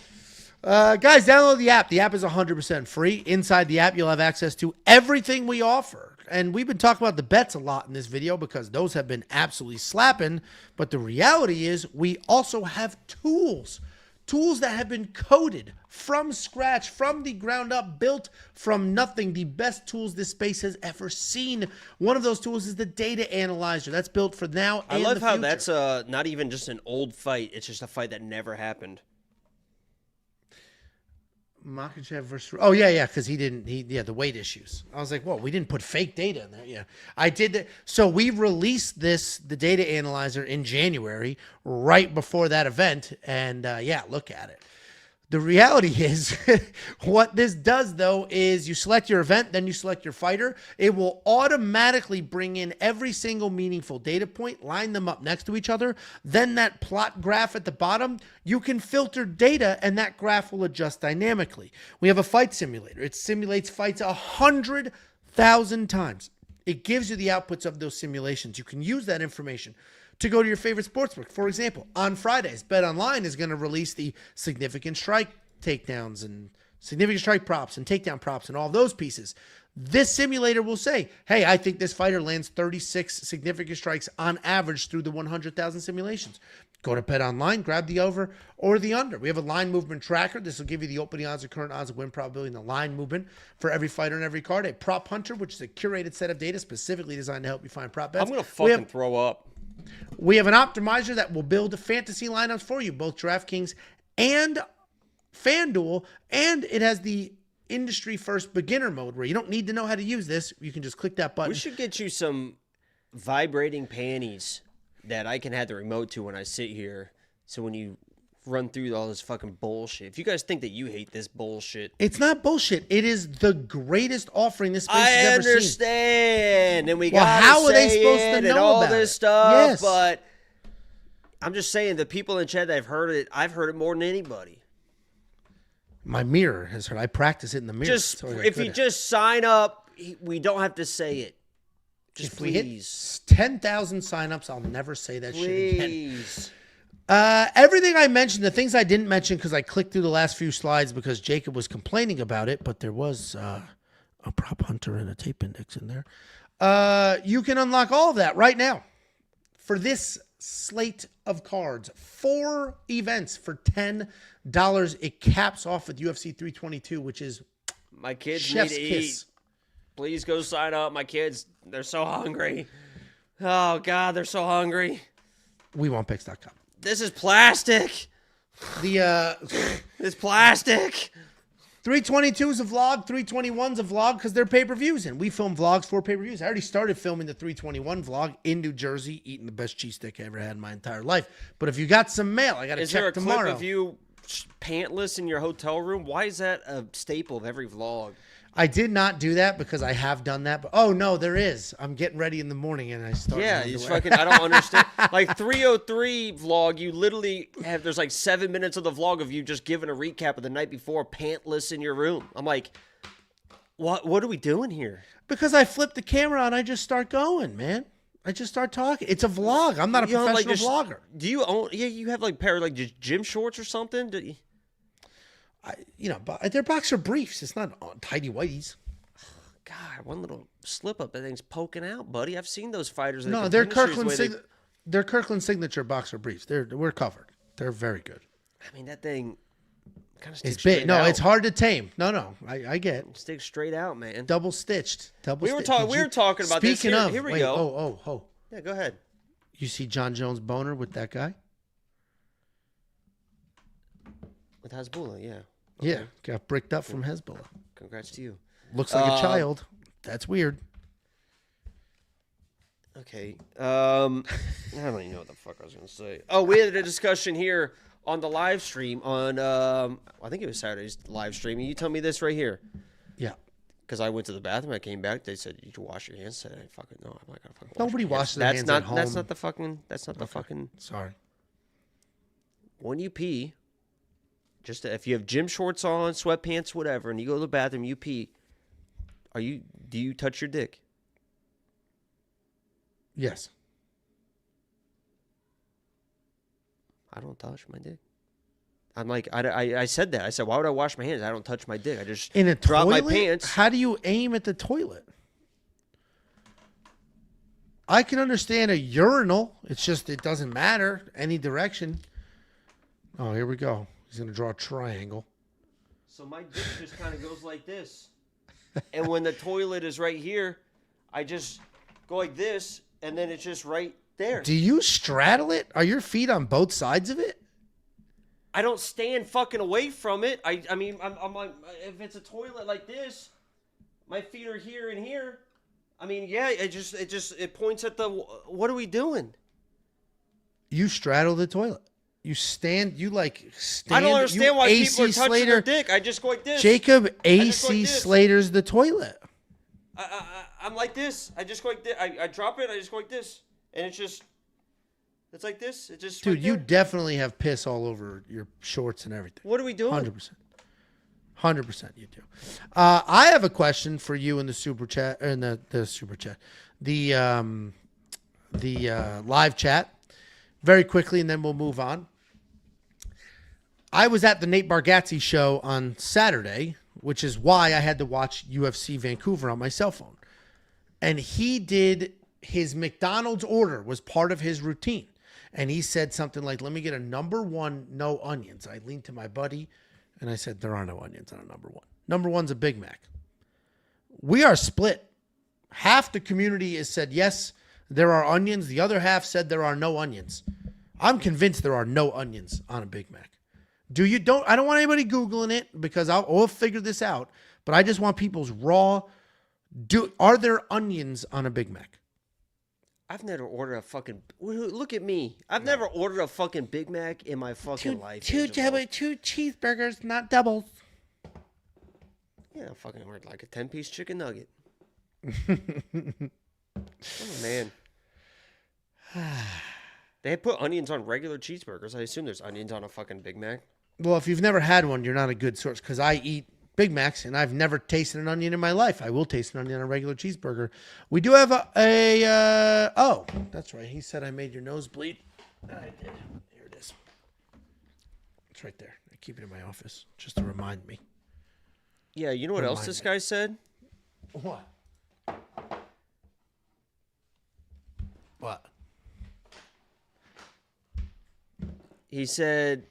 [SPEAKER 1] Guys, download the app. The app is 100% free. Inside the app, you'll have access to everything we offer. And we've been talking about the bets a lot in this video because those have been absolutely slapping. But the reality is we also have tools. Tools that have been coded from scratch, from the ground up, built from nothing. The best tools this space has ever seen. One of those tools is the data analyzer. That's built for now and the future.
[SPEAKER 2] I love how that's not even just an old fight. It's just a fight that never happened.
[SPEAKER 1] Makhachev versus... Oh, yeah, because the weight issues. I was like, whoa, we didn't put fake data in there. Yeah, I did that. So we released the data analyzer in January, right before that event, and look at it. The reality is, what this does, though, is you select your event, then you select your fighter. It will automatically bring in every single meaningful data point, line them up next to each other. Then that plot graph at the bottom, you can filter data, and that graph will adjust dynamically. We have a fight simulator. It simulates fights 100,000 times. It gives you the outputs of those simulations. You can use that information to go to your favorite sportsbook. For example, on Fridays, BetOnline is going to release the significant strike takedowns and significant strike props and takedown props and all those pieces. This simulator will say, hey, I think this fighter lands 36 significant strikes on average through the 100,000 simulations. Go to BetOnline, grab the over or the under. We have a line movement tracker. This will give you the opening odds, the current odds, of win probability, and the line movement for every fighter and every card. A prop hunter, which is a curated set of data specifically designed to help you find prop bets.
[SPEAKER 2] I'm going to fucking throw up.
[SPEAKER 1] We have an optimizer that will build fantasy lineups for you, both DraftKings and FanDuel, and it has the industry-first beginner mode where you don't need to know how to use this. You can just click that button.
[SPEAKER 2] We should get you some vibrating panties that I can have the remote to when I sit here, so when you run through all this fucking bullshit. If you guys think that you hate this bullshit.
[SPEAKER 1] It's not bullshit. It is the greatest offering this space has ever seen.
[SPEAKER 2] I understand. And we
[SPEAKER 1] well,
[SPEAKER 2] got
[SPEAKER 1] how are they supposed to know
[SPEAKER 2] and all
[SPEAKER 1] about
[SPEAKER 2] this
[SPEAKER 1] it?
[SPEAKER 2] stuff.
[SPEAKER 1] Yes.
[SPEAKER 2] But I'm just saying, the people in chat that have heard it, I've heard it more than anybody.
[SPEAKER 1] My mirror has heard. I practice it in the mirror.
[SPEAKER 2] Just if you just sign up, we don't have to say it. Just
[SPEAKER 1] if
[SPEAKER 2] please.
[SPEAKER 1] We hit 10,000 signups, I'll never say that shit again.
[SPEAKER 2] Please.
[SPEAKER 1] Everything I mentioned, the things I didn't mention because I clicked through the last few slides because Jacob was complaining about it, but there was a prop hunter and a tape index in there. You can unlock all of that right now for this slate of cards. 4 events for $10. It caps off with UFC 322, which is
[SPEAKER 2] my kids
[SPEAKER 1] chef's
[SPEAKER 2] need to
[SPEAKER 1] kiss.
[SPEAKER 2] eat. Please go sign up. My kids, they're so hungry. Oh, God, they're so hungry.
[SPEAKER 1] WeWantPicks.com.
[SPEAKER 2] This is plastic.
[SPEAKER 1] It's
[SPEAKER 2] plastic.
[SPEAKER 1] 322's a vlog, 321's a vlog because they're pay-per-views, and we film vlogs for pay-per-views. I already started filming the 321 vlog in New Jersey, eating the best cheese stick I ever had in my entire life. But if you got some mail, I got to check tomorrow.
[SPEAKER 2] Is there a clip of you pantless in your hotel room? Why is that a staple of every vlog?
[SPEAKER 1] I did not do that because I have done that. But oh no, there is. I'm getting ready in the morning and I start.
[SPEAKER 2] Yeah, it's fucking. I don't understand. Like 303 vlog, you literally have. There's like 7 minutes of the vlog of you just giving a recap of the night before, pantless in your room. I'm like, what are we doing here?
[SPEAKER 1] Because I flip the camera on, I just start going, man. I just start talking. It's a vlog. I'm not a professional vlogger.
[SPEAKER 2] Do you own? Yeah, you have like pair of like just gym shorts or something. Do you?
[SPEAKER 1] They're boxer briefs. It's not tidy whities.
[SPEAKER 2] God, one little slip up, that thing's poking out, buddy. I've seen those fighters.
[SPEAKER 1] No, they're Kirkland. They're Kirkland signature boxer briefs. We're covered. They're very good.
[SPEAKER 2] I mean, that thing kind of sticks.
[SPEAKER 1] It's big.
[SPEAKER 2] Straight
[SPEAKER 1] No,
[SPEAKER 2] out.
[SPEAKER 1] it's hard to tame. No, I get it.
[SPEAKER 2] Sticks straight out, man.
[SPEAKER 1] Double stitched.
[SPEAKER 2] We were talking about this.
[SPEAKER 1] Speaking of,
[SPEAKER 2] here we go.
[SPEAKER 1] Oh.
[SPEAKER 2] Yeah, go ahead.
[SPEAKER 1] You see John Jones boner with that guy?
[SPEAKER 2] With Hezbollah, yeah. Okay.
[SPEAKER 1] Yeah, got bricked up from Hezbollah.
[SPEAKER 2] Congrats to you.
[SPEAKER 1] Looks like a child. That's weird.
[SPEAKER 2] Okay. I don't even know what the fuck I was going to say. Oh, we had a discussion here on the live stream on, I think it was Saturday's live stream. You tell me this right here.
[SPEAKER 1] Yeah.
[SPEAKER 2] Because I went to the bathroom, I came back, they said, you can wash your hands. I said, I fucking no, I'm not going to fucking wash
[SPEAKER 1] Nobody
[SPEAKER 2] my hands.
[SPEAKER 1] washes their hands at home.
[SPEAKER 2] That's not the fucking.
[SPEAKER 1] Sorry.
[SPEAKER 2] When you pee, just if you have gym shorts on, sweatpants, whatever, and you go to the bathroom, you pee, do you touch your dick?
[SPEAKER 1] Yes.
[SPEAKER 2] I don't touch my dick. I'm like, I said that. I said, why would I wash my hands? I don't touch my dick. I just
[SPEAKER 1] In a
[SPEAKER 2] drop
[SPEAKER 1] toilet?
[SPEAKER 2] my pants.
[SPEAKER 1] How do you aim at the toilet? I can understand a urinal. It's just, it doesn't matter any direction. Oh, here we go. He's going to draw a triangle.
[SPEAKER 2] So my dick just kind of goes like this. And when the toilet is right here, I just go like this, and then it's just right there.
[SPEAKER 1] Do you straddle it? Are your feet on both sides of it?
[SPEAKER 2] I don't stand fucking away from it. I mean, I'm like, if it's a toilet like this, my feet are here and here. I mean, yeah, it points at the. What are we doing?
[SPEAKER 1] You straddle the toilet. You stand. You like stand.
[SPEAKER 2] I don't understand why people are touching
[SPEAKER 1] Slater,
[SPEAKER 2] their dick. I just go like this.
[SPEAKER 1] Jacob
[SPEAKER 2] just go
[SPEAKER 1] AC
[SPEAKER 2] like this.
[SPEAKER 1] Slater's the toilet.
[SPEAKER 2] I'm like this. I just go like this. I drop it. I just go like this, and it's like this. It just.
[SPEAKER 1] Dude,
[SPEAKER 2] right
[SPEAKER 1] you
[SPEAKER 2] there.
[SPEAKER 1] definitely have piss all over your shorts and everything.
[SPEAKER 2] What are we doing?
[SPEAKER 1] 100%. 100% you do. I have a question for you in the super chat, or in the super chat, the live chat, very quickly, and then we'll move on. I was at the Nate Bargatze show on Saturday, which is why I had to watch UFC Vancouver on my cell phone. And he did his McDonald's order was part of his routine. And he said something like, let me get a number one, no onions. I leaned to my buddy and I said, there are no onions on a number one. Number one's a Big Mac. We are split. Half the community has said, yes, there are onions. The other half said there are no onions. I'm convinced there are no onions on a Big Mac. I don't want anybody Googling it because we'll figure this out, but I just want people's raw. Are there onions on a Big Mac?
[SPEAKER 2] I've never ordered a fucking. Look at me. I've never ordered a fucking Big Mac in my fucking life.
[SPEAKER 1] Two cheeseburgers, not doubles.
[SPEAKER 2] Yeah, I fucking ordered like a 10-piece chicken nugget. Oh, man. They put onions on regular cheeseburgers. I assume there's onions on a fucking Big Mac.
[SPEAKER 1] Well, if you've never had one, you're not a good source because I eat Big Macs and I've never tasted an onion in my life. I will taste an onion on a regular cheeseburger. We do have oh, that's right. He said I made your nose bleed. I did. Here it is. It's right there. I keep it in my office just to remind me.
[SPEAKER 2] Yeah, you know what else this guy said?
[SPEAKER 1] What? What?
[SPEAKER 2] He said,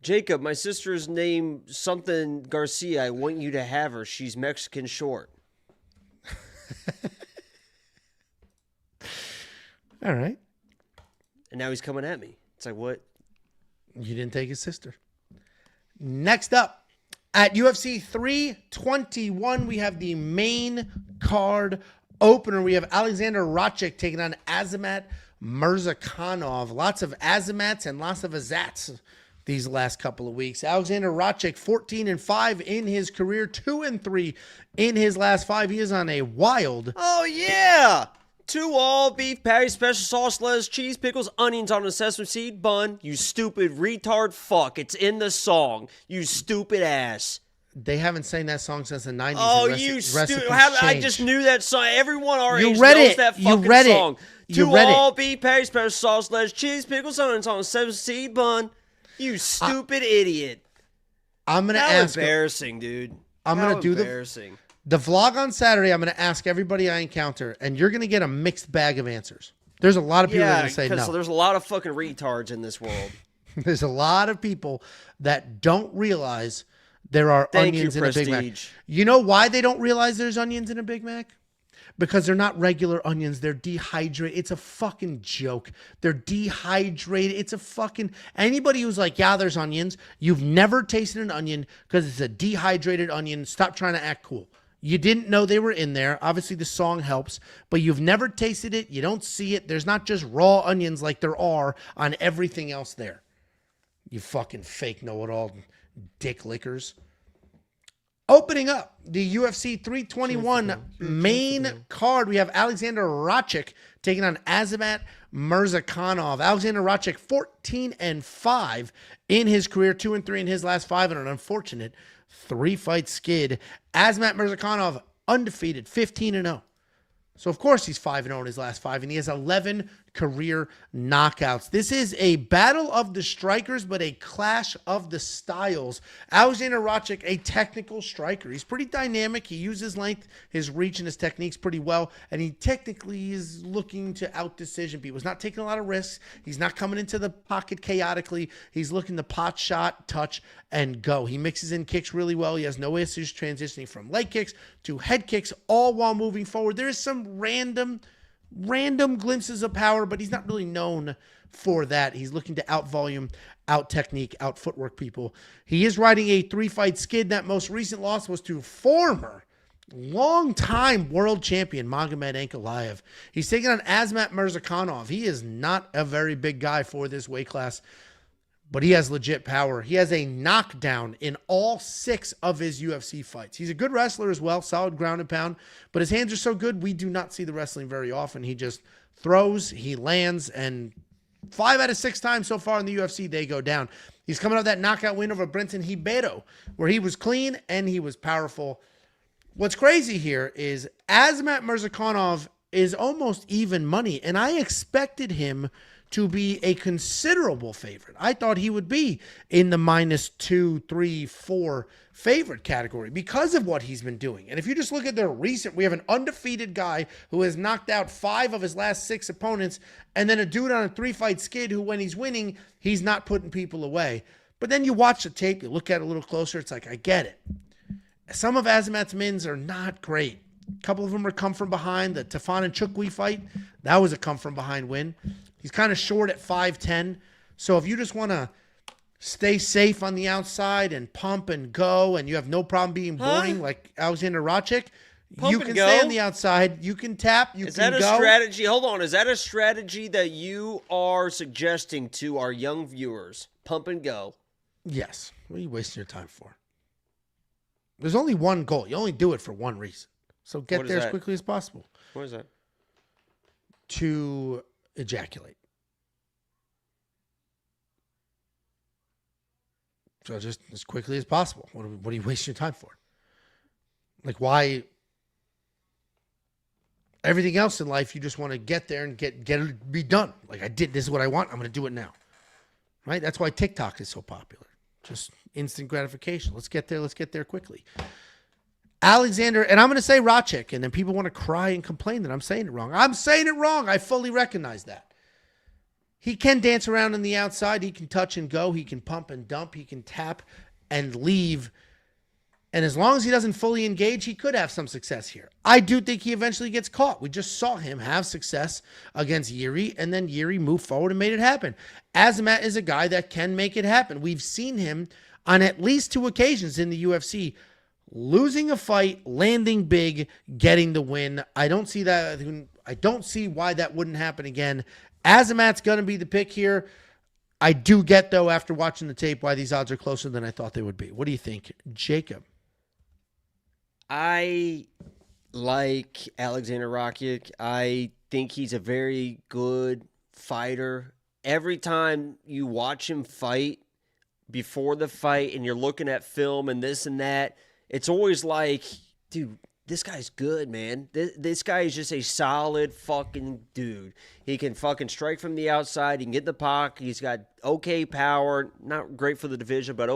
[SPEAKER 2] Jacob, my sister's name something Garcia. I want you to have her. She's Mexican short.
[SPEAKER 1] All right.
[SPEAKER 2] And now he's coming at me. It's like, what?
[SPEAKER 1] You didn't take his sister. Next up, at UFC 321, we have the main card opener. We have Alexander Rakic taking on Azamat Murzakanov. Lots of Azamats and lots of Azats these last couple of weeks. Alexander Rakic, 14-5 in his career, 2-3 in his last 5 years on a wild.
[SPEAKER 2] Oh, yeah. 2 all beef patty, special sauce, lettuce, cheese, pickles, onions on a sesame seed bun. You stupid retard fuck. It's in the song. You stupid ass.
[SPEAKER 1] They haven't sang that song since the 90s.
[SPEAKER 2] Oh, you stupid. I just knew that song. Everyone our age knows that fucking song.
[SPEAKER 1] You
[SPEAKER 2] 2
[SPEAKER 1] read
[SPEAKER 2] all
[SPEAKER 1] it.
[SPEAKER 2] beef patty, special sauce, lettuce, cheese, pickles, onions on a sesame seed bun. You stupid idiot.
[SPEAKER 1] I'm going to
[SPEAKER 2] How
[SPEAKER 1] ask.
[SPEAKER 2] embarrassing, dude.
[SPEAKER 1] I'm going to do
[SPEAKER 2] embarrassing.
[SPEAKER 1] the vlog on Saturday. I'm going to ask everybody I encounter, and you're going to get a mixed bag of answers. There's a lot of people that are going to say no.
[SPEAKER 2] So there's a lot of fucking retards in this world.
[SPEAKER 1] There's a lot of people that don't realize there are onions in a Big Mac. You know why they don't realize there's onions in a Big Mac? Because they're not regular onions. They're dehydrated. It's a fucking joke. They're dehydrated. It's a fucking... Anybody who's like, yeah, there's onions, you've never tasted an onion because it's a dehydrated onion. Stop trying to act cool. You didn't know they were in there. Obviously, the song helps, but you've never tasted it. You don't see it. There's not just raw onions like there are on everything else there. You fucking fake know-it-all dick lickers. Opening up the UFC 321 main card, we have Alexander Rakic taking on Azat Mirzakhanov. Alexander Rakic, 14-5 in his career, 2-3 in his last 5, and an unfortunate 3-fight skid. Azat Mirzakhanov, undefeated, 15-0. So, of course, he's 5-0 in his last 5, and he has 11 career knockouts. This is a battle of the strikers, but a clash of the styles. Alexander Rakic, a technical striker. He's pretty dynamic. He uses length, his reach, and his techniques pretty well, and he technically is looking to out-decision people. He's not taking a lot of risks. He's not coming into the pocket chaotically. He's looking to pot shot, touch, and go. He mixes in kicks really well. He has no issues transitioning from leg kicks to head kicks, all while moving forward. There is some random glimpses of power, but he's not really known for that. He's looking to out volume, out technique, out footwork people. He is riding a 3-fight skid. That most recent loss was to former long-time world champion Magomed Ankalaev. He's taking on Azat Mirzakhanov. He is not a very big guy for this weight class, but he has legit power. He has a knockdown in all 6 of his UFC fights. He's a good wrestler as well, solid ground and pound, but his hands are so good, we do not see the wrestling very often. He just throws, he lands, and 5 out of 6 times so far in the UFC, they go down. He's coming off that knockout win over Brenton Ribeiro, where he was clean and he was powerful. What's crazy here is Azat Mirzakhanov is almost even money, and I expected him to be a considerable favorite. I thought he would be in the -2, 3, 4 favorite category because of what he's been doing. And if you just look at their recent, we have an undefeated guy who has knocked out 5 of his last 6 opponents, and then a dude on a 3-fight skid who, when he's winning, he's not putting people away. But then you watch the tape, you look at it a little closer, it's like, I get it. Some of Azamat's wins are not great. A couple of them are come from behind. The Tafon and Chukwi fight, that was a come from behind win. He's kind of short at 5'10". So if you just want to stay safe on the outside and pump and go, and you have no problem being boring like Alexander Rakic, you can stay on the outside. You can tap. You can go.
[SPEAKER 2] Is that a strategy? Hold on. Is that a strategy that you are suggesting to our young viewers? Pump and go.
[SPEAKER 1] Yes. What are you wasting your time for? There's only one goal. You only do it for one reason. So get there as quickly as possible.
[SPEAKER 2] What is that?
[SPEAKER 1] To ejaculate. So just as quickly as possible. What are you wasting your time for? Like, why? Everything else in life, you just want to get there and get it be done. Like, I did. This is what I want. I'm going to do it now. Right? That's why TikTok is so popular. Just instant gratification. Let's get there. Let's get there quickly. Alexander, and I'm going to say Rakic, and then people want to cry and complain that I'm saying it wrong. I'm saying it wrong. I fully recognize that. He can dance around on the outside. He can touch and go. He can pump and dump. He can tap and leave. And as long as he doesn't fully engage, he could have some success here. I do think he eventually gets caught. We just saw him have success against Yuri, and then Yuri moved forward and made it happen. Azat is a guy that can make it happen. We've seen him on at least 2 occasions in the UFC losing a fight, landing big, getting the win. I don't see that. I don't see why that wouldn't happen again. Azat's going to be the pick here. I do get, though, after watching the tape, why these odds are closer than I thought they would be. What do you think, Jacob?
[SPEAKER 2] I like Alexander Rakic. I think he's a very good fighter. Every time you watch him fight, before the fight, and you're looking at film and this and that, it's always like, dude, this guy's good, man. This guy is just a solid fucking dude. He can fucking strike from the outside. He can get in the pocket. He's got okay power. Not great for the division, but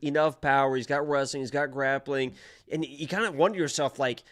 [SPEAKER 2] enough power. He's got wrestling. He's got grappling. And you kind of wonder yourself, like,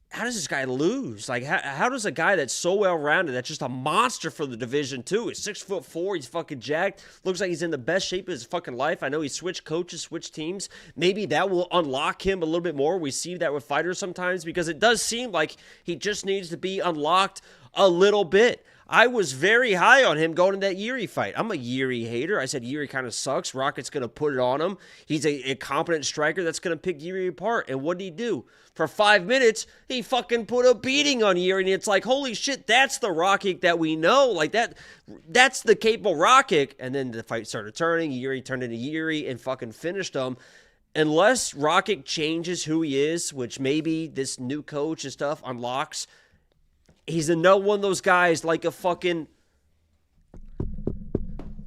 [SPEAKER 2] how does this guy lose? Like, how does a guy that's so well-rounded, that's just a monster for the division, too, he's 6'4", he's fucking jacked, looks like he's in the best shape of his fucking life. I know he switched coaches, switched teams. Maybe that will unlock him a little bit more. We see that with fighters sometimes because it does seem like he just needs to be unlocked a little bit. I was very high on him going in that Yuri fight. I'm a Yuri hater. I said Yuri kind of sucks. Rocket's going to put it on him. He's a competent striker that's going to pick Yuri apart. And what did he do? For 5 minutes, he fucking put a beating on Yuri. And it's like, holy shit, that's the Rocket that we know. Like, that's the capable Rocket. And then the fight started turning. Yuri turned into Yuri and fucking finished him. Unless Rocket changes who he is, which maybe this new coach and stuff unlocks, he's another one of those guys like a fucking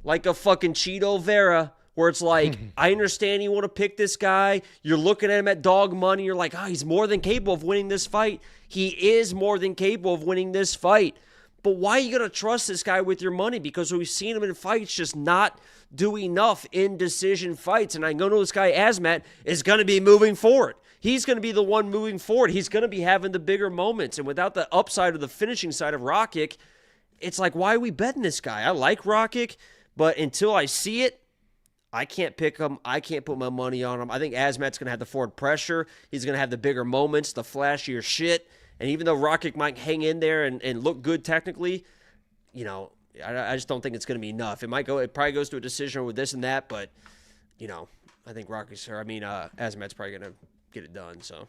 [SPEAKER 2] Cheeto Vera, where it's like, I understand you want to pick this guy. You're looking at him at dog money. You're like, he's more than capable of winning this fight. He is more than capable of winning this fight. But why are you going to trust this guy with your money? Because we've seen him in fights just not do enough in decision fights. And I know this guy, Azat, is going to be moving forward. He's going to be the one moving forward. He's going to be having the bigger moments. And without the upside of the finishing side of Rocket, it's like, why are we betting this guy? I like Rocket, but until I see it, I can't pick him. I can't put my money on him. I think Azat's going to have the forward pressure. He's going to have the bigger moments, the flashier shit. And even though Rocket might hang in there and look good technically, I just don't think it's going to be enough. It probably goes to a decision with this and that, but, I think Azat's probably going to get it done, so.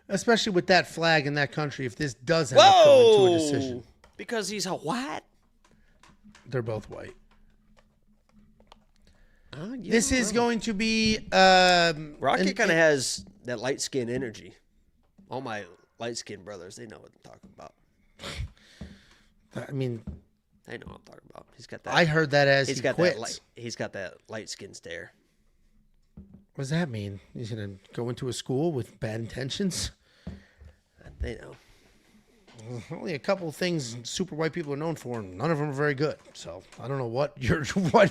[SPEAKER 1] Especially with that flag in that country, if this does end up going to a decision.
[SPEAKER 2] Because he's a what?
[SPEAKER 1] They're both white. This is going to be...
[SPEAKER 2] Rocket kind of has that light-skin energy. All my light-skinned brothers, they know what I'm talking about.
[SPEAKER 1] I mean...
[SPEAKER 2] They know what I'm talking about. He's got that.
[SPEAKER 1] I heard that as he quits.
[SPEAKER 2] He's got that light-skin stare.
[SPEAKER 1] What does that mean? He's going to go into a school with bad intentions?
[SPEAKER 2] They know.
[SPEAKER 1] Only a couple of things super white people are known for, and none of them are very good. So I don't know what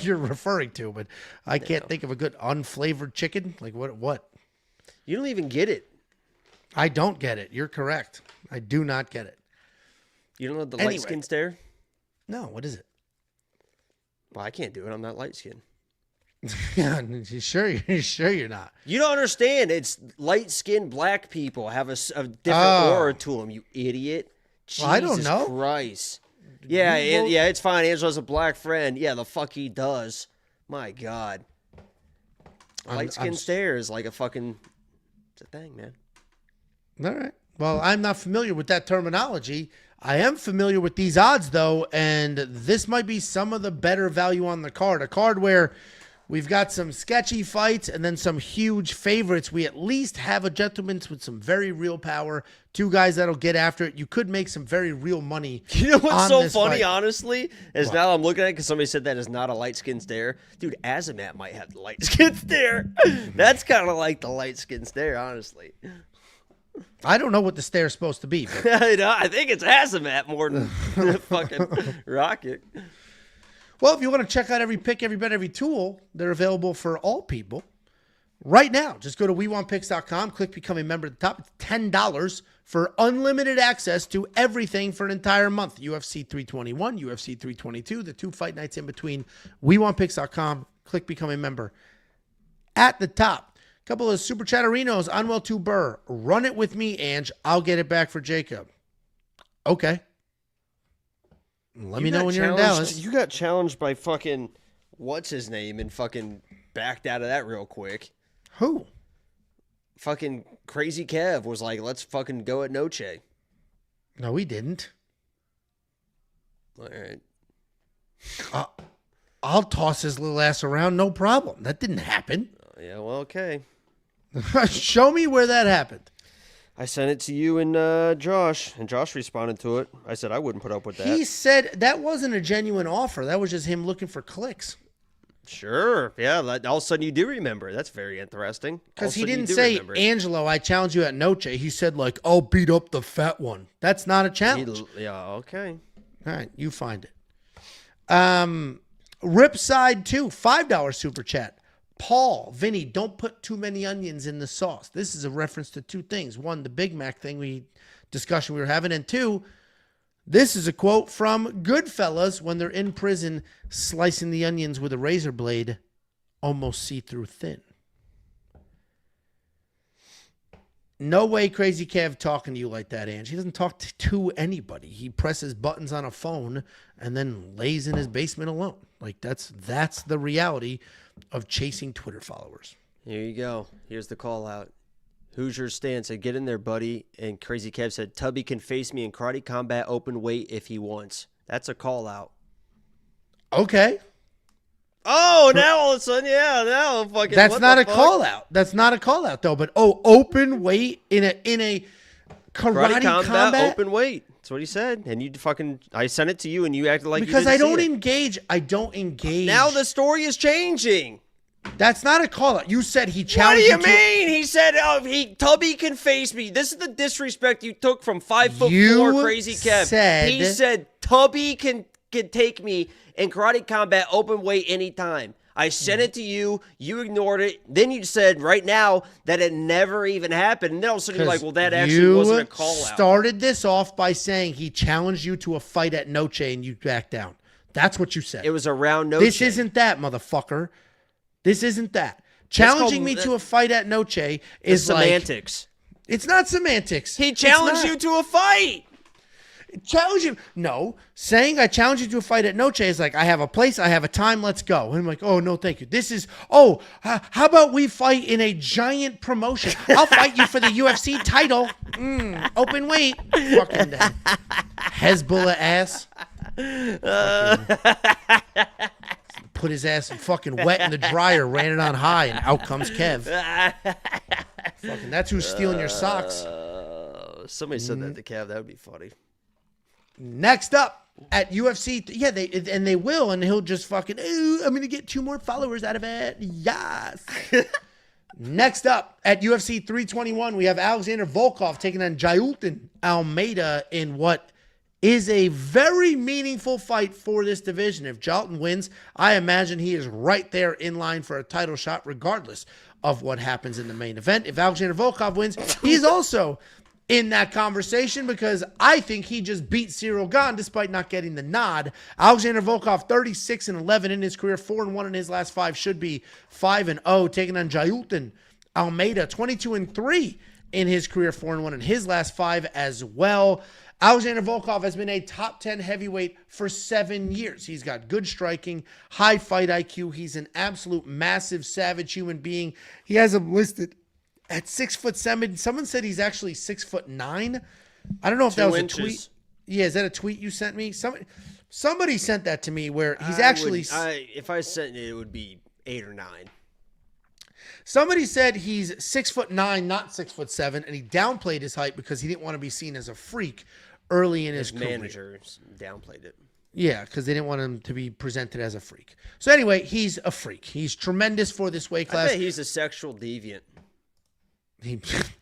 [SPEAKER 1] you're referring to, but I can't think of a good unflavored chicken. Like what?
[SPEAKER 2] You don't even get it.
[SPEAKER 1] I don't get it. You're correct. I do not get it.
[SPEAKER 2] You don't know the light skin stare?
[SPEAKER 1] No, what is it?
[SPEAKER 2] Well, I can't do it. I'm not light skinned.
[SPEAKER 1] Yeah, sure you're not.
[SPEAKER 2] You don't understand. It's light-skinned black people have a different aura to them, you idiot. Jesus
[SPEAKER 1] I don't know.
[SPEAKER 2] Christ. Yeah, it's fine. Angelo has a black friend. Yeah, the fuck he does. My God. Light-skinned stare is like it's a thing, man.
[SPEAKER 1] All right. Well, I'm not familiar with that terminology. I am familiar with these odds, though, and this might be some of the better value on the card. A card where we've got some sketchy fights and then some huge favorites. We at least have a gentleman with some very real power. Two guys that'll get after it. You could make some very real money.
[SPEAKER 2] You know what's so funny, honestly, is now I'm looking at it because somebody said that is not a light-skinned stare. Dude, Azat might have the light-skinned stare. That's kind of like the light-skinned stare, honestly.
[SPEAKER 1] I don't know what the stare is supposed to be. But...
[SPEAKER 2] I think it's Azat more than fucking Rocket.
[SPEAKER 1] Well, if you want to check out every pick, every bet, every tool, they're available for all people right now. Just go to WeWantPicks.com, click Become a Member at the top. It's $10 for unlimited access to everything for an entire month. UFC 321, UFC 322, the 2 fight nights in between. WeWantPicks.com, click Become a Member at the top. Couple of super chatterinos. Unwell to Burr. Run it with me, Ange. I'll get it back for Jacob. Okay. Let me know when you're in Dallas.
[SPEAKER 2] You got challenged by fucking what's his name and fucking backed out of that real quick.
[SPEAKER 1] Who?
[SPEAKER 2] Fucking Crazy Kev was like, let's fucking go at Noche.
[SPEAKER 1] No, he didn't.
[SPEAKER 2] All right.
[SPEAKER 1] I'll toss his little ass around, no problem. That didn't happen.
[SPEAKER 2] Yeah, well, okay.
[SPEAKER 1] Show me where that happened.
[SPEAKER 2] I sent it to you and Josh, and Josh responded to it. I said I wouldn't put up with that.
[SPEAKER 1] He said that wasn't a genuine offer. That was just him looking for clicks.
[SPEAKER 2] Sure. Yeah, all of a sudden you do remember. That's very interesting.
[SPEAKER 1] Because he didn't say, Angelo, I challenge you at Noche. He said, like, I'll beat up the fat one. That's not a challenge.
[SPEAKER 2] Yeah, okay.
[SPEAKER 1] All right, you find it. Ripside 2, $5 super chat. Paul, Vinny, don't put too many onions in the sauce. This is a reference to two things. One, the Big Mac thing discussion we were having. And two, this is a quote from Goodfellas when they're in prison slicing the onions with a razor blade, almost see-through thin. No way Crazy Kev talking to you like that, Ange. He doesn't talk to anybody. He presses buttons on a phone and then lays in his basement alone. Like, that's the reality of chasing Twitter followers.
[SPEAKER 2] Here you go. Here's the call out. Hoosier Stan said, get in there, buddy. And Crazy Kev said, Tubby can face me in karate combat open weight if he wants. That's a call out.
[SPEAKER 1] Okay.
[SPEAKER 2] Oh, now all of a sudden, now fucking.
[SPEAKER 1] That's not a call out. That's not a call out though. But open weight in a karate combat
[SPEAKER 2] open weight. That's what he said. And I sent it to you, and you acted like
[SPEAKER 1] because
[SPEAKER 2] you didn't
[SPEAKER 1] I
[SPEAKER 2] see it.
[SPEAKER 1] engage. I don't engage.
[SPEAKER 2] Now the story is changing.
[SPEAKER 1] That's not a call out. You said he
[SPEAKER 2] What do
[SPEAKER 1] challenged
[SPEAKER 2] you mean? He said, Tubby can face me. This is the disrespect you took from 5'4" Crazy Kev. He said Tubby can take me in karate combat open weight anytime. I sent it to you. You ignored it. Then you said right now that it never even happened. And then all of a sudden you're like, well, that actually wasn't a call out.
[SPEAKER 1] You started this off by saying he challenged you to a fight at Noche and you backed down. That's what you said.
[SPEAKER 2] It was around Noche.
[SPEAKER 1] This isn't that, motherfucker. This isn't that. Challenging me to a fight at Noche is
[SPEAKER 2] semantics.
[SPEAKER 1] It's not semantics.
[SPEAKER 2] He challenged you to a fight.
[SPEAKER 1] Challenge him. No. Saying I challenge you to a fight at Noche is like, I have a place, I have a time, let's go. And I'm like, oh, no, thank you. This is, how about we fight in a giant promotion? I'll fight you for the UFC title. Open weight. Fucking Hezbollah ass. Put his ass in fucking wet in the dryer, ran it on high, and out comes Kev. Fucking, that's who's stealing your socks.
[SPEAKER 2] Somebody said that to Kev. That would be funny.
[SPEAKER 1] Next up at UFC, they will, and he'll just fucking, ooh, I'm gonna get 2 more followers out of it. Yes. Next up at UFC 321, we have Alexander Volkov taking on Jaqueline Almeida in what is a very meaningful fight for this division. If Jaqueline wins, I imagine he is right there in line for a title shot, regardless of what happens in the main event. If Alexander Volkov wins, he's also in that conversation because I think he just beat Cyril Gane despite not getting the nod. Alexander Volkov, 36-11 in his career, 4-1 in his last 5, should be 5-0, taking on Jaqueline Almeida, 22-3 in his career, 4-1 in his last 5 as well. Alexander Volkov has been a top 10 heavyweight for 7 years. He's got good striking, high fight IQ. He's an absolute massive, savage human being. He has him listed at 6'7". Someone said he's actually 6'9". I don't know if that was a tweet. Yeah, is that a tweet you sent me? Somebody sent that to me where he's
[SPEAKER 2] if I sent it, it would be 8 or 9.
[SPEAKER 1] Somebody said he's 6'9", not 6'7", and he downplayed his height because he didn't want to be seen as a freak early in his career.
[SPEAKER 2] Managers downplayed it.
[SPEAKER 1] Yeah, because they didn't want him to be presented as a freak. So anyway, he's a freak. He's tremendous for this weight class.
[SPEAKER 2] I bet he's a sexual deviant.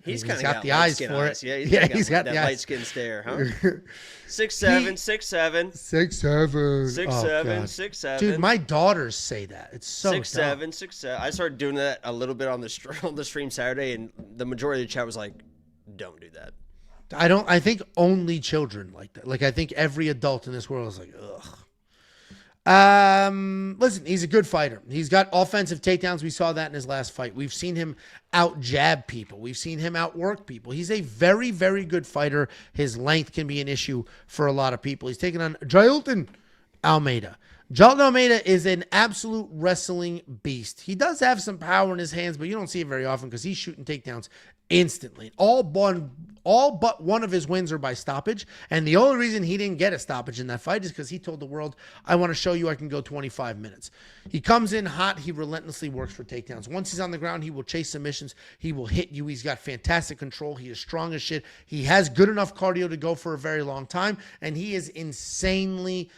[SPEAKER 2] He's kind of
[SPEAKER 1] got the eyes for it.
[SPEAKER 2] Yeah,
[SPEAKER 1] he's got
[SPEAKER 2] that
[SPEAKER 1] the
[SPEAKER 2] light skin stare, huh? 6'7", 6'7",
[SPEAKER 1] 6'7",
[SPEAKER 2] 6'7".
[SPEAKER 1] Dude, my daughters say that. It's so
[SPEAKER 2] 6'7",
[SPEAKER 1] dumb.
[SPEAKER 2] 6'7". I started doing that a little bit on the stream Saturday, and the majority of the chat was like, "Don't do that."
[SPEAKER 1] I think only children like that. Like, I think every adult in this world is like, ugh. Listen, he's a good fighter. He's got offensive takedowns. We saw that in his last fight. We've seen him out jab people. We've seen him outwork people. He's a very, very good fighter. His length can be an issue for a lot of people. He's taking on Jaqueline Almeida. Jaqueline Almeida is an absolute wrestling beast. He does have some power in his hands, but you don't see it very often because he's shooting takedowns instantly. All but one of his wins are by stoppage, and the only reason he didn't get a stoppage in that fight is because he told the world, I want to show you I can go 25 minutes. He comes in hot. He relentlessly works for takedowns. Once he's on the ground, he will chase submissions. He will hit you. He's got fantastic control. He is strong as shit. He has good enough cardio to go for a very long time, and he is insanely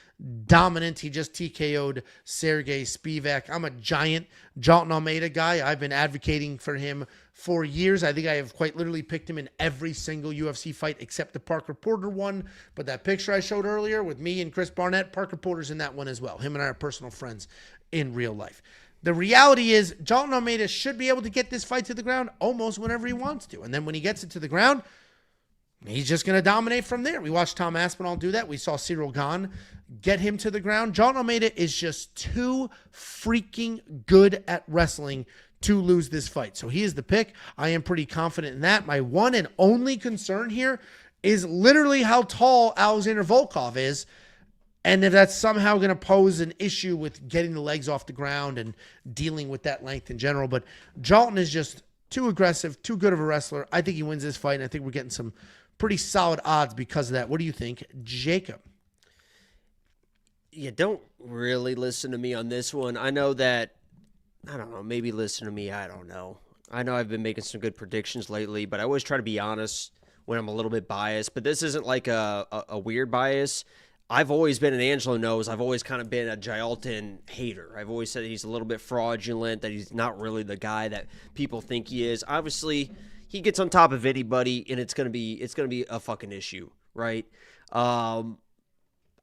[SPEAKER 1] dominant. He just TKO'd Sergey Spivak. I'm a giant Jaqueline Almeida guy. I've been advocating for him for years. I think I have quite literally picked him in every single UFC fight except the Parker Porter one. But that picture I showed earlier with me and Chris Barnett, Parker Porter's in that one as well. Him and I are personal friends in real life. The reality is Jaqueline Almeida should be able to get this fight to the ground almost whenever he wants to. And then when he gets it to the ground, he's just going to dominate from there. We watched Tom Aspinall do that. We saw Cyril Gane get him to the ground. Jaqueline Almeida is just too freaking good at wrestling to lose this fight. So he is the pick. I am pretty confident in that. My one and only concern here is literally how tall Alexander Volkov is, and if that's somehow going to pose an issue with getting the legs off the ground and dealing with that length in general. But Jaqueline is just too aggressive, too good of a wrestler. I think he wins this fight, and I think we're getting some pretty solid odds because of that. What do you think, Jacob?
[SPEAKER 2] You don't really listen to me on this one. I know that, I don't know, maybe listen to me, I don't know. I know I've been making some good predictions lately, but I always try to be honest when I'm a little bit biased. But this isn't like a weird bias. I've always been, an Angelo knows, I've always kind of been a Jaqueline hater. I've always said he's a little bit fraudulent, that he's not really the guy that people think he is. Obviously, he gets on top of anybody, and it's gonna be a fucking issue, right? I'm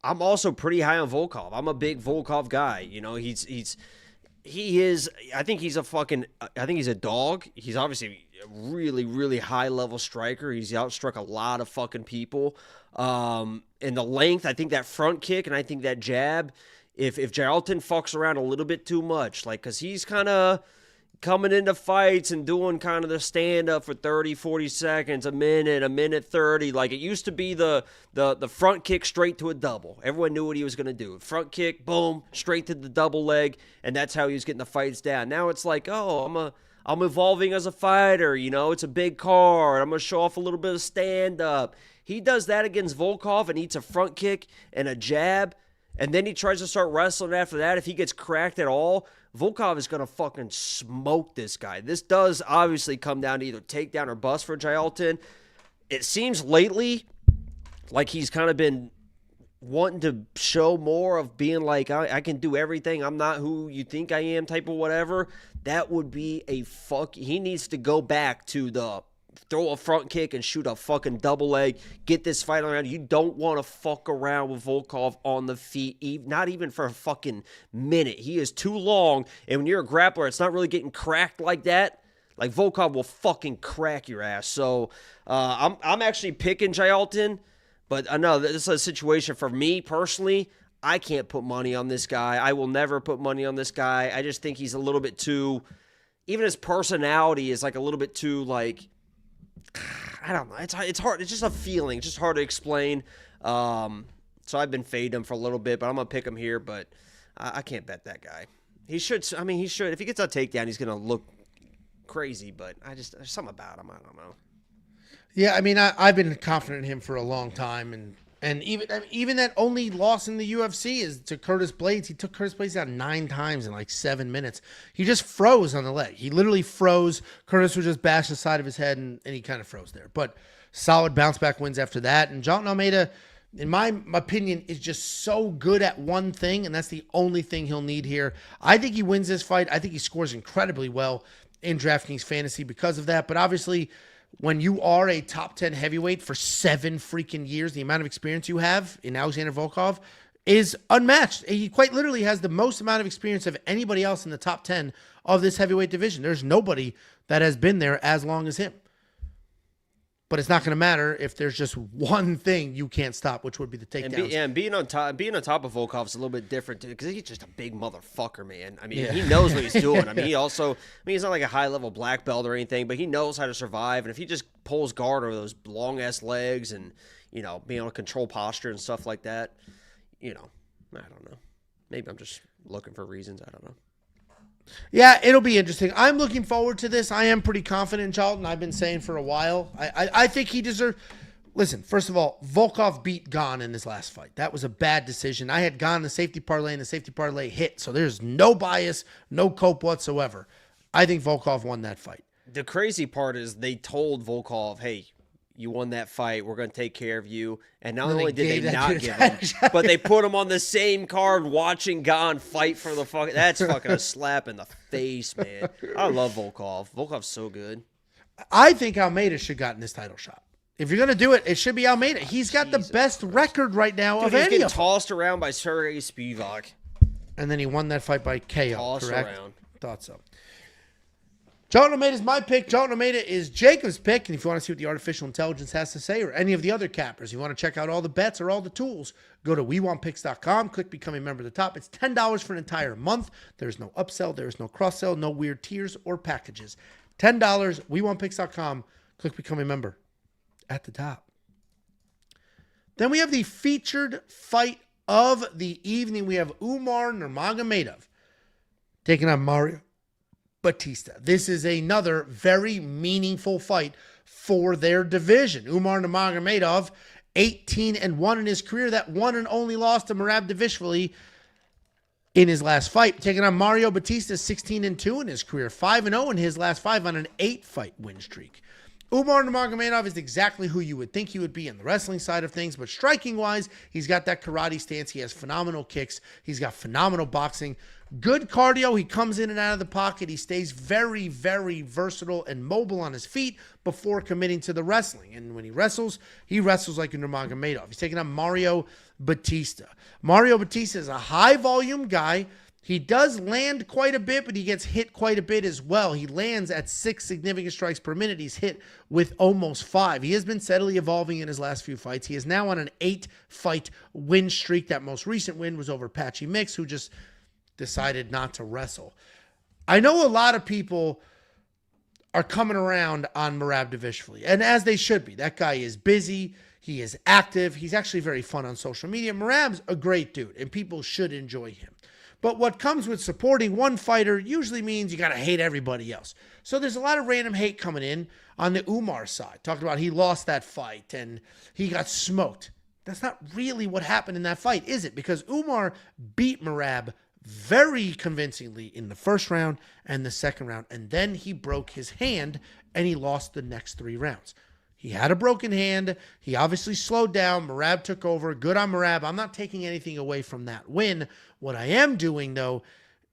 [SPEAKER 2] also pretty high on Volkov. I'm a big Volkov guy. You know, he is. I think he's a dog. He's obviously a really, really high level striker. He's outstruck a lot of fucking people. And the length, I think that front kick and I think that jab, if Jaqueline fucks around a little bit too much, like, because he's kind of coming into fights and doing kind of the stand-up for 30, 40 seconds, a minute 30. Like, it used to be the front kick straight to a double. Everyone knew what he was going to do. Front kick, boom, straight to the double leg, and that's how he was getting the fights down. Now it's like, oh, I'm evolving as a fighter, you know, it's a big card. I'm going to show off a little bit of stand-up. He does that against Volkov and eats a front kick and a jab, and then he tries to start wrestling after that. If he gets cracked at all, Volkov is going to fucking smoke this guy. This does obviously come down to either takedown or bust for Jaqueline. It seems lately like he's kind of been wanting to show more of being like, I can do everything. I'm not who you think I am type of whatever. That would be a fuck. He needs to go back to the throw a front kick and shoot a fucking double leg, get this fight around. You don't want to fuck around with Volkov on the feet, not even for a fucking minute. He is too long, and when you're a grappler, it's not really getting cracked like that. Like, Volkov will fucking crack your ass. So I'm actually picking Jaqueline, but I know this is a situation for me personally. I can't put money on this guy. I will never put money on this guy. I just think he's a little bit too, even his personality is like a little bit too, like, I don't know. It's hard. It's just a feeling. It's just hard to explain. So I've been fading him for a little bit, but I'm going to pick him here, but I can't bet that guy. He should. I mean, he should. If he gets a takedown, he's going to look crazy, but there's something about him. I don't know.
[SPEAKER 1] Yeah, I mean, I've been confident in him for a long time, and even that only loss in the UFC is to Curtis Blades. He took Curtis Blades down 9 times in like 7 minutes. He just froze on the leg. He literally froze. Curtis would just bash the side of his head, and he kind of froze there. But solid bounce back wins after that. And Jaqueline Almeida, in my opinion, is just so good at one thing, and that's the only thing he'll need here. I think he wins this fight. I think he scores incredibly well in DraftKings Fantasy because of that. But obviously, when you are a top 10 heavyweight for 7 freaking years, the amount of experience you have in Alexander Volkov is unmatched. He quite literally has the most amount of experience of anybody else in the top 10 of this heavyweight division. There's nobody that has been there as long as him. But it's not going to matter if there's just one thing you can't stop, which would be the takedowns.
[SPEAKER 2] And being on top of Volkov is a little bit different because he's just a big motherfucker, man. I mean, He knows what he's doing. I mean, he's not like a high level black belt or anything, but he knows how to survive. And if he just pulls guard over those long ass legs and, you know, being able to control posture and stuff like that, you know, I don't know. Maybe I'm just looking for reasons. I don't know.
[SPEAKER 1] Yeah, it'll be interesting. I'm looking forward to this. I am pretty confident in Jaqueline. I've been saying for a while. I think he deserves... Listen, first of all, Volkov beat Gane in his last fight. That was a bad decision. I had Gane in the safety parlay, and the safety parlay hit. So there's no bias, no cope whatsoever. I think Volkov won that fight.
[SPEAKER 2] The crazy part is they told Volkov, hey, you won that fight. We're going to take care of you. And not only did they not give him, but they put him on the same card watching Gane fight for the fucking... That's fucking a slap in the face, man. I love Volkov. Volkov's so good.
[SPEAKER 1] I think Almeida should have gotten this title shot. If you're going to do it, it should be Almeida. He's got the best record right now of any of them.
[SPEAKER 2] He's getting tossed around by Sergey Spivak.
[SPEAKER 1] And then he won that fight by KO,
[SPEAKER 2] Tossed
[SPEAKER 1] correct?
[SPEAKER 2] Around.
[SPEAKER 1] Thought so. Jalton Almeida is my pick. Jalton Almeida is Jacob's pick. And if you want to see what the artificial intelligence has to say or any of the other cappers, you want to check out all the bets or all the tools, go to WeWantPicks.com, click Become a Member at the top. It's $10 for an entire month. There's no upsell. There's no cross-sell, no weird tiers or packages. $10, WeWantPicks.com, click Become a Member at the top. Then we have the featured fight of the evening. We have Umar Nurmagomedov taking on Mario Batista. This is another very meaningful fight for their division. Umar Nurmagomedov, 18-1 in his career. That one and only loss to Merab Dvalishvili in his last fight. Taking on Mario Batista, 16-2 in his career. 5-0 in his last 5 on an 8-fight win streak. Umar Nurmagomedov is exactly who you would think he would be in the wrestling side of things, but striking-wise, he's got that karate stance. He has phenomenal kicks. He's got phenomenal boxing. Good cardio. He comes in and out of the pocket. He stays very, very versatile and mobile on his feet before committing to the wrestling. And when he wrestles like a Nurmagomedov. He's taking on Mario Batista. Mario Batista is a high-volume guy. He does land quite a bit, but he gets hit quite a bit as well. He lands at 6 significant strikes per minute. He's hit with almost 5. He has been steadily evolving in his last few fights. He is now on an 8-fight win streak. That most recent win was over Patchy Mix, who just decided not to wrestle. I know a lot of people are coming around on Merab Dvalishvili, and as they should be. That guy is busy. He is active. He's actually very fun on social media. Merab's a great dude, and people should enjoy him. But what comes with supporting one fighter usually means you got to hate everybody else. So there's a lot of random hate coming in on the Umar side. Talking about he lost that fight and he got smoked. That's not really what happened in that fight, is it? Because Umar beat Merab very convincingly in the first round and the second round. And then he broke his hand and he lost the next 3 rounds. He had a broken hand. He obviously slowed down. Merab took over. Good on Merab. I'm not taking anything away from that win. What I am doing, though,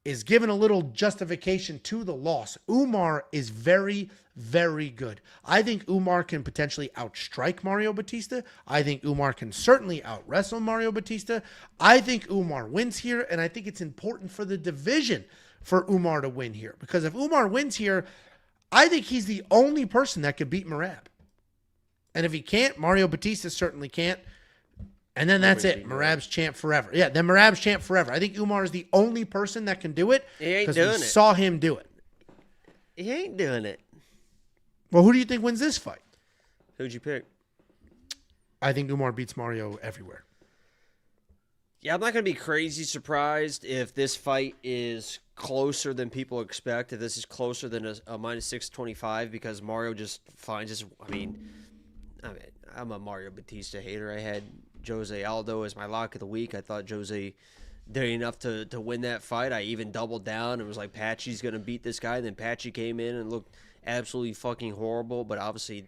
[SPEAKER 1] is giving a little justification to the loss. Umar is very, very good. I think Umar can potentially outstrike Mario Batista. I think Umar can certainly out-wrestle Mario Batista. I think Umar wins here, and I think it's important for the division for Umar to win here. Because if Umar wins here, I think he's the only person that could beat Merab. And if he can't, Mario Batista certainly can't. And then that's it. Merab's champ forever. Yeah, then Merab's champ forever. I think Umar is the only person that can do it.
[SPEAKER 2] He ain't doing it.
[SPEAKER 1] Saw him do it.
[SPEAKER 2] He ain't doing it.
[SPEAKER 1] Well, who do you think wins this fight?
[SPEAKER 2] Who'd you pick?
[SPEAKER 1] I think Umar beats Mario everywhere.
[SPEAKER 2] Yeah, I'm not going to be crazy surprised if this fight is closer than people expect, if this is closer than a minus 625, because Mario just finds his... I mean, I'm a Mario Batista hater. I had Jose Aldo as my lock of the week. I thought Jose did enough to win that fight. I even doubled down and was like, Patchy's going to beat this guy. Then Patchy came in and looked absolutely fucking horrible. But obviously,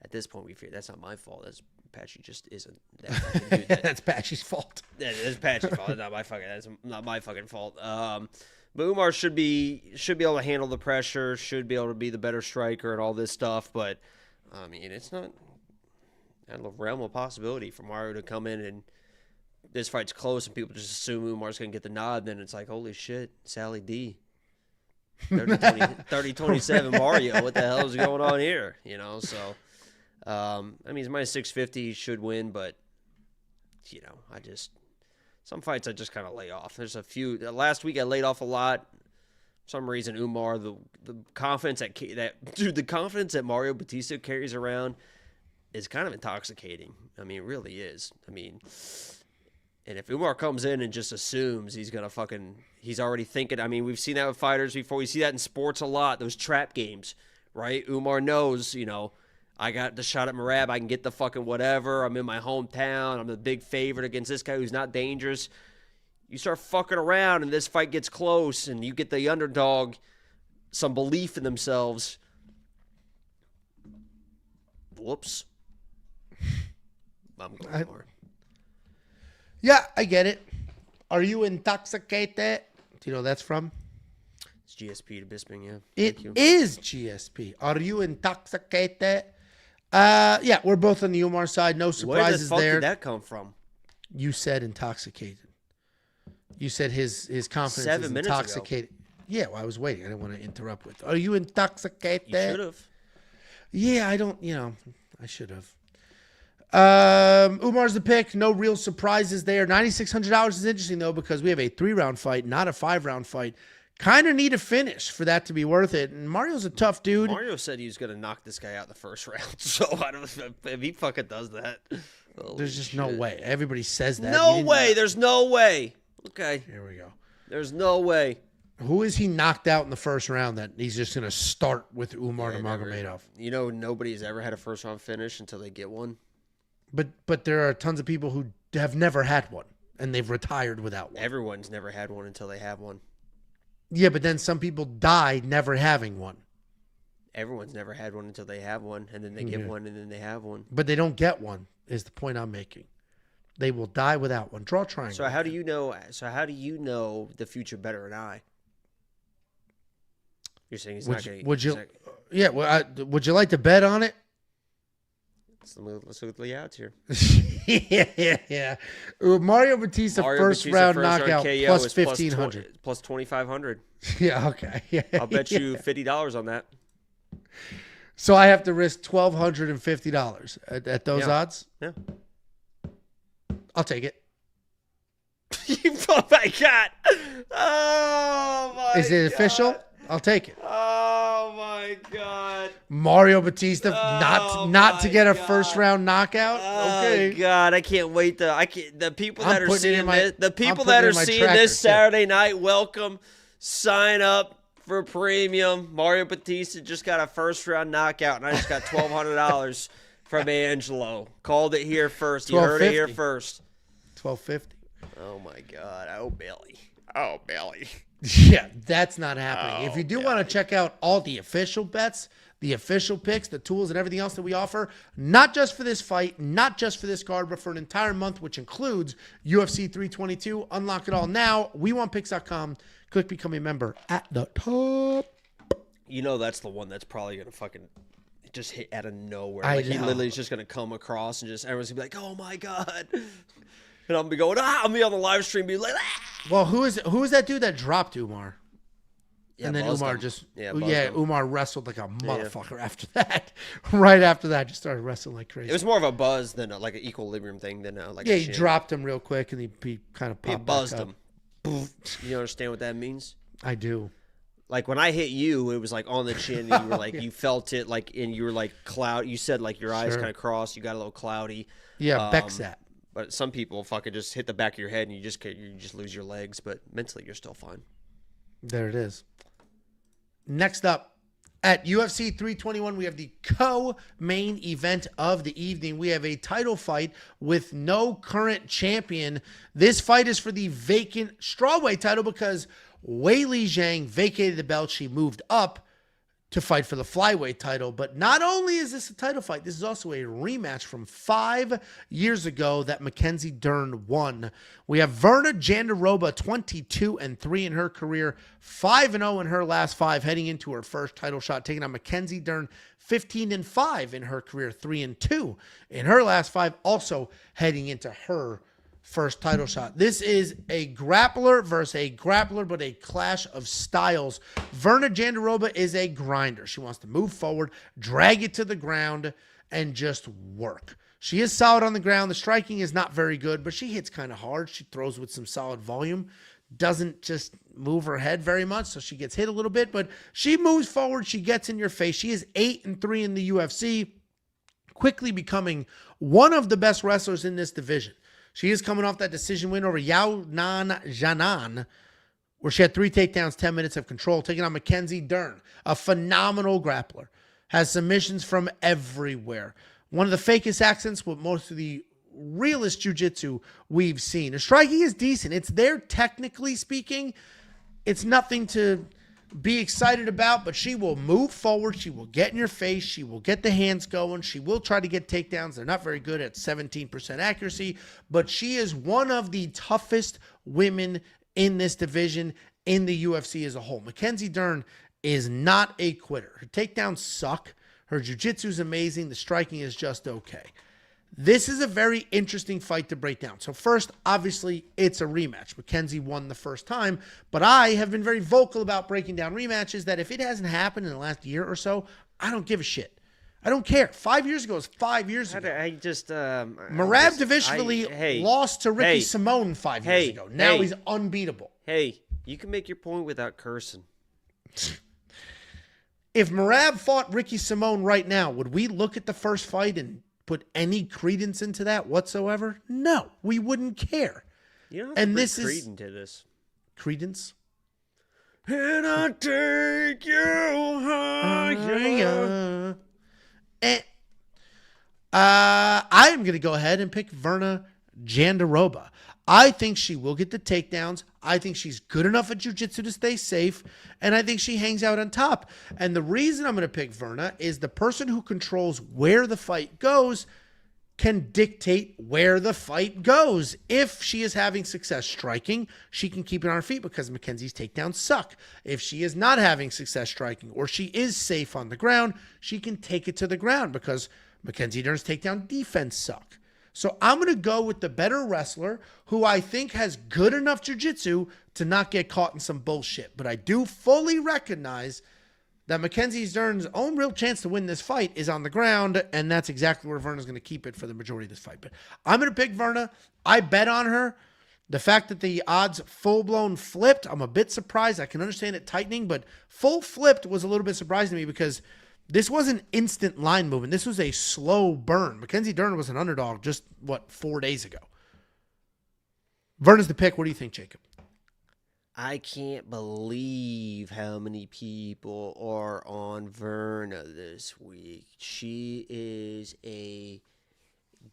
[SPEAKER 2] at this point, we fear that's not my fault. That's Patchy just isn't that fucking dude.
[SPEAKER 1] That's Patchy's fault.
[SPEAKER 2] That's Patchy's fault. That's not my fucking fault. But Umar should be able to handle the pressure, should be able to be the better striker and all this stuff. But I mean, it's not out of the realm of possibility for Mario to come in and this fight's close and people just assume Umar's going to get the nod. Then it's like, holy shit, Sally D. 30-27 Mario. What the hell is going on here? You know, so, I mean, he's minus 650. He should win, but, you know, some fights I just kind of lay off. There's a few. Last week I laid off a lot. For some reason, Umar, the confidence the confidence that Mario Batista carries around is kind of intoxicating. I mean, it really is. I mean, and if Umar comes in and just assumes he's already thinking. I mean, we've seen that with fighters before. We see that in sports a lot, those trap games, right? Umar knows, you know, I got the shot at Merab. I can get the fucking whatever. I'm in my hometown. I'm the big favorite against this guy who's not dangerous. You start fucking around and this fight gets close and you get the underdog some belief in themselves. Whoops. I'm going for it.
[SPEAKER 1] Yeah, I get it. Are you intoxicated? Do you know that's from?
[SPEAKER 2] It's GSP to Bisping, yeah.
[SPEAKER 1] It is GSP. Are you intoxicated? Yeah, we're both on the Umar side. No surprises there.
[SPEAKER 2] Where the fuck did that come from?
[SPEAKER 1] You said intoxicated. You said his confidence
[SPEAKER 2] 7
[SPEAKER 1] is
[SPEAKER 2] minutes
[SPEAKER 1] intoxicated.
[SPEAKER 2] ago.
[SPEAKER 1] Yeah, well, I was waiting. I didn't want to interrupt with, are you intoxicated?
[SPEAKER 2] You should have.
[SPEAKER 1] Yeah, I don't, I should have. Umar's the pick. No real surprises there. $9,600 is interesting, though, because we have a 3-round fight, not a 5-round fight. Kind of need a finish for that to be worth it. And Mario's a tough dude.
[SPEAKER 2] Mario said he was going to knock this guy out in the first round. So I don't know if he fucking does that.
[SPEAKER 1] There's just no way. Everybody says that.
[SPEAKER 2] No way. There's no way. Okay.
[SPEAKER 1] Here we go.
[SPEAKER 2] There's no way.
[SPEAKER 1] Who is he knocked out in the first round that he's just going to start with Umar Nurmagomedov?
[SPEAKER 2] Nobody's ever had a first round finish until they get one.
[SPEAKER 1] But there are tons of people who have never had one, and they've retired without one.
[SPEAKER 2] Everyone's never had one until they have one.
[SPEAKER 1] Yeah, but then some people die never having one.
[SPEAKER 2] Everyone's never had one until they have one, and then they get one, and then they have one.
[SPEAKER 1] But they don't get one, is the point I'm making. They will die without one. Draw a triangle.
[SPEAKER 2] So how do you know? The future better than I? You're saying he's not going to.
[SPEAKER 1] Would you? Yeah. Well, would you like to bet on it?
[SPEAKER 2] Let's look at the odds here.
[SPEAKER 1] yeah. Mario Batista first round knockout
[SPEAKER 2] KO
[SPEAKER 1] plus
[SPEAKER 2] is
[SPEAKER 1] 1,500.
[SPEAKER 2] Plus 2,500.
[SPEAKER 1] Yeah. Okay. Yeah.
[SPEAKER 2] I'll bet you $50 on that.
[SPEAKER 1] So I have to risk $1,250 at those odds.
[SPEAKER 2] Yeah.
[SPEAKER 1] I'll take it.
[SPEAKER 2] Oh my god! Oh my!
[SPEAKER 1] Is it official? I'll take it.
[SPEAKER 2] Oh my god!
[SPEAKER 1] Mario Batista not to get a first round knockout. Okay.
[SPEAKER 2] Oh god! I can't wait. The people that are seeing this, the people
[SPEAKER 1] I'm
[SPEAKER 2] that
[SPEAKER 1] putting
[SPEAKER 2] are
[SPEAKER 1] in my
[SPEAKER 2] seeing
[SPEAKER 1] tracker,
[SPEAKER 2] this
[SPEAKER 1] too.
[SPEAKER 2] Saturday night, welcome. Sign up for premium. Mario Batista just got a first round knockout, and I just got $1,200 from Angelo. Called it here first. You heard it here first.
[SPEAKER 1] $1,250.
[SPEAKER 2] Oh my god! Oh Billy! Oh Billy!
[SPEAKER 1] Yeah, that's not happening. If you do want to check out all the official bets, the official picks, the tools, and everything else that we offer, not just for this fight, not just for this card, but for an entire month, which includes UFC 322. Unlock it all now. WeWantPicks.com. Click Become a Member at the top.
[SPEAKER 2] That's the one that's probably going to fucking just hit out of nowhere. He
[SPEAKER 1] know.
[SPEAKER 2] literally is just going to come across and just everyone's going to be like, oh my God. And I'll be going, I'll be on the live stream be like,
[SPEAKER 1] Well, who is that dude that dropped Umar?
[SPEAKER 2] Yeah,
[SPEAKER 1] and then
[SPEAKER 2] buzzed
[SPEAKER 1] Umar
[SPEAKER 2] him.
[SPEAKER 1] just,
[SPEAKER 2] Yeah,
[SPEAKER 1] Umar wrestled like a motherfucker after that. Right after that, just started wrestling like crazy.
[SPEAKER 2] It was more of a buzz than like an equilibrium thing than like
[SPEAKER 1] he dropped him real quick and he kind of popped
[SPEAKER 2] buzzed
[SPEAKER 1] back up.
[SPEAKER 2] him. You understand what that means?
[SPEAKER 1] I do.
[SPEAKER 2] Like when I hit you, it was like on the chin. And you were like, you felt it like, and you were like cloud. You said like your eyes kind of crossed. You got a little cloudy.
[SPEAKER 1] Yeah, Bexat.
[SPEAKER 2] But some people fucking just hit the back of your head and you just lose your legs. But mentally, you're still fine.
[SPEAKER 1] There it is. Next up, at UFC 321, we have the co-main event of the evening. We have a title fight with no current champion. This fight is for the vacant strawweight title because Weili Zhang vacated the belt. She moved up to fight for the flyweight title. But not only is this a title fight, this is also a rematch from 5 years ago that Mackenzie Dern won. We have Verna Jandiroba, 22-3 in her career, 5-0 in her last 5, heading into her first title shot, taking on Mackenzie Dern, 15-5 in her career, 3-2 in her last 5, also heading into her first title shot. This is a grappler versus a grappler, but a clash of styles. Verna Jandiroba is a grinder. She wants to move forward, drag it to the ground, and just work. She is solid on the ground. The striking is not very good, but she hits kind of hard. She throws with some solid volume. Doesn't just move her head very much, so she gets hit a little bit, but she moves forward. She gets in your face. She is 8-3 in the UFC, quickly becoming one of the best wrestlers in this division. She is coming off that decision win over Yao Nan Janan, where she had 3 takedowns, 10 minutes of control, taking on Mackenzie Dern, a phenomenal grappler. Has submissions from everywhere. One of the fakest accents with most of the realest jiu-jitsu we've seen. Her striking is decent. It's there technically speaking. It's nothing to be excited about, but she will move forward. She will get in your face. She will get the hands going. She will try to get takedowns. They're not very good at 17% accuracy, but she is one of the toughest women in this division in the UFC as a whole. Mackenzie Dern is not a quitter. Her takedowns suck. Her jiu-jitsu is amazing. The striking is just okay. This is a very interesting fight to break down. So first, obviously, it's a rematch. Mackenzie won the first time, but I have been very vocal about breaking down rematches that if it hasn't happened in the last year or so, I don't give a shit. I don't care. 5 years ago is 5 years ago. Merab Davishvili lost to Ricky Simone 5 years ago. Now he's unbeatable.
[SPEAKER 2] Hey, you can make your point without cursing.
[SPEAKER 1] If Merab fought Ricky Simone right now, would we look at the first fight and put any credence into that whatsoever? No, we wouldn't care.
[SPEAKER 2] You don't have to put credence to this.
[SPEAKER 1] Credence?
[SPEAKER 2] And I take you higher.
[SPEAKER 1] I am going to go ahead and pick Verna Jandiroba. I think she will get the takedowns. I think she's good enough at jiu-jitsu to stay safe, and I think she hangs out on top. And the reason I'm going to pick Verna is the person who controls where the fight goes can dictate where the fight goes. If she is having success striking, she can keep it on her feet because Mackenzie's takedowns suck. If she is not having success striking or she is safe on the ground, she can take it to the ground because Mackenzie Dern's takedown defense suck. So I'm going to go with the better wrestler who I think has good enough jiu-jitsu to not get caught in some bullshit. But I do fully recognize that Mackenzie Dern's own real chance to win this fight is on the ground, and that's exactly where Verna's going to keep it for the majority of this fight. But I'm going to pick Verna. I bet on her. The fact that the odds full-blown flipped, I'm a bit surprised. I can understand it tightening, but full flipped was a little bit surprising to me because this wasn't instant line movement. This was a slow burn. Mackenzie Dern was an underdog just, 4 days ago. Verna's the pick. What do you think, Jacob?
[SPEAKER 2] I can't believe how many people are on Verna this week. She is a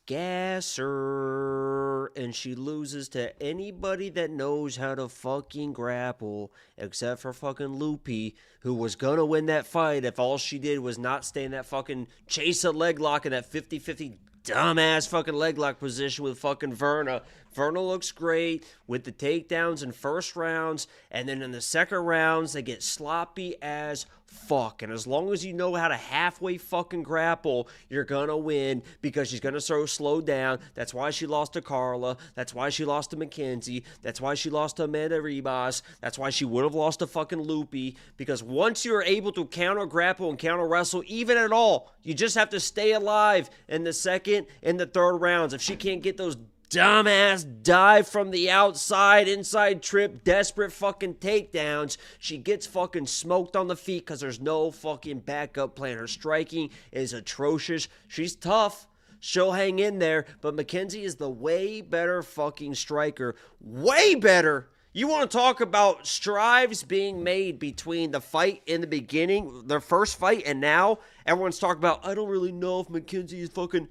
[SPEAKER 2] gasser, and she loses to anybody that knows how to fucking grapple, except for fucking Louie, who was gonna win that fight if all she did was not stay in that fucking chase a leg lock in that 50-50 dumbass fucking leg lock position with fucking Verna. Verna looks great with the takedowns in first rounds, and then in the second rounds, they get sloppy as fuck. And as long as you know how to halfway fucking grapple, you're gonna win because she's gonna slow down. That's why she lost to Carla. That's why she lost to Mackenzie. That's why she lost to Amanda Ribas. That's why she would have lost to fucking Louie. Because once you're able to counter grapple and counter wrestle, even at all, you just have to stay alive in the second and the third rounds. If she can't get those dumbass dive from the outside, inside trip, desperate fucking takedowns, she gets fucking smoked on the feet because there's no fucking backup plan. Her striking is atrocious. She's tough. She'll hang in there, but Mackenzie is the way better fucking striker. Way better. You want to talk about strives being made between the fight in the beginning, their first fight, and now? Everyone's talking about, I don't really know if Mackenzie is fucking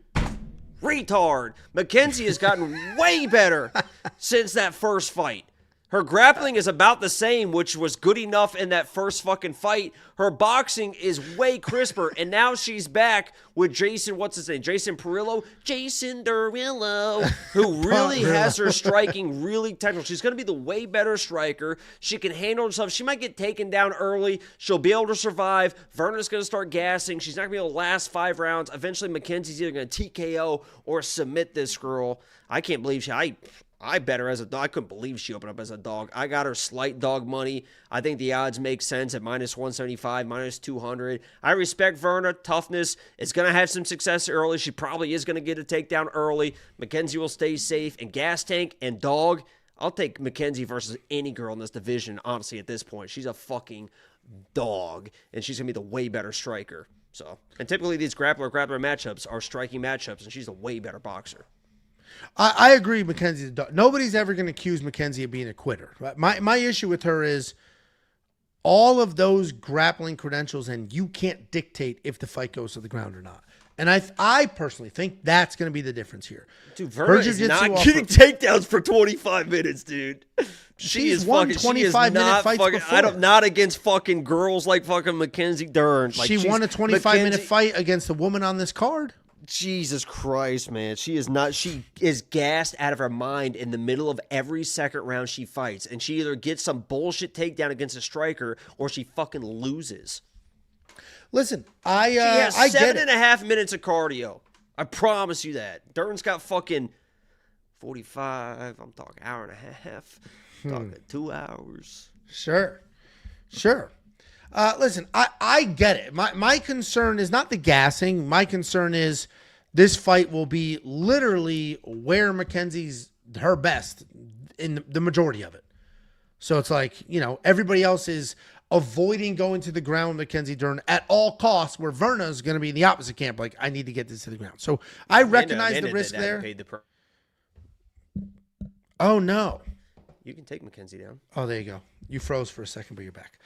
[SPEAKER 2] retard. Mackenzie has gotten way better since that first fight. Her grappling is about the same, which was good enough in that first fucking fight. Her boxing is way crisper, and now she's back with Jason, what's his name? Jason Perillo? Jason Derulo, who really has her striking really technical. She's going to be the way better striker. She can handle herself. She might get taken down early. She'll be able to survive. Verna's going to start gassing. She's not going to be able to last 5 rounds. Eventually, Mackenzie's either going to TKO or submit this girl. I can't believe I bet her as a dog. I couldn't believe she opened up as a dog. I got her slight dog money. I think the odds make sense at minus 175, minus 200. I respect Verna. Toughness is going to have some success early. She probably is going to get a takedown early. Mackenzie will stay safe. And gas tank and dog, I'll take Mackenzie versus any girl in this division, honestly, at this point. She's a fucking dog. And she's going to be the way better striker. So, and typically these grappler matchups are striking matchups, and she's a way better boxer.
[SPEAKER 1] I agree Mackenzie's a dog. Nobody's ever going to accuse Mackenzie of being a quitter. My issue with her is all of those grappling credentials, and you can't dictate if the fight goes to the ground or not. And I personally think that's going to be the difference here.
[SPEAKER 2] Dude, Verna is not getting takedowns for 25 minutes, dude.
[SPEAKER 1] She's won 25-minute fights before.
[SPEAKER 2] Not against fucking girls like fucking Mackenzie Dern.
[SPEAKER 1] She won a 25-minute fight against a woman on this card.
[SPEAKER 2] Jesus Christ, man. She is gassed out of her mind in the middle of every second round she fights. And she either gets some bullshit takedown against a striker or she fucking loses.
[SPEAKER 1] Listen,
[SPEAKER 2] she has 7.5 minutes of cardio. I promise you that. Dern's got fucking 45. I'm talking hour and a half. I'm talking 2 hours.
[SPEAKER 1] Sure. Listen, I get it. My concern is not the gassing. My concern is this fight will be literally where Mackenzie's her best in the majority of it. So it's like, everybody else is avoiding going to the ground with Mackenzie Dern at all costs, where Verna is going to be in the opposite camp. Like, I need to get this to the ground. So I recognize the risk there. Oh, no.
[SPEAKER 2] You can take Mackenzie down.
[SPEAKER 1] Oh, there you go. You froze for a second, but you're back.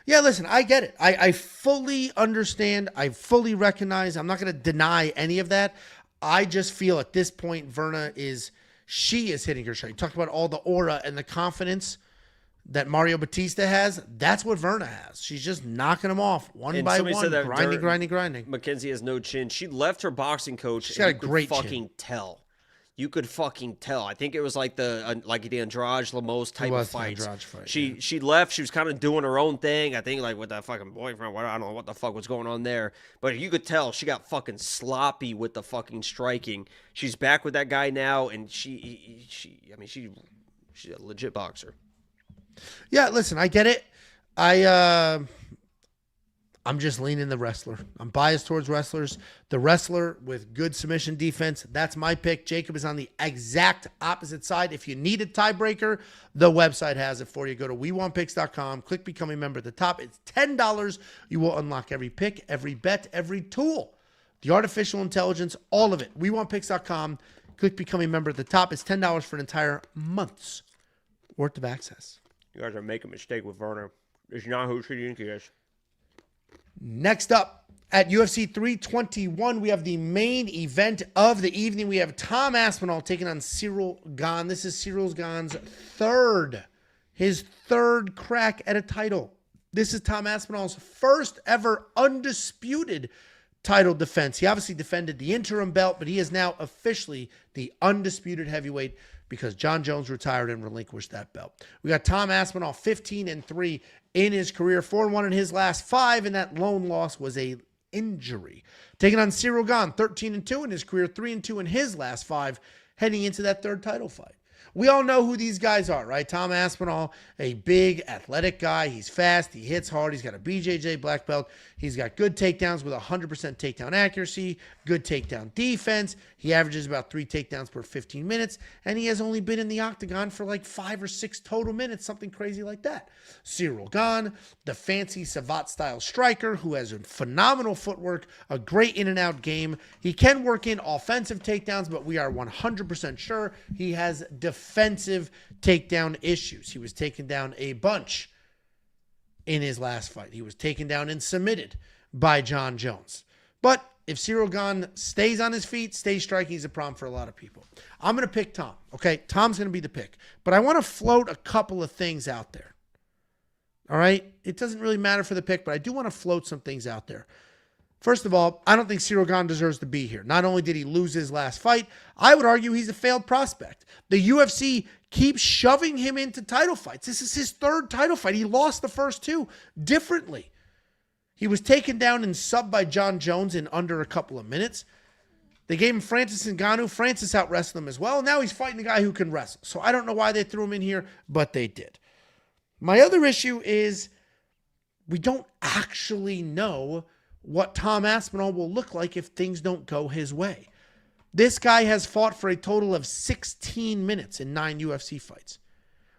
[SPEAKER 1] Yeah, listen, I get it. I fully understand. I fully recognize. I'm not going to deny any of that. I just feel at this point, Verna is hitting her shot. You talked about all the aura and the confidence that Mario Batista has. That's what Verna has. She's just knocking them off one by one, grinding.
[SPEAKER 2] Mackenzie has no chin. She left her boxing coach.
[SPEAKER 1] She's got a great
[SPEAKER 2] fucking tell. You could fucking tell. I think it was like the Andrade Lemos type of fights. She left. She was kind of doing her own thing. I think like with that fucking boyfriend. I don't know what the fuck was going on there. But you could tell she got fucking sloppy with the fucking striking. She's back with that guy now, and she's a legit boxer.
[SPEAKER 1] Yeah, listen, I get it. I'm just leaning the wrestler. I'm biased towards wrestlers. The wrestler with good submission defense, that's my pick. Jacob is on the exact opposite side. If you need a tiebreaker, the website has it for you. Go to WeWantPicks.com, click Become a Member at the top. It's $10. You will unlock every pick, every bet, every tool, the artificial intelligence, all of it. WeWantPicks.com, click Become a Member at the top. It's $10 for an entire month's worth of access.
[SPEAKER 2] You guys are making a mistake with Werner. It's not who she think he is.
[SPEAKER 1] Next up at UFC 321, we have the main event of the evening. We have Tom Aspinall taking on Cyril Gane. This is Cyril Gane's his third crack at a title. This is Tom Aspinall's first ever undisputed title defense. He obviously defended the interim belt, but he is now officially the undisputed heavyweight because John Jones retired and relinquished that belt. We got Tom Aspinall 15-3 in his career, 4-1 in his last 5, and that lone loss was a injury. Taking on Cyril Gane, 13-2 in his career, 3-2 in his last 5, heading into that third title fight. We all know who these guys are, right? Tom Aspinall, a big, athletic guy. He's fast. He hits hard. He's got a BJJ black belt. He's got good takedowns with 100% takedown accuracy, good takedown defense. He averages about 3 takedowns per 15 minutes, and he has only been in the octagon for like 5 or 6 total minutes, something crazy like that. Cyril Gane, the fancy Savate-style striker who has a phenomenal footwork, a great in-and-out game. He can work in offensive takedowns, but we are 100% sure he has defensive takedown issues. He was taken down a bunch in his last fight. He was taken down and submitted by John Jones. But if Cyril Gane stays on his feet, stays striking, he's a problem for a lot of people. I'm going to pick Tom. Okay, Tom's going to be the pick. But I want to float a couple of things out there. All right? It doesn't really matter for the pick, but I do want to float some things out there. First of all, I don't think Cyril Gane deserves to be here. Not only did he lose his last fight, I would argue he's a failed prospect. The UFC keeps shoving him into title fights. This is his third title fight. He lost the first 2 differently. He was taken down and subbed by John Jones in under a couple of minutes. They gave him Francis Ngannou. Francis out-wrestled him as well. Now he's fighting a guy who can wrestle. So I don't know why they threw him in here, but they did. My other issue is we don't actually know what Tom Aspinall will look like if things don't go his way. This guy has fought for a total of 16 minutes in 9 UFC fights.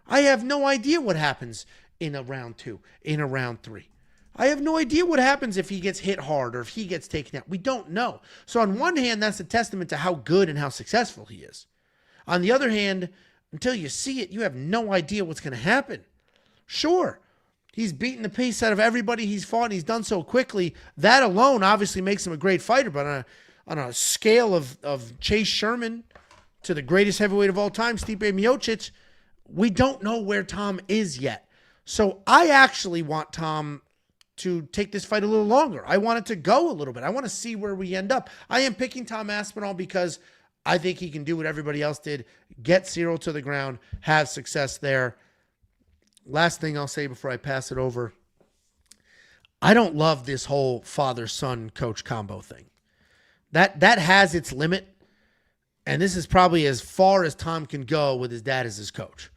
[SPEAKER 1] I have no idea what happens in a round 2, in a round 3. I have no idea what happens if he gets hit hard or if he gets taken out. We don't know. So on one hand, that's a testament to how good and how successful he is. On the other hand, until you see it, you have no idea what's going to happen. Sure, he's beaten the pace out of everybody he's fought, and he's done so quickly. That alone obviously makes him a great fighter, but on a scale of Chase Sherman to the greatest heavyweight of all time, Stipe Miocic, we don't know where Tom is yet. So I actually want Tom to take this fight a little longer. I want it to go a little bit. I want to see where we end up. I am picking Tom Aspinall because I think he can do what everybody else did, get Cyril to the ground, have success there. Last thing I'll say before I pass it over, I don't love this whole father-son coach combo thing. That has its limit. And this is probably as far as Tom can go with his dad as his coach.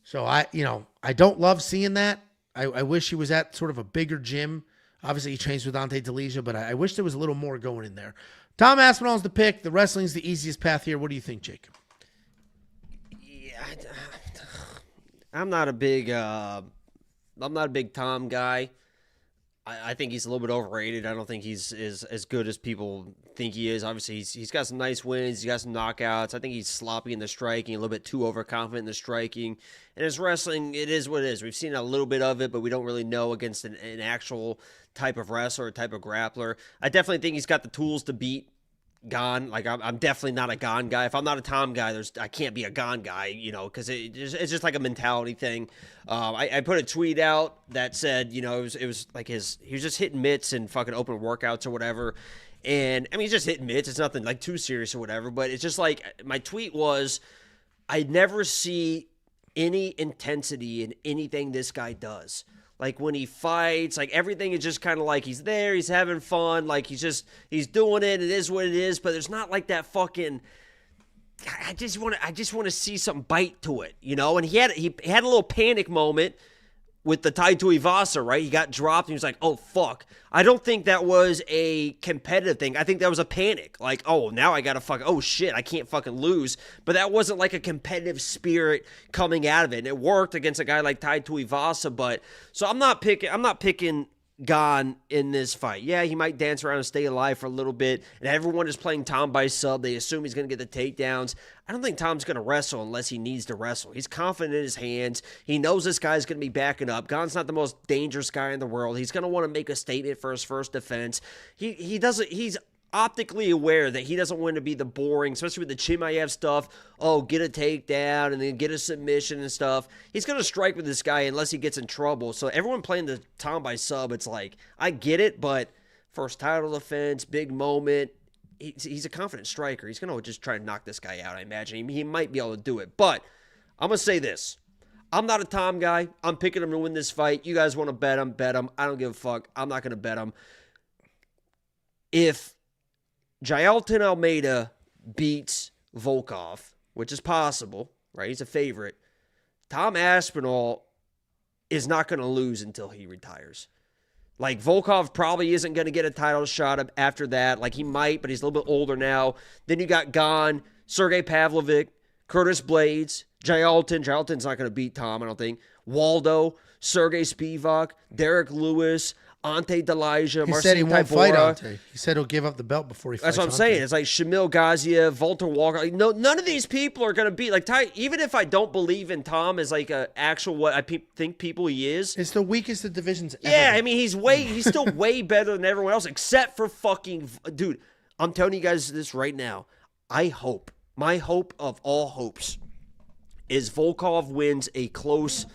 [SPEAKER 1] So I don't love seeing that. I wish he was at sort of a bigger gym. Obviously, he trains with Dante DeLegia, but I wish there was a little more going in there. Tom Aspinall's the pick. The wrestling's the easiest path here. What do you think, Jacob?
[SPEAKER 2] Yeah, I'm not a big Tom guy. I think he's a little bit overrated. I don't think he's as good as people think he is. Obviously, he's got some nice wins. He's got some knockouts. I think he's sloppy in the striking, a little bit too overconfident in the striking. And his wrestling, it is what it is. We've seen a little bit of it, but we don't really know against an actual type of wrestler or type of grappler. I definitely think he's got the tools to beat Gane. Like, I'm definitely not a Gane guy. If I'm not a Tom guy, I can't be a Gane guy, because it's just like a mentality thing. I put a tweet out that said, it was like he was just hitting mitts and fucking open workouts or whatever. And I mean, he's just hitting mitts. It's nothing like too serious or whatever, but it's just like my tweet was, I never see any intensity in anything this guy does. Like when he fights, like everything is just kind of like he's there, he's having fun, like he's doing it. It is what it is, but there's not like that fucking. I just want to see some bite to it, And he had a little panic moment with the Tai Tuivasa, right? He got dropped and he was like, "Oh fuck." I don't think that was a competitive thing. I think that was a panic. Like, "Oh, now I got to oh shit, I can't fucking lose." But that wasn't like a competitive spirit coming out of it. And it worked against a guy like Tai Tuivasa, but so I'm not picking Gane in this fight. Yeah, he might dance around and stay alive for a little bit, and everyone is playing Tom by sub. They assume he's going to get the takedowns. I don't think Tom's going to wrestle unless he needs to wrestle. He's confident in his hands. He knows this guy's going to be backing up. Gane's not the most dangerous guy in the world. He's going to want to make a statement for his first defense. He's optically aware that he doesn't want to be the boring, especially with the Chimaev stuff. Oh, get a takedown and then get a submission and stuff. He's going to strike with this guy unless he gets in trouble. So everyone playing the Tom by sub, it's like, I get it, but first title defense, big moment. He's a confident striker. He's going to just try to knock this guy out, I imagine. He might be able to do it. But I'm going to say this. I'm not a Tom guy. I'm picking him to win this fight. You guys want to bet him, bet him. I don't give a fuck. I'm not going to bet him. If Jailton Almeida beats Volkov, which is possible, right? He's a favorite. Tom Aspinall is not going to lose until he retires. Like, Volkov probably isn't going to get a title shot after that. Like, he might, but he's a little bit older now. Then you got Gane, Sergey Pavlovich, Curtis Blades, Jailton. Jailton's not going to beat Tom, I don't think. Waldo, Sergey Spivak, Derek Lewis, Ante Delija,
[SPEAKER 1] He
[SPEAKER 2] Marcin
[SPEAKER 1] said he won't fight
[SPEAKER 2] Tybura.
[SPEAKER 1] Ante. He said he'll give up the belt before he fights
[SPEAKER 2] That's what I'm
[SPEAKER 1] Ante.
[SPEAKER 2] saying. It's like Shamil Gaziev, Valter Walker. Like, no, none of these people are going to be like even if I don't believe in Tom as like a actual what I think people he is.
[SPEAKER 1] It's the weakest the division's ever
[SPEAKER 2] Yeah,
[SPEAKER 1] been.
[SPEAKER 2] I mean he's still way better than everyone else except for fucking dude. I'm telling you guys this right now. My hope of all hopes is Volkov wins a close,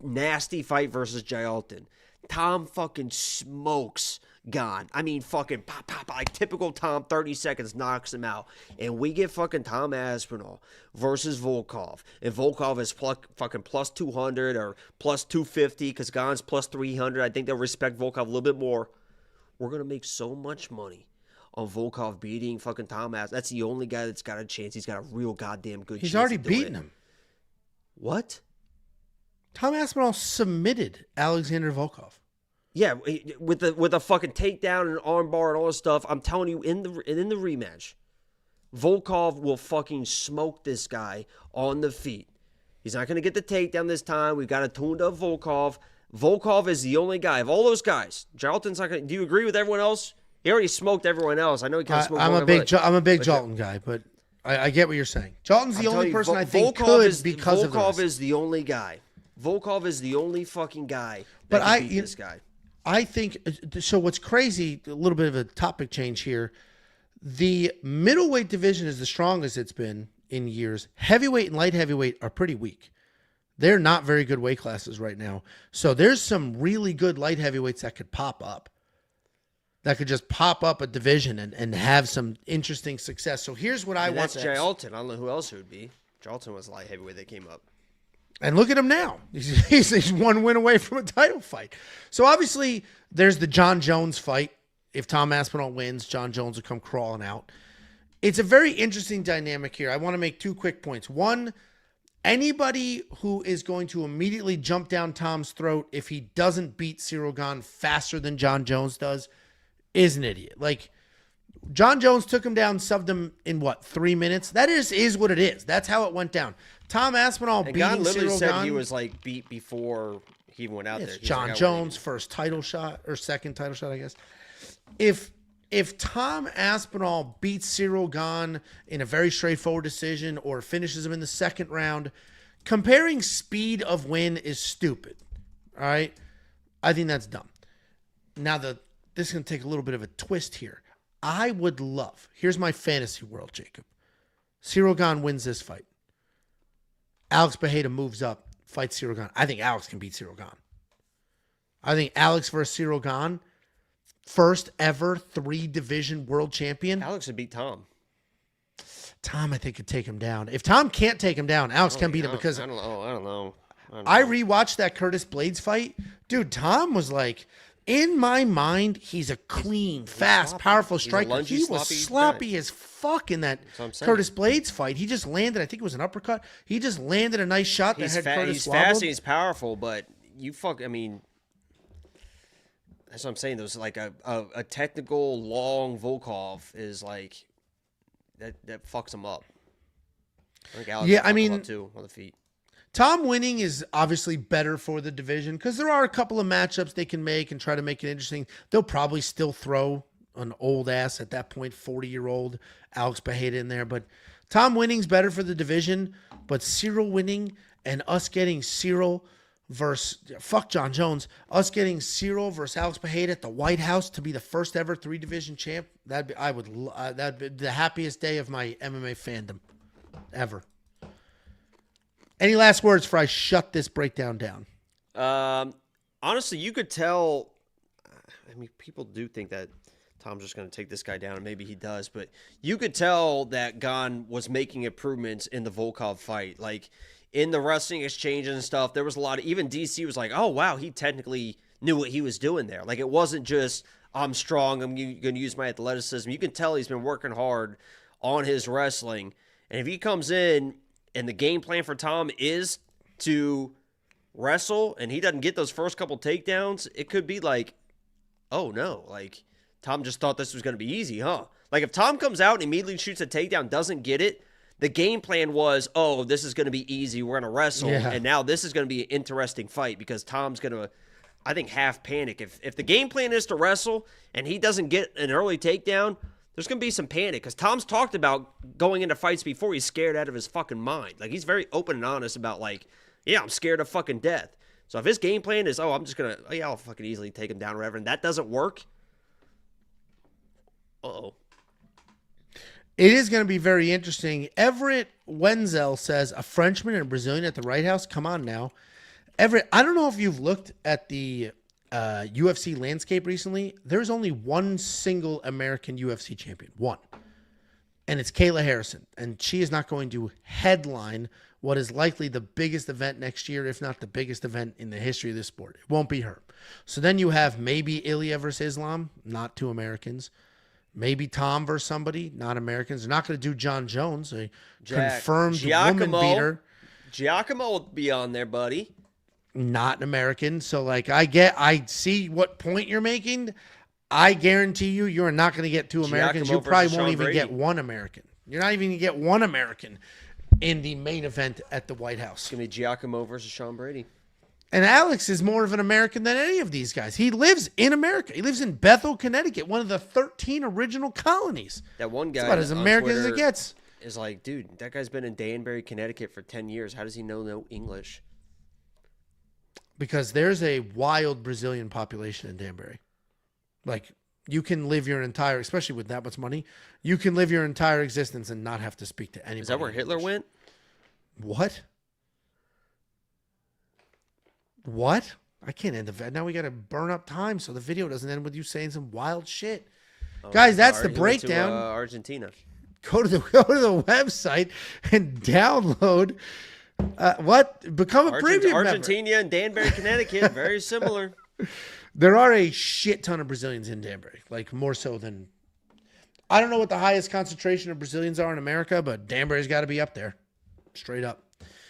[SPEAKER 2] nasty fight versus Jailton. Tom fucking smokes Gane. I mean, fucking pop, pop, like typical Tom, 30 seconds knocks him out. And we get fucking Tom Aspinall versus Volkov. And Volkov is fucking plus 200 or plus 250 because Gane's plus 300. I think they'll respect Volkov a little bit more. We're going to make so much money on Volkov beating fucking Tom Aspinall. That's the only guy that's got a chance. He's got a real goddamn good chance.
[SPEAKER 1] He's already
[SPEAKER 2] of doing
[SPEAKER 1] beaten
[SPEAKER 2] it.
[SPEAKER 1] him.
[SPEAKER 2] What?
[SPEAKER 1] Tom Aspinall submitted Alexander Volkov.
[SPEAKER 2] Yeah, with a fucking takedown and armbar and all this stuff. I'm telling you, in the rematch, Volkov will fucking smoke this guy on the feet. He's not going to get the takedown this time. We've got a tuned up Volkov. Volkov is the only guy of all those guys. Jailton's not going to. Do you agree with everyone else? He already smoked everyone else. I know he kind of smoked.
[SPEAKER 1] I'm a big Jalton guy, but I get what you're saying. Jalton's the only person I think could because of
[SPEAKER 2] Volkov
[SPEAKER 1] this.
[SPEAKER 2] is the only guy. Volkov is the only fucking guy
[SPEAKER 1] But
[SPEAKER 2] that can beat this guy.
[SPEAKER 1] I think so. What's crazy, a little bit of a topic change here. The middleweight division is the strongest it's been in years. Heavyweight and light heavyweight are pretty weak. They're not very good weight classes right now. So there's some really good light heavyweights that could pop up. That could just pop up a division and have some interesting success. So here's what I want.
[SPEAKER 2] That's Jailton. I don't know who else it would be. Jailton was light heavyweight that came up.
[SPEAKER 1] And look at him now. He's one win away from a title fight. So obviously there's the John Jones fight if Tom Aspinall wins, Jon Jones will come crawling out. It's a very interesting dynamic here. I want to make 2 quick points. One, anybody who is going to immediately jump down Tom's throat if he doesn't beat Ciryl Gane faster than Jon Jones does is an idiot. Like, Jon Jones took him down, subbed him in 3 minutes? That is what it is. That's how it went down. Tom Aspinall beating
[SPEAKER 2] Gane literally
[SPEAKER 1] Ciryl
[SPEAKER 2] said
[SPEAKER 1] Gane.
[SPEAKER 2] He was like beat before he even went out there.
[SPEAKER 1] It's
[SPEAKER 2] He's
[SPEAKER 1] Jon
[SPEAKER 2] like,
[SPEAKER 1] Jones' first title shot or second title shot, I guess. If Tom Aspinall beats Ciryl Gane in a very straightforward decision or finishes him in the second round, comparing speed of win is stupid. All right? I think that's dumb. Now, this is going to take a little bit of a twist here. I would love, here's my fantasy world, Jacob. Ciryl Gane wins this fight. Alex Bejeda moves up, fights Ciryl Gane. I think Alex can beat Ciryl Gane. I think Alex versus Ciryl Gane, first ever 3-division world champion.
[SPEAKER 2] Alex would beat Tom.
[SPEAKER 1] Tom, I think, could take him down. If Tom can't take him down, Alex can beat him because
[SPEAKER 2] I don't know.
[SPEAKER 1] I rewatched that Curtis Blades fight. Dude, Tom was like, in my mind, he's a clean, fast,
[SPEAKER 2] sloppy.
[SPEAKER 1] powerful
[SPEAKER 2] He's a
[SPEAKER 1] striker.
[SPEAKER 2] lungy,
[SPEAKER 1] He was
[SPEAKER 2] sloppy
[SPEAKER 1] sloppy as fuck in that
[SPEAKER 2] what I'm saying.
[SPEAKER 1] Curtis Blades fight. He just landed, I think it was an uppercut. He just landed a nice shot that had Curtis
[SPEAKER 2] He's
[SPEAKER 1] wobbled.
[SPEAKER 2] fast and he's powerful, but I mean, that's what I'm saying. There's like a technical long Volkov is like that fucks him up. I think Alex
[SPEAKER 1] Yeah, I
[SPEAKER 2] fucked him
[SPEAKER 1] mean,
[SPEAKER 2] up too on the feet.
[SPEAKER 1] Tom winning is obviously better for the division because there are a couple of matchups they can make and try to make it interesting. They'll probably still throw an old ass at that point, 40-year-old Alex Bejeda in there. But Tom winning's better for the division. But Ciryl winning and us getting Ciryl versus fuck Jon Jones, us getting Ciryl versus Alex Bejeda at the White House to be the first ever 3-division champ. That'd be the happiest day of my MMA fandom ever. Any last words before I shut this breakdown down?
[SPEAKER 2] Honestly, you could tell. I mean, people do think that Tom's just going to take this guy down, and maybe he does. But you could tell that Gane was making improvements in the Volkov fight, like in the wrestling exchanges and stuff. There was a lot of, even DC was like, "Oh wow, he technically knew what he was doing there." Like it wasn't just I'm strong, I'm going to use my athleticism. You can tell he's been working hard on his wrestling, and if he comes in. And the game plan for Tom is to wrestle, and he doesn't get those first couple takedowns. It could be like, oh no, like Tom just thought this was going to be easy, huh? Like if Tom comes out and immediately shoots a takedown, doesn't get it, the game plan was, oh, this is going to be easy. We're going to wrestle, and now this is going to be an interesting fight because Tom's going to, I think, half panic. If the game plan is to wrestle and he doesn't get an early takedown, there's going to be some panic because Tom's talked about going into fights before he's scared out of his fucking mind. Like, he's very open and honest about, like, yeah, I'm scared of fucking death. So if his game plan is, I'm just going to, I'll fucking easily take him down or whatever, and that doesn't work, uh-oh.
[SPEAKER 1] It is going to be very interesting. Everett Wenzel says, a Frenchman and a Brazilian at the White House? Come on now. Everett, I don't know if you've looked at the UFC landscape recently. There's only one single American UFC champion. One. And it's Kayla Harrison. And she is not going to headline what is likely the biggest event next year, if not the biggest event in the history of this sport. It won't be her. So then you have maybe Ilya versus Islam, not 2 Americans. Maybe Tom versus somebody, not Americans. They're not going to do Jon Jones, a confirmed woman beater.
[SPEAKER 2] Giacomo will be on there, buddy.
[SPEAKER 1] Not an American. So, like, I see what point you're making. I guarantee you're not going to get 2 Americans. You probably won't even get 1 American. You're not even going to get 1 American in the main event at the White House.
[SPEAKER 2] It's going to be Giacomo versus Sean Brady.
[SPEAKER 1] And Alex is more of an American than any of these guys. He lives in America. He lives in Bethel, Connecticut, one of the 13 original colonies.
[SPEAKER 2] That one guy.
[SPEAKER 1] That's about as American as it gets.
[SPEAKER 2] Is like, dude, that guy's been in Danbury, Connecticut for 10 years. How does he know no English?
[SPEAKER 1] Because there's a wild Brazilian population in Danbury. Like, you can live your entire, especially with that much money, you can live your entire existence and not have to speak to anybody.
[SPEAKER 2] Is that where Hitler went?
[SPEAKER 1] What? What? I can't end the video. Now we got to burn up time so the video doesn't end with you saying some wild shit. Guys, that's the breakdown.
[SPEAKER 2] He went to, Argentina.
[SPEAKER 1] Go to the website and download. Become a premium member.
[SPEAKER 2] Argentina and Danbury, Connecticut, very similar.
[SPEAKER 1] There are a shit ton of Brazilians in Danbury, like more so than. I don't know what the highest concentration of Brazilians are in America, but Danbury's got to be up there, straight up.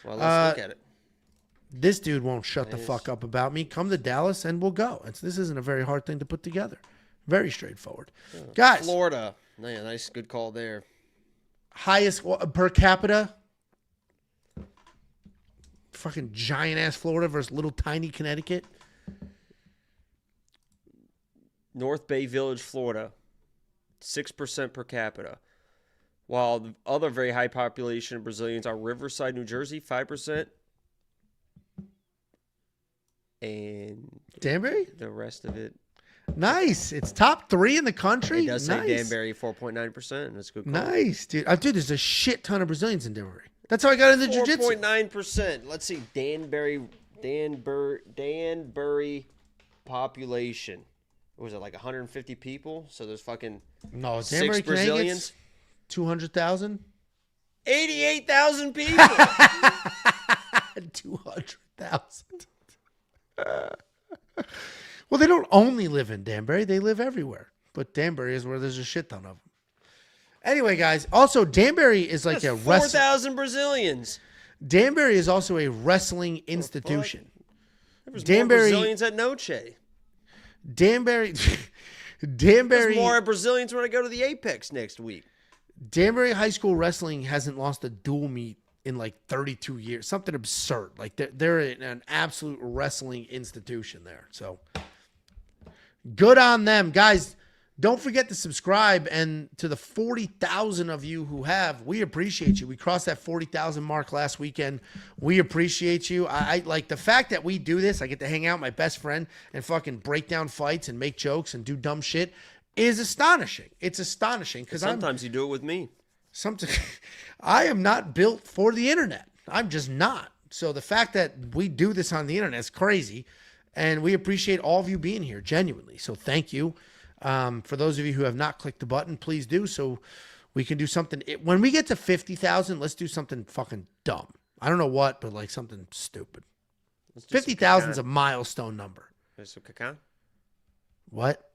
[SPEAKER 2] Well, let's look at it.
[SPEAKER 1] This dude won't shut the fuck up about me. Come to Dallas and we'll go. This isn't a very hard thing to put together. Very straightforward. Guys.
[SPEAKER 2] Florida. Yeah, nice, good call there.
[SPEAKER 1] Highest per capita. Fucking giant ass Florida versus little tiny Connecticut.
[SPEAKER 2] North Bay Village, Florida. 6% per capita. While the other very high population of Brazilians are Riverside, New Jersey, 5%. And
[SPEAKER 1] Danbury?
[SPEAKER 2] The rest of it.
[SPEAKER 1] Nice. It's top 3 in the country.
[SPEAKER 2] It does say Danbury, 4.9%. That's a good call.
[SPEAKER 1] Nice, dude. Dude, there's a shit ton of Brazilians in Danbury. That's how I got into jiu-jitsu.
[SPEAKER 2] 4.9%. Let's see. Danbury population. What was it, like 150 people? So there's fucking
[SPEAKER 1] no,
[SPEAKER 2] Danbury,
[SPEAKER 1] 6 Brazilians. 200,000?
[SPEAKER 2] 88,000 people.
[SPEAKER 1] 200,000. Well, they don't only live in Danbury. They live everywhere. But Danbury is where there's a shit ton of them. Anyway, guys, also Danbury is like a
[SPEAKER 2] 4,000 Brazilians.
[SPEAKER 1] Danbury is also a wrestling institution.
[SPEAKER 2] There was
[SPEAKER 1] Danbury,
[SPEAKER 2] more Brazilians at Noche.
[SPEAKER 1] Danbury.
[SPEAKER 2] There's more Brazilians when I go to the Apex next week.
[SPEAKER 1] Danbury High School Wrestling hasn't lost a dual meet in like 32 years. Something absurd. Like they're an absolute wrestling institution there. So good on them. Guys, don't forget to subscribe. And to the 40,000 of you who have, we appreciate you. We crossed that 40,000 mark last weekend. We appreciate you. I like the fact that we do this. I get to hang out with my best friend and fucking break down fights and make jokes and do dumb shit is astonishing. It's astonishing because
[SPEAKER 2] sometimes you do it with me.
[SPEAKER 1] I am not built for the internet. I'm just not. So the fact that we do this on the internet is crazy. And we appreciate all of you being here, genuinely. So thank you. For those of you who have not clicked the button, please do so we can do something. When we get to 50,000, let's do something fucking dumb. I don't know what, but like something stupid. 50,000 is a milestone number.
[SPEAKER 2] There's some caca?
[SPEAKER 1] What?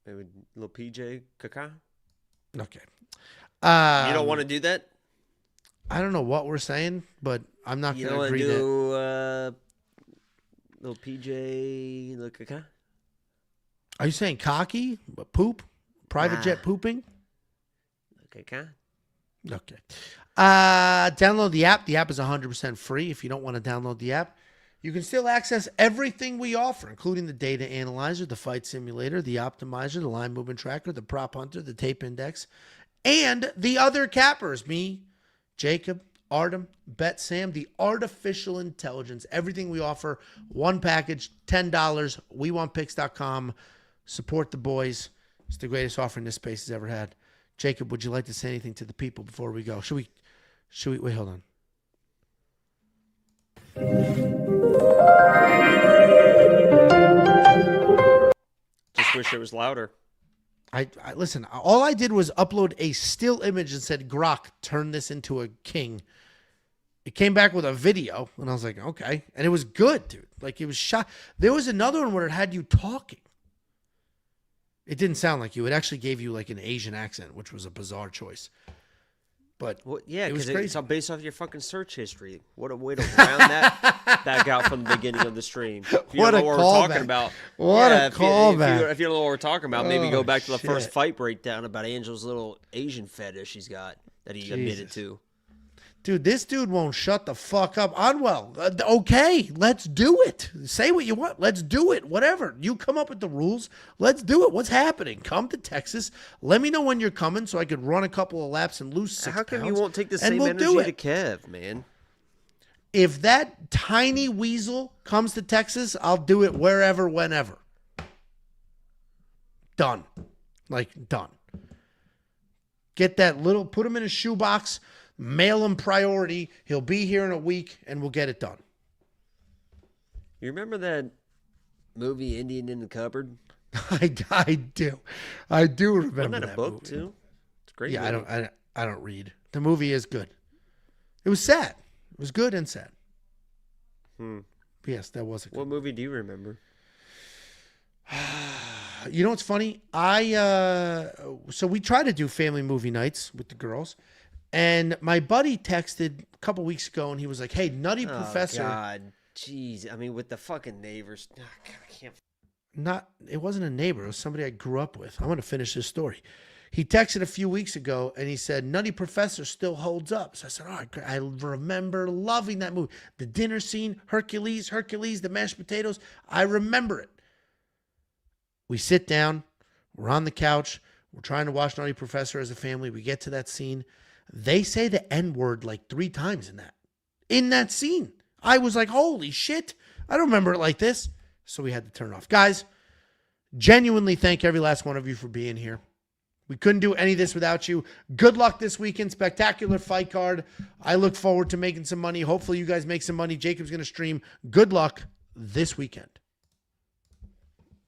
[SPEAKER 2] Maybe little PJ caca?
[SPEAKER 1] Okay.
[SPEAKER 2] You don't want to do that?
[SPEAKER 1] I don't know what we're saying, but I'm not going to agree
[SPEAKER 2] to do little PJ, little caca?
[SPEAKER 1] Are you saying cocky? Poop? Private jet pooping?
[SPEAKER 2] Caca?
[SPEAKER 1] Okay. Download the app. The app is 100% free. If you don't want to download the app, you can still access everything we offer, including the data analyzer, the fight simulator, the optimizer, the line movement tracker, the prop hunter, the tape index, and the other cappers. Me, Jacob, Artem, Bet Sam, the artificial intelligence. Everything we offer, one package, $10. WeWantPicks.com. Support the boys. It's the greatest offering this space has ever had. Jacob, would you like to say anything to the people before we go? Should we wait, hold on.
[SPEAKER 2] Just wish it was louder.
[SPEAKER 1] I listen, all I did was upload a still image and said, Grok, turn this into a king. It came back with a video, and I was like, okay. And it was good, dude. Like, it was shot. There was another one where it had you talking. It didn't sound like you. It actually gave you, like, an Asian accent, which was a bizarre choice. But
[SPEAKER 2] yeah, because it's all based off your fucking search history. What a way to round that back out from the beginning of the stream. If you don't know what we're talking about.
[SPEAKER 1] What a callback.
[SPEAKER 2] If you don't know what we're talking about, maybe go back to the first fight breakdown about Angel's little Asian fetish he's got that he admitted to.
[SPEAKER 1] Dude, this dude won't shut the fuck up. Unwell, okay, let's do it. Say what you want. Let's do it. Whatever. You come up with the rules. Let's do it. What's happening? Come to Texas. Let me know when you're coming so I could run a couple of laps and lose 6 pounds.
[SPEAKER 2] How come you won't take the same energy to Kev, man?
[SPEAKER 1] If that tiny weasel comes to Texas, I'll do it wherever, whenever. Done. Like, done. Get that little, put him in a shoebox, mail him priority. He'll be here in a week, and we'll get it done.
[SPEAKER 2] You remember that movie Indian in the Cupboard?
[SPEAKER 1] I do. I do remember
[SPEAKER 2] Wasn't that a book,
[SPEAKER 1] movie.
[SPEAKER 2] too? It's great.
[SPEAKER 1] Yeah,
[SPEAKER 2] movie.
[SPEAKER 1] I don't read. The movie is good. It was sad. It was good and sad. Yes, that was a
[SPEAKER 2] What movie do you remember?
[SPEAKER 1] You know what's funny? So we try to do family movie nights with the girls, and my buddy texted a couple weeks ago, and he was like, "Hey, Nutty Professor."
[SPEAKER 2] Oh God, jeez. I mean, with the fucking neighbors. Oh, God, I can't.
[SPEAKER 1] It wasn't a neighbor. It was somebody I grew up with. I want to finish this story. He texted a few weeks ago, and he said, Nutty Professor still holds up. So I said, I remember loving that movie. The dinner scene, Hercules, the mashed potatoes. I remember it. We sit down. We're on the couch. We're trying to watch Nutty Professor as a family. We get to that scene. They say the N-word like 3 times in that scene. I was like, holy shit. I don't remember it like this. So we had to turn it off. Guys, genuinely thank every last one of you for being here. We couldn't do any of this without you. Good luck this weekend. Spectacular fight card. I look forward to making some money. Hopefully you guys make some money. Jacob's going to stream. Good luck this weekend.